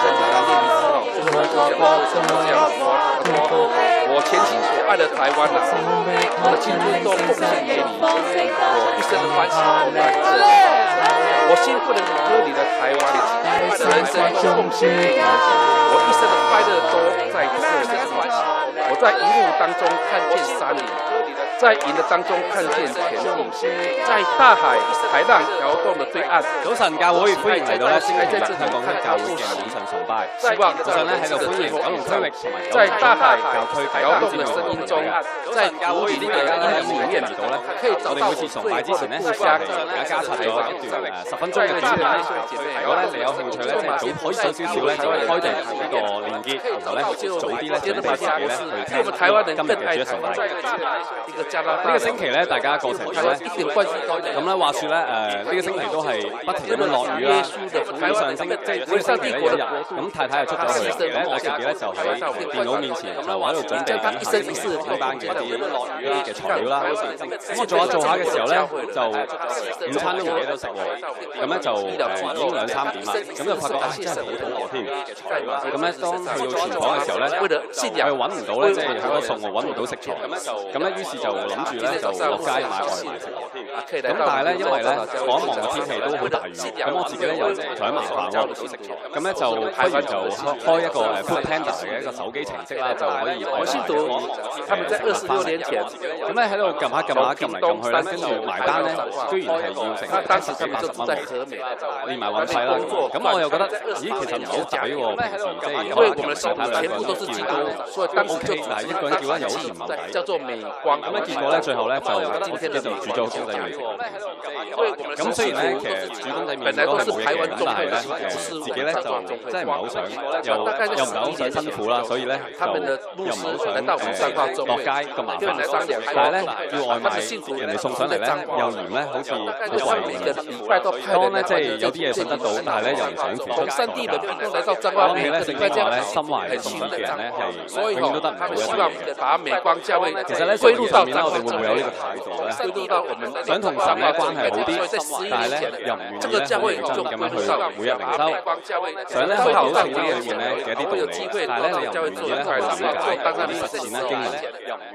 在他列名之后，就是我讲这样说，我全心所爱的台湾呐，我的青春都奉献给你，我一生的欢喜都在这里，我心不能割离的台湾，我的人生都奉献给你，我一生的快乐都在这里，我在一路当中看见山岭。在营的当中看见田地，在大海浪摇動的對岸。早晨，教會歡迎嚟到咧星期日香港教會嘅晚上崇拜。希望早上咧喺度歡迎九龍區域同埋在大海搖動的聲音中，在主裏呢個音樂裏面嚟到咧，我哋每次崇拜之前咧，都係大家加插咗一段10分鐘嘅短片。如果咧你有興趣咧，即係早可以早少少咧，就開定呢個連結，然後咧早啲咧準備自己咧去聽今日嘅主日崇拜。呢個星期咧，大家過程中咧，咁咧話説咧，呢個星期都係不停咁樣落雨啦。咁上星即係呢個星期咧有一日，咁太太又出咗去，咁我自己咧就喺電腦面前就喺度準備緊下班嘅一啲嘅材料啦。咁我做下嘅時候咧，就午餐都唔記得食喎。咁咧就已經2、3點啦。咁就發覺真係好肚餓添。咁咧當去到廚房嘅時候咧，我又揾唔到咧，即係好多餸我揾唔到食材。咁咧於是就諗住咧就落街買外賣食。咁但係咧，因為咧望一望個天氣都好大雨，咁我自己咧又唔想麻煩喎。咁咧就不如就開一個Food Panda 嘅一個手機程式啦，就可以外賣。他們在26年前，咁咧喺度撳下嚟撳去咧，跟住埋單咧，居然係要成70-80蚊，連埋運費啦。咁我又覺得，咦，其實唔係好抵喎，平時即係可能其他兩個人都叫，所以當時就係一個人叫咧又好似唔係抵。叫做美光，咁咧結果咧最後咧就我自己就煮咗公仔麵食。咁雖然咧其實煮公仔麵都係冇嘢嘅，咁但係咧自己咧就真係唔係好想，又唔係好想辛苦啦，所以咧就又唔係好想落街咁麻煩。但係咧要外賣人哋送上嚟咧又嫌咧好似好貴咁。當咧即係有啲嘢食得到，但係咧又唔想付出。講起咧聖經話咧心懷善意嘅人咧係永遠都得唔到一啲嘢。其實咧生活上面咧我哋會唔會有呢個態度咧？想同神嘅關係好啲，但係咧又唔願意咧好認真咁樣去每日靈修，想咧學到聖經裏面咧嘅一啲道理，但係咧你又唔願意咧去了解、去實踐咧經文。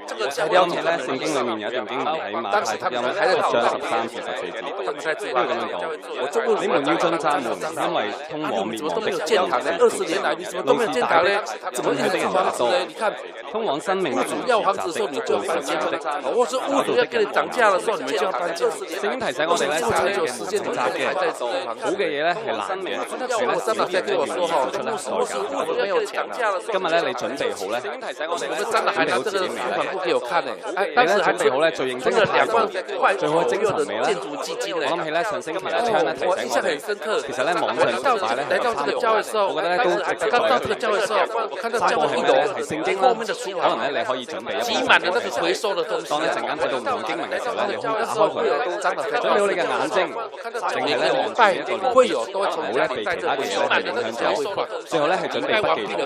今日咧聖經裏面有一段經文喺馬太福音6章13至14節，都係咁樣講：你們要進窄門，因為通往滅亡的有20年來都沒有見到咧，怎麼一直有房子呢？你看，通往生命的主要房子的時候，你就搬家的。或是屋主要給你漲價的時候，你們就要搬家。聖經提醒我哋咧，生命嘅時間唔揸嘅，好嘅嘢咧係難嘅，係咧少啲嘅要付出咧代價。今日咧你準備好咧，聖經提醒我哋咧，準備好自己未咧？你咧準備好咧最認真嘅態度，最好嘅精神未咧？我諗起咧上星期阿昌咧提醒我哋，其實咧網上崇拜咧係有參與，我覺得咧都值得改善。三個係咩咧？係聖經啦，可能咧你可以準備一本。當一陣間睇到唔同經文嘅時候咧，你可以打開佢，準備好你嘅眼睛，淨係咧望住一個念，唔好咧被其他嘅嘢咧影響咗。最後咧係準備筆記簿。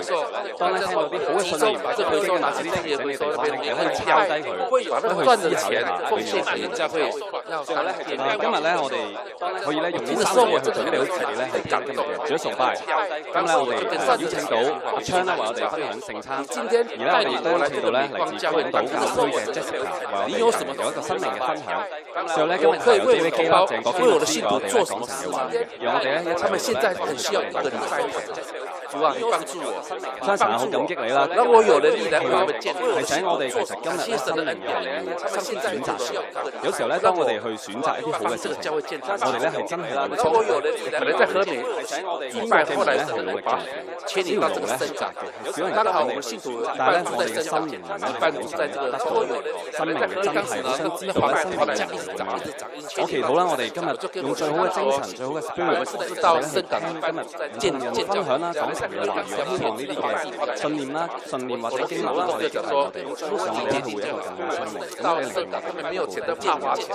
當咧聽到啲好嘅信念，即係佢經文指啲嘢俾你地方咧，你可以抄低佢，或者去思考一下裏面嘅內容。今日咧我哋可以咧用呢3個嘢去準備好自己咧係今日嘅主日崇拜。咁咧我哋邀請到阿昌咧為我哋分享聖餐，而咧我哋亦都邀請到咧嚟自港島教區嘅 Jessica 為我哋有一個生命嘅分享。最後咧今日就有 JV 基啦、鄭國基牧師為我哋咧講神嘅話，讓我哋咧一齊嚟分享。主啊，你幫助我，真係好感激你啦！讓我有能力來為我們建立，提醒我哋其實今日咧生命嘅選擇上，有時候咧當我哋去選擇一啲好嘅事情，我哋咧係真係會錯。本來在和美敬拜，後來咧係努力做，只要路咧係窄嘅，少人揀你。但係咧我哋嘅心靈咧係好想得到生命嘅真係好想知道咧生命嘅真係點啊！我祈禱啦，我哋今日用最好嘅精神、最好嘅 spirit 去聽今日見人分享啦，講神嘅話語，希望呢啲嘅信念啦、信念或者經文啦，可以激勵我哋，讓我哋咧會一個更好嘅生命。咁你靈命他們沒有錢的怕花錢。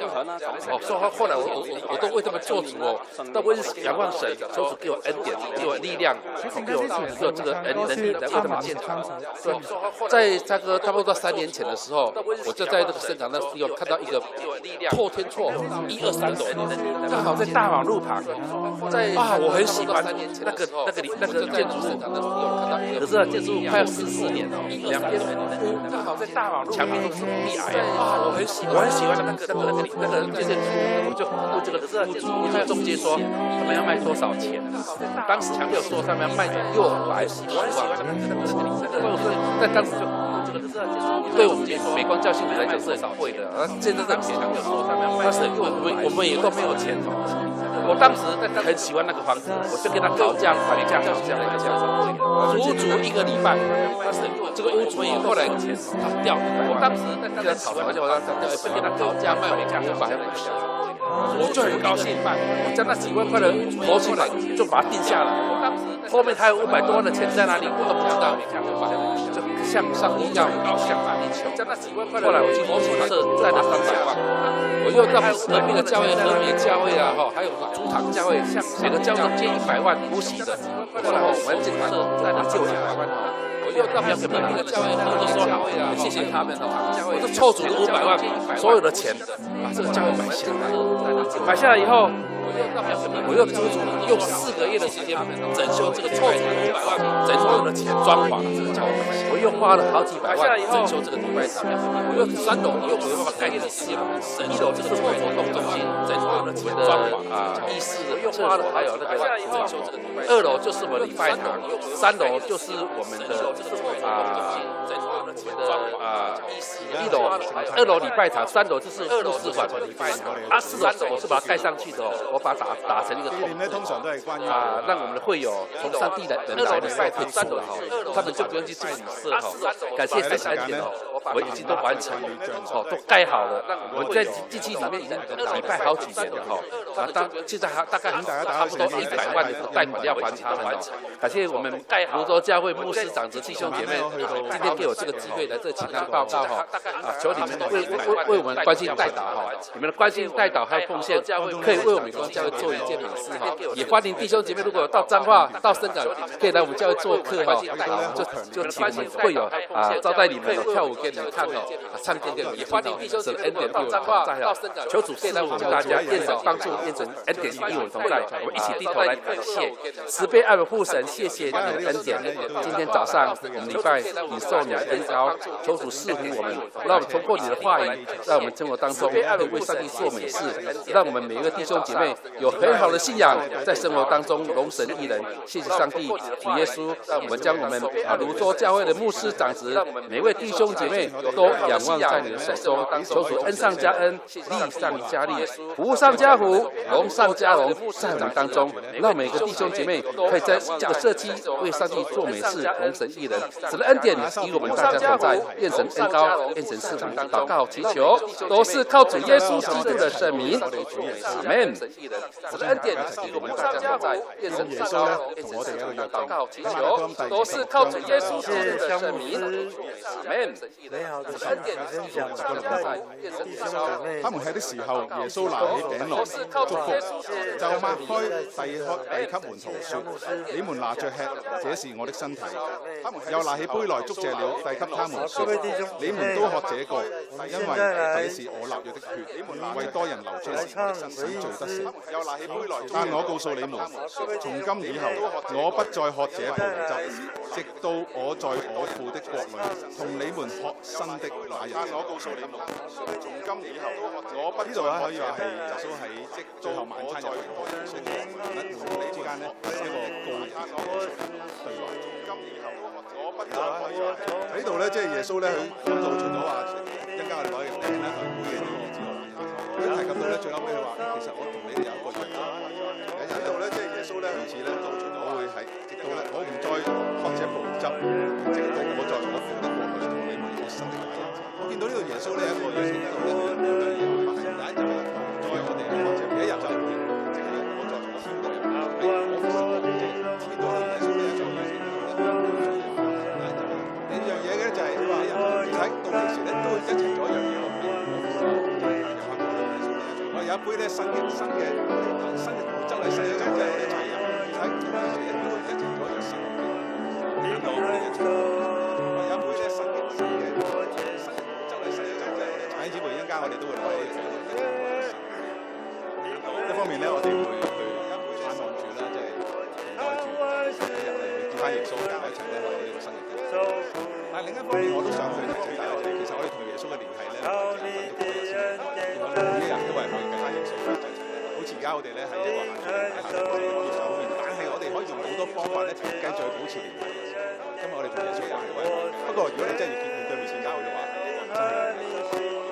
哦，所以後來我都為他們做主哦，都為仰望神，求主給我恩典，給我力量，給我這個能力來為他們建堂。在這個差不多3年前的時候，我就在這個聖堂那有看到一個破天錯1、2、3樓，剛好在大馬路旁，在我很喜歡那個建築聖堂的時候有看到，可是建築物快要14年了，兩邊剛好在大馬路牆壁都是壁癌，我很喜歡那個建築物，我就問這個屋主中介說他們要賣多少錢，當時牆壁有說他們要賣600但當時就對我們美光教信徒來講是很貴的，現在這牆有說他們要賣，但是我們也都沒有錢。我當時很喜歡那個房子，我就跟他高價喊價，足足1個禮拜。這個屋主也後來跑掉，我當時跟他吵了，而且我當時跟他高價賣回家550，我就很高興，我將那幾萬塊的投出來，就把它定下來。後面還有500多萬的錢在哪裡，我都不知道。就向上一樣，向上一求。後來我去投出來，在那300萬。我又到隔壁的教會，和美教會啊，還有主堂教會，每個教會借100萬無息的。後來我們建堂在那借我100萬，我又到隔壁的教會，我就說謝謝他們哦，我就湊足了500萬，所有的錢把這個教會買下來，買下來以後。我又足足用4個月的時間整修這個湊足500萬，整所有的錢裝潢這個教會，我又花了好幾百萬整修這個禮拜堂，我又3樓又沒有辦法蓋第4樓，1樓這個活動中心整所有的錢裝潢議事的這個還有那個整修這個2樓就是我們禮拜堂，3樓就是我們的1樓2樓禮拜堂，3樓就是牧師館的禮拜堂，4樓我是把它蓋上去的哦。我把它打成一个紀念咧，通常都係關於讓我們的會友從山地人來的時候可以做了哈，他們就不用去自己設哈。感謝神的恩典哦，我已經都完成了，哦，都蓋好了。我在地基裡面已經禮拜好幾年了哈，現在大概差不多100萬的貸款要還他們哦。感謝我們泸州教會牧師長子弟兄姐妹，今天給我這個機會來這請他報告哈，求你們為我們關心代禱哈，你們的關心代禱還有奉獻，可以為我們光教會做一件美事哈。也歡迎弟兄姐妹，如果到彰化、到深港，可以來我們教會做客哈，就請我們會友招待你們跳舞給你們看哦，唱歌給你們聽哦，神恩典與我們同在哦，求主賜我們大家願神幫助，願神恩典與我們同在，我們一起低頭來感謝，慈悲愛的父神，謝謝你的恩典。今天早上我們禮拜你受你的恩膏，求主賜福我們，讓我們通過你的話語，在我們生活當中可以為上帝做美事，讓我們每一個弟兄姐妹有很好的信仰，在生活當中榮神益人。謝謝上帝，主耶穌，我們將我們泸州教會的牧師長子，每位弟兄姐妹都仰望在你的手中，求主恩上加恩，利上加利，福上加福，榮上加榮，在我們當中，讓每個弟兄姐妹可以在這個社區為上帝做美事，榮神益人。神的恩典與我們大家同在，願神恩膏，願神賜福。禱告祈求，都是靠主耶穌基督的聖名，阿門。神的恩典與我們大家同在，願神恩膏，願神賜福。禱告祈求，都是靠主耶穌基督的聖名，阿門。美好的信息分享，帶弟兄姊妹。他們吃的時候，耶穌拿起餅來祝福，就擘開遞給門徒說：你們拿着吃，這是我的身體。又拿起杯來祝謝了，遞給他們說：你們都喝這個，因為這是我立約的血，為多人流出來，使罪得赦。又拿起杯來，但我告訴你們，從今以後，我不再喝這葡萄汁，直到我在我父的國裏同你們喝新的那日。但我告訴你們，從今以後，我不呢度咧可以話係耶穌喺最後晚餐入邊同耶穌門徒之間咧一個告別對話。今以後，我不再喝喺呢度咧，即係耶穌咧，佢講到除咗話一陣間我哋講嘅餅咧同杯嘅呢個之外，佢提及到咧最後尾佢話，其實我同你哋有一個約。喺呢度咧，即係耶穌咧，好似咧，我會係直到咧，我唔再喝這葡萄汁，直到我在我父的國裏同你們喝新的那日。我見到呢個耶穌咧，一個耶穌喺度咧，兩樣嘢發生。第一就係在我哋喝這一日就係直到我在我父的國裏同你們喝新的那日。見到呢個耶穌咧就係第二樣嘢嘅咧就係佢話喺到其時咧都會一齊做一樣嘢。我有一杯咧新嘅葡萄汁嚟洗咗酒嘅，我哋一齊飲。喺到其時咧都會一齊做一樣新嘅。見到呢一場，我有一杯咧新嘅葡萄汁嚟洗咗酒嘅，我哋弟兄姊妹一陣間我哋都會攞嚟一齊做。一方面咧，我哋會去盼望住啦，即係期待住一日嚟見翻耶穌，大家一齊咧去呢個新嘅經歷。但係另一方面，我都想去提醒大家，其實我哋同耶穌嘅聯繫咧，唔係淨係等到嗰日先。每一日都係可以跟翻耶穌一齊咧。好似而家我哋咧喺一個限聚令底下咧，我哋要守面，但係我哋可以用好多方法咧，繼續去保持聯繫。今日我哋同耶穌關係好緊要。不過如果你真係要面對面見教會嘅話，真係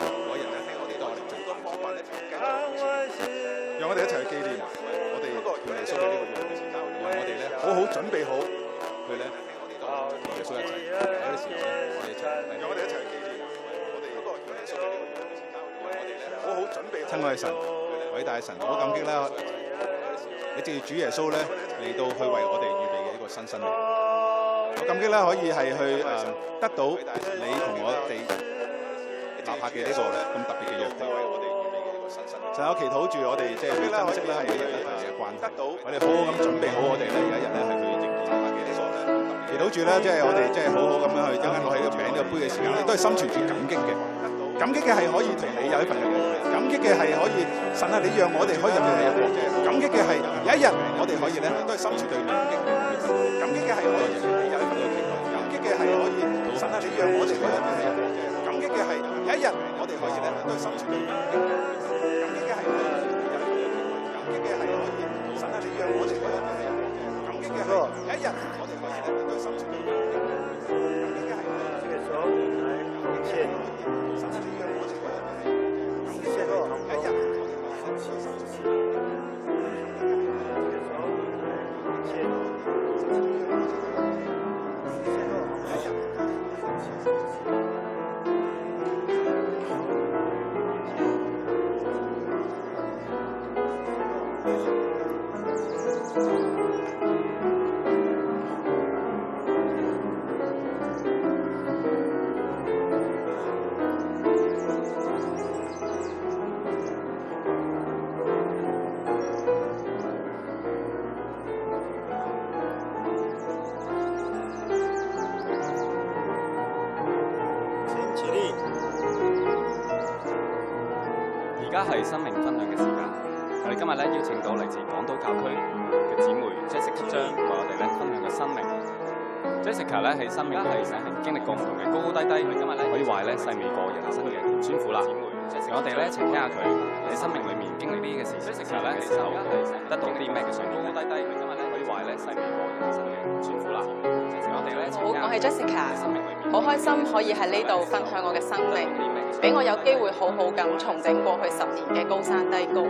嗰日咧係我哋當我哋最多方法咧，繼續保持。讓我哋一齊去紀念我哋同耶穌嘅呢個約，讓我哋咧好好準備好佢咧同耶穌一齊。喺呢時候咧，我哋一齊，讓我哋一齊去紀念我哋同耶穌嘅呢個約，讓我哋咧好好準備。親愛嘅神，偉大嘅神，好感激啦！你藉住主耶穌咧嚟到去為我哋預備嘅一個新生命。我感激啦，可以係去得到你同我哋立下嘅呢個咁特別嘅約定。神有祈禱住我哋即係去珍惜啦，每一日咧同你嘅關係。我哋好好咁準備好我哋咧，有一日咧係去迎見下嘅呢個。祈禱住咧，即係我哋即係好好咁樣去一陣間攞起個餅呢個杯嘅時間咧，都係心存住感激嘅。感激嘅係可以同你有一份嘅聯繫，感激嘅係可以神啊！你讓我哋可以入到你嘅國，感激嘅係有一日我哋可以咧都係心存對你嘅感激嘅係可以同你有一份嘅期待，感激嘅係可以神啊！你讓我哋可以入到你嘅國，感激嘅係有一日我哋可以咧都係心存對你嘅感激嘅係可以有一份嘅期待，感激嘅係可以神啊！你讓我哋可以入到你嘅國，感激嘅係有一日我哋可以咧都係心存對你嘅感激嘅係這個時候來奉獻。謝謝。而家係生命分享嘅時間，我哋今日咧邀請到嚟自港島教區嘅姊妹 Jessica 張為我哋咧分享嘅生命。Jessica 咧喺生命裏面咧係經歷過唔同嘅高高低低，今日咧可以話咧細味過人生嘅甜酸苦辣。我哋咧一齊聽下佢喺生命裏面經歷呢啲嘅事情，Jessica 咧時候得到啲咩嘅信念？高高低低，今日咧可以話咧細味過人生嘅甜酸苦辣。我哋咧好，我係 Jessica， 好開心可以喺呢度分享我嘅生命，俾我有機會好好咁重整過去10年嘅高山低谷。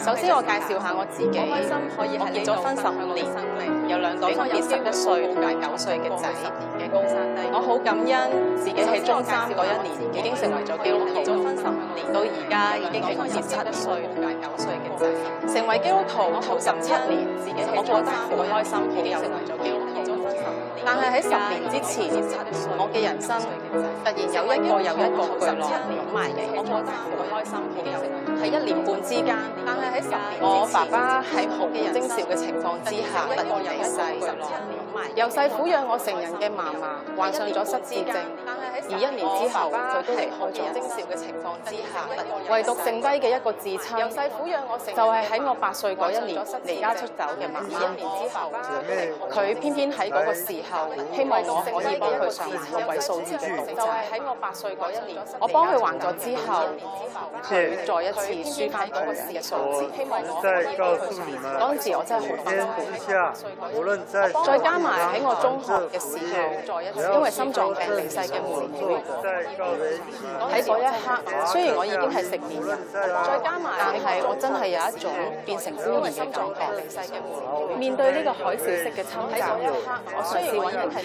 首先我介紹下我自己，我結咗婚15年，有2個分別11歲同埋9歲嘅仔。我好感恩自己喺中3嗰1年已經成為咗基督徒，結咗婚15年到而家已經係我17歲同埋9歲嘅仔。成為基督徒頭17年，我覺得好開心，已經成為咗基督徒。但係喺10年之前，我嘅人生突然有一個又一個巨浪湧埋嚟，我覺得好開心，已經成為喺1年半之間。但係喺10年，我爸爸喺毫無徵兆嘅情況之下突然離世。由細撫養我成人嘅嫲嫲患上咗失智症，而1年之後佢都離開咗。徵兆嘅情況之下，唯獨剩低嘅一個至親，由細撫養我成就係喺我8歲嗰1年離家出走嘅媽媽。1年之後，佢偏偏喺嗰個時候希望我可以幫佢上6位數字嘅賭債。就係喺我8歲嗰1年，我幫佢還咗之後，佢再一次輸翻同樣嘅數字。希望我可以幫佢上。嗰陣時我真係好崩潰，再加埋喺我中學嘅時候，因為心臟病離世嘅妹妹，喺嗰一刻，雖然我已經係成年人，再加埋，但係我真係有一種變成孤兒嘅感覺。面對呢個海嘯式嘅侵襲，我嘗試揾人傾，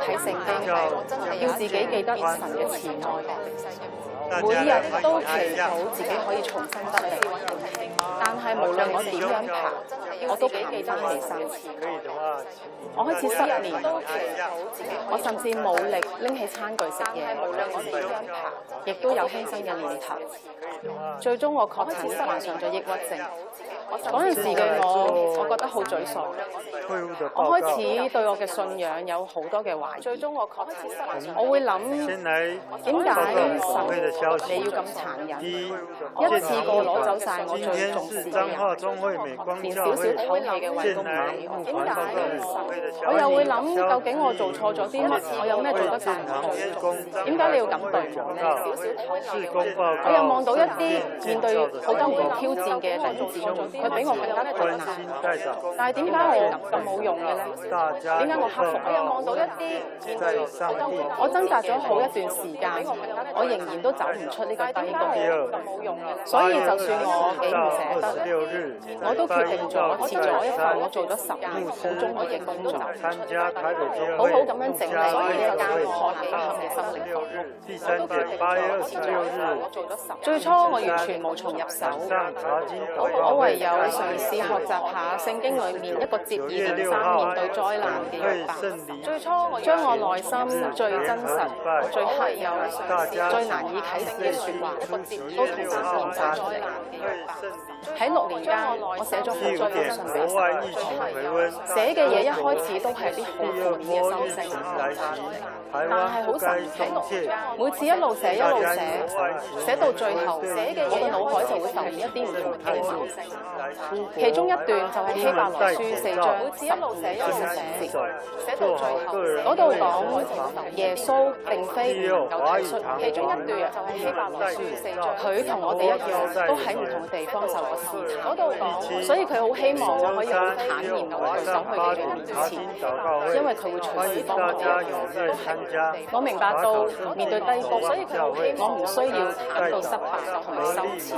睇聖經，要自己記得神嘅慈愛，每日都祈禱自己可以重新得力。但係無論我點樣爬，我都爬唔翻起身。我開始失眠，我甚至冇力拎起餐具食嘢。無論我點樣爬，亦都有輕生嘅念頭。最終我確診患上咗抑鬱症。嗰陣時嘅我覺得好沮喪。我開始對我嘅信仰有好多嘅懷疑。最終我確診失眠，我會諗點解神你要咁殘忍，一次過攞走晒我最重視嘅人，連少少唞氣嘅位都唔俾我。點解我又會諗究竟我做錯咗啲乜？我有咩做得咁唔好？點解你要咁對我呢？少少唞氣嘅位，我又望到一啲面對好多唔同挑戰嘅弟兄姊妹，佢比我更加困難。但係點解我咁冇用嘅咧？點解我克服？我又望到一啲面對好多，我掙扎咗好一段時間，我仍然都走唔出呢個低谷，咁冇用嘅。所以就算我幾唔捨得，我都決定咗辭咗一份我做咗10年好中意嘅工作，好好咁樣整理呢一間我幾合嘅心靈房屋。最初我完全無從入手，我唯有嘗試學習下聖經裏面一個接二連三面對災難嘅約伯。最初我將我內心最真實、最刻有、最難以啟齒嘅説話，都同神練習出嚟。喺6年間，我寫咗好多封信俾神，寫嘅嘢一開始都係啲好負面嘅心聲，但係好神奇，每次一路寫一路寫到最後，我嘅腦海就會浮現一啲唔同嘅經文。其中一段就係希伯來書4章10節，寫到最後嗰度講耶穌並非唔能夠體恤。其中一段就係希伯來書4章，佢同我哋一樣，都喺唔同嘅地方受過試探。嗰度講，所以佢好希望我可以好坦然咁去走去佢嘅面前，因為佢會隨時幫我哋。我明白到面對低谷，所以佢好希望我唔需要慘到失敗同埋羞恥，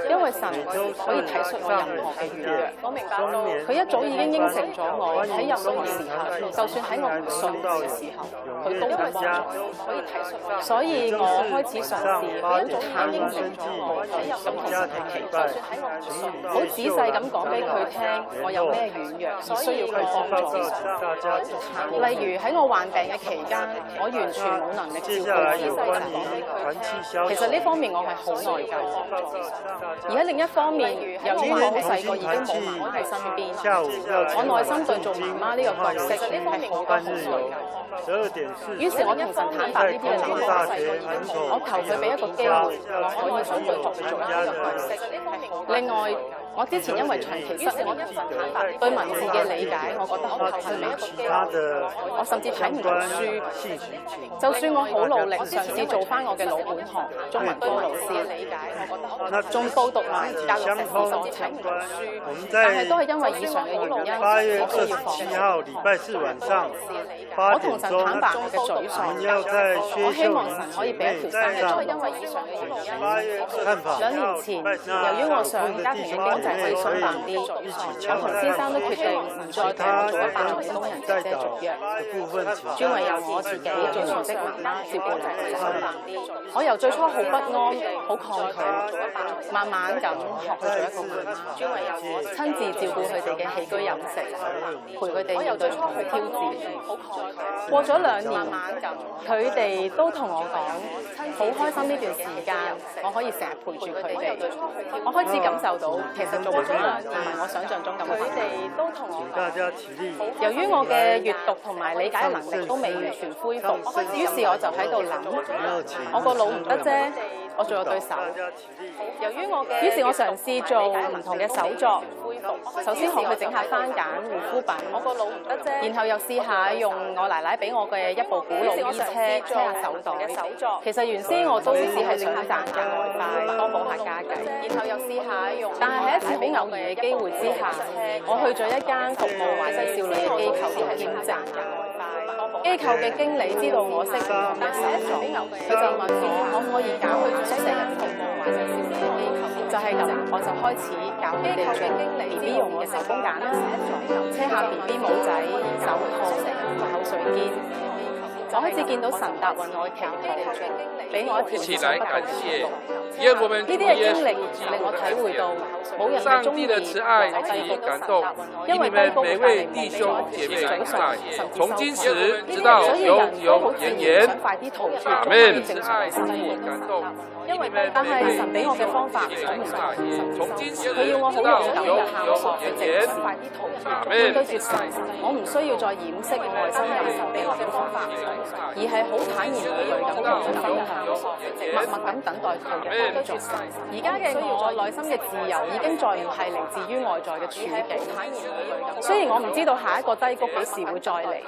因為神可以體恤我任何嘅軟弱。我明白到佢一早已經應承咗我喺任何時候，就算喺我唔信嘅時候，佢都會幫助我，可以體恤我。所以我開始嘗試，佢一早已經應承咗我喺任何時期，就好仔細咁講俾佢聽，我有咩軟弱，需要佢幫助。例如喺我患病嘅期間，我完全冇能力照顧自己。其實呢方面我係好內疚。而喺另一方面，由於我好細個已經冇媽媽喺身邊，我內心對做媽媽呢個角色呢方面我都好內疚。於是我同神坦白呢啲嘅諗法，我求佢俾一個機會，我可以想對做呢個角色。另外，我之前因為長期失眠，對文字嘅理解，我覺得好困難。我甚至睇唔到書，就算我好努力嘗試做翻我嘅老本行，中文科老師理解，我覺得好難。仲報讀埋教育碩士，甚至睇唔到書，但係都係因為以上嘅原因，我需要放棄。我同神坦白我嘅沮喪，我希望神可以俾一條生路。都係因為以上嘅原因。2年前，由於我想家庭嘅經濟可以鬆辦啲，我同先生都決定唔再同我做100年工人姐姐續約，轉為由我自己做全職媽媽照顧仔女鬆辦啲。我由最初好不安、好抗拒，慢慢咁學去做一個媽媽，親自照顧佢哋嘅起居飲食，陪佢哋面對唔同嘅挑戰。過咗2年，佢哋都同我講，好開心呢段時間，我可以成日陪住佢哋。我開始感受到，其實做咗2年唔係我想象中咁快。佢哋都同我講，由於我嘅閱讀同埋理解嘅能力都未完全恢復，於是我就喺度諗，我個腦唔得啫，我仲有對手。於是我嘗試做唔同嘅手作，首先學去整下番梘護膚品，我個腦唔得啫，然後又試下用我奶奶俾我嘅一部古老衣車車下手袋。其實原先我都只係想賺下外快，幫補下家計，然後又試下用。但係喺一次好偶然嘅機會之下，我去咗一間服務懷西少女嘅機構做兼職。機構嘅經理知道我識唔同嘅手作，佢就問我可唔可以教佢宿舍人服務懷西少女嘅機構。就係咁，我就開始教佢哋做 BB 用嘅手工梘啦，車下 BB 帽仔、手套、口水肩。我開始見到神答應我嘅祈禱，俾我一條線不改嘅路。呢啲嘅經歷令我體會到，冇人係中意或者低谷神答應我，因為低谷帶嚟俾我一條沮喪，甚至受苦。所以人都好自然想快啲逃出，可以正常嘅生活。但係神俾我嘅方法好唔同，佢要我好勇敢嘅探索去直視，面對住神，我唔需要再掩飾內心有神俾我嘅方法，而係好坦然無懼咁同佢分享，默默咁等待佢嘅幫助。而家嘅我內心嘅自由已經再唔係嚟自於外在嘅處境。雖然我唔知道下一個低谷幾時會再嚟，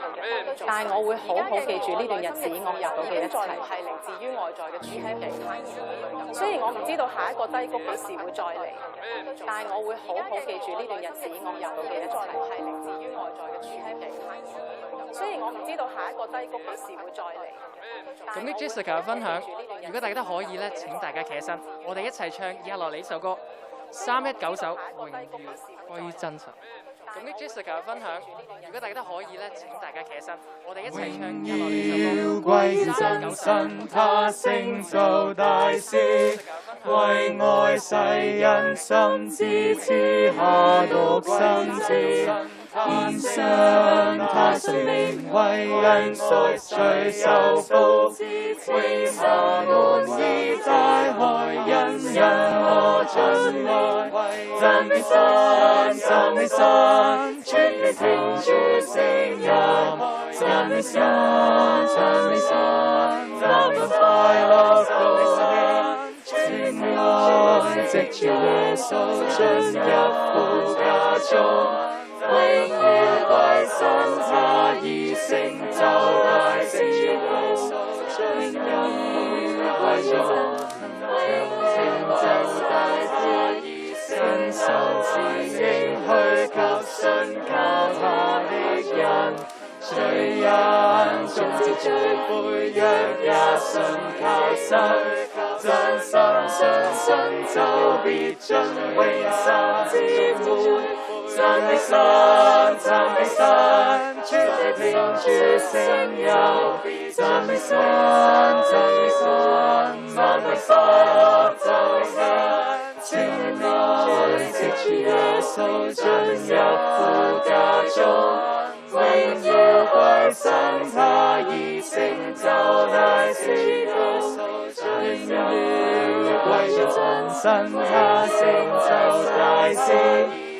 但係我會好好記住呢段日子我入到嘅一切。係嚟自於外在嘅處境。雖然我唔知道下一個低谷幾時會再嚟，但係我會好好記住呢段日子我入到嘅一切。係嚟自於外在嘅處境。雖然我唔知道下一個低谷幾時會再嚟。感激 Jessica 嘅分享，如果大家都可以咧，請大家企起身，我哋一齊唱以下落嚟呢首歌，319首榮譽歸於真神。感激 Jessica 嘅分享，如果大家都可以咧，請大家企起身，我哋一齊唱以下落嚟呢首歌，319首。他成就大事，為愛世人心志賜下獨生子。獻上他生命為人贖罪受苦，永恆滿意大海，人人可進來。讚美神，讚美神，全地聽住聲音。讚美神，讚美神，那份快樂高興，情愛藉著耶穌進入父家中。榮耀歸神，他已成就大事，進入歸中，成就大事，伸手指應許給信靠他的人，罪人終至罪悔，若也信靠神，真心相信就必進永生之門。讚美神，讚美神，全地聽住聲音。讚美神，讚美神，讚美神，讚美神，全愛耶穌進入父家中。榮耀歸神，他已成就大事工。榮耀歸真神，他成就大事。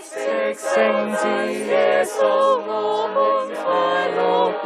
藉聖子耶穌，我們快樂歸。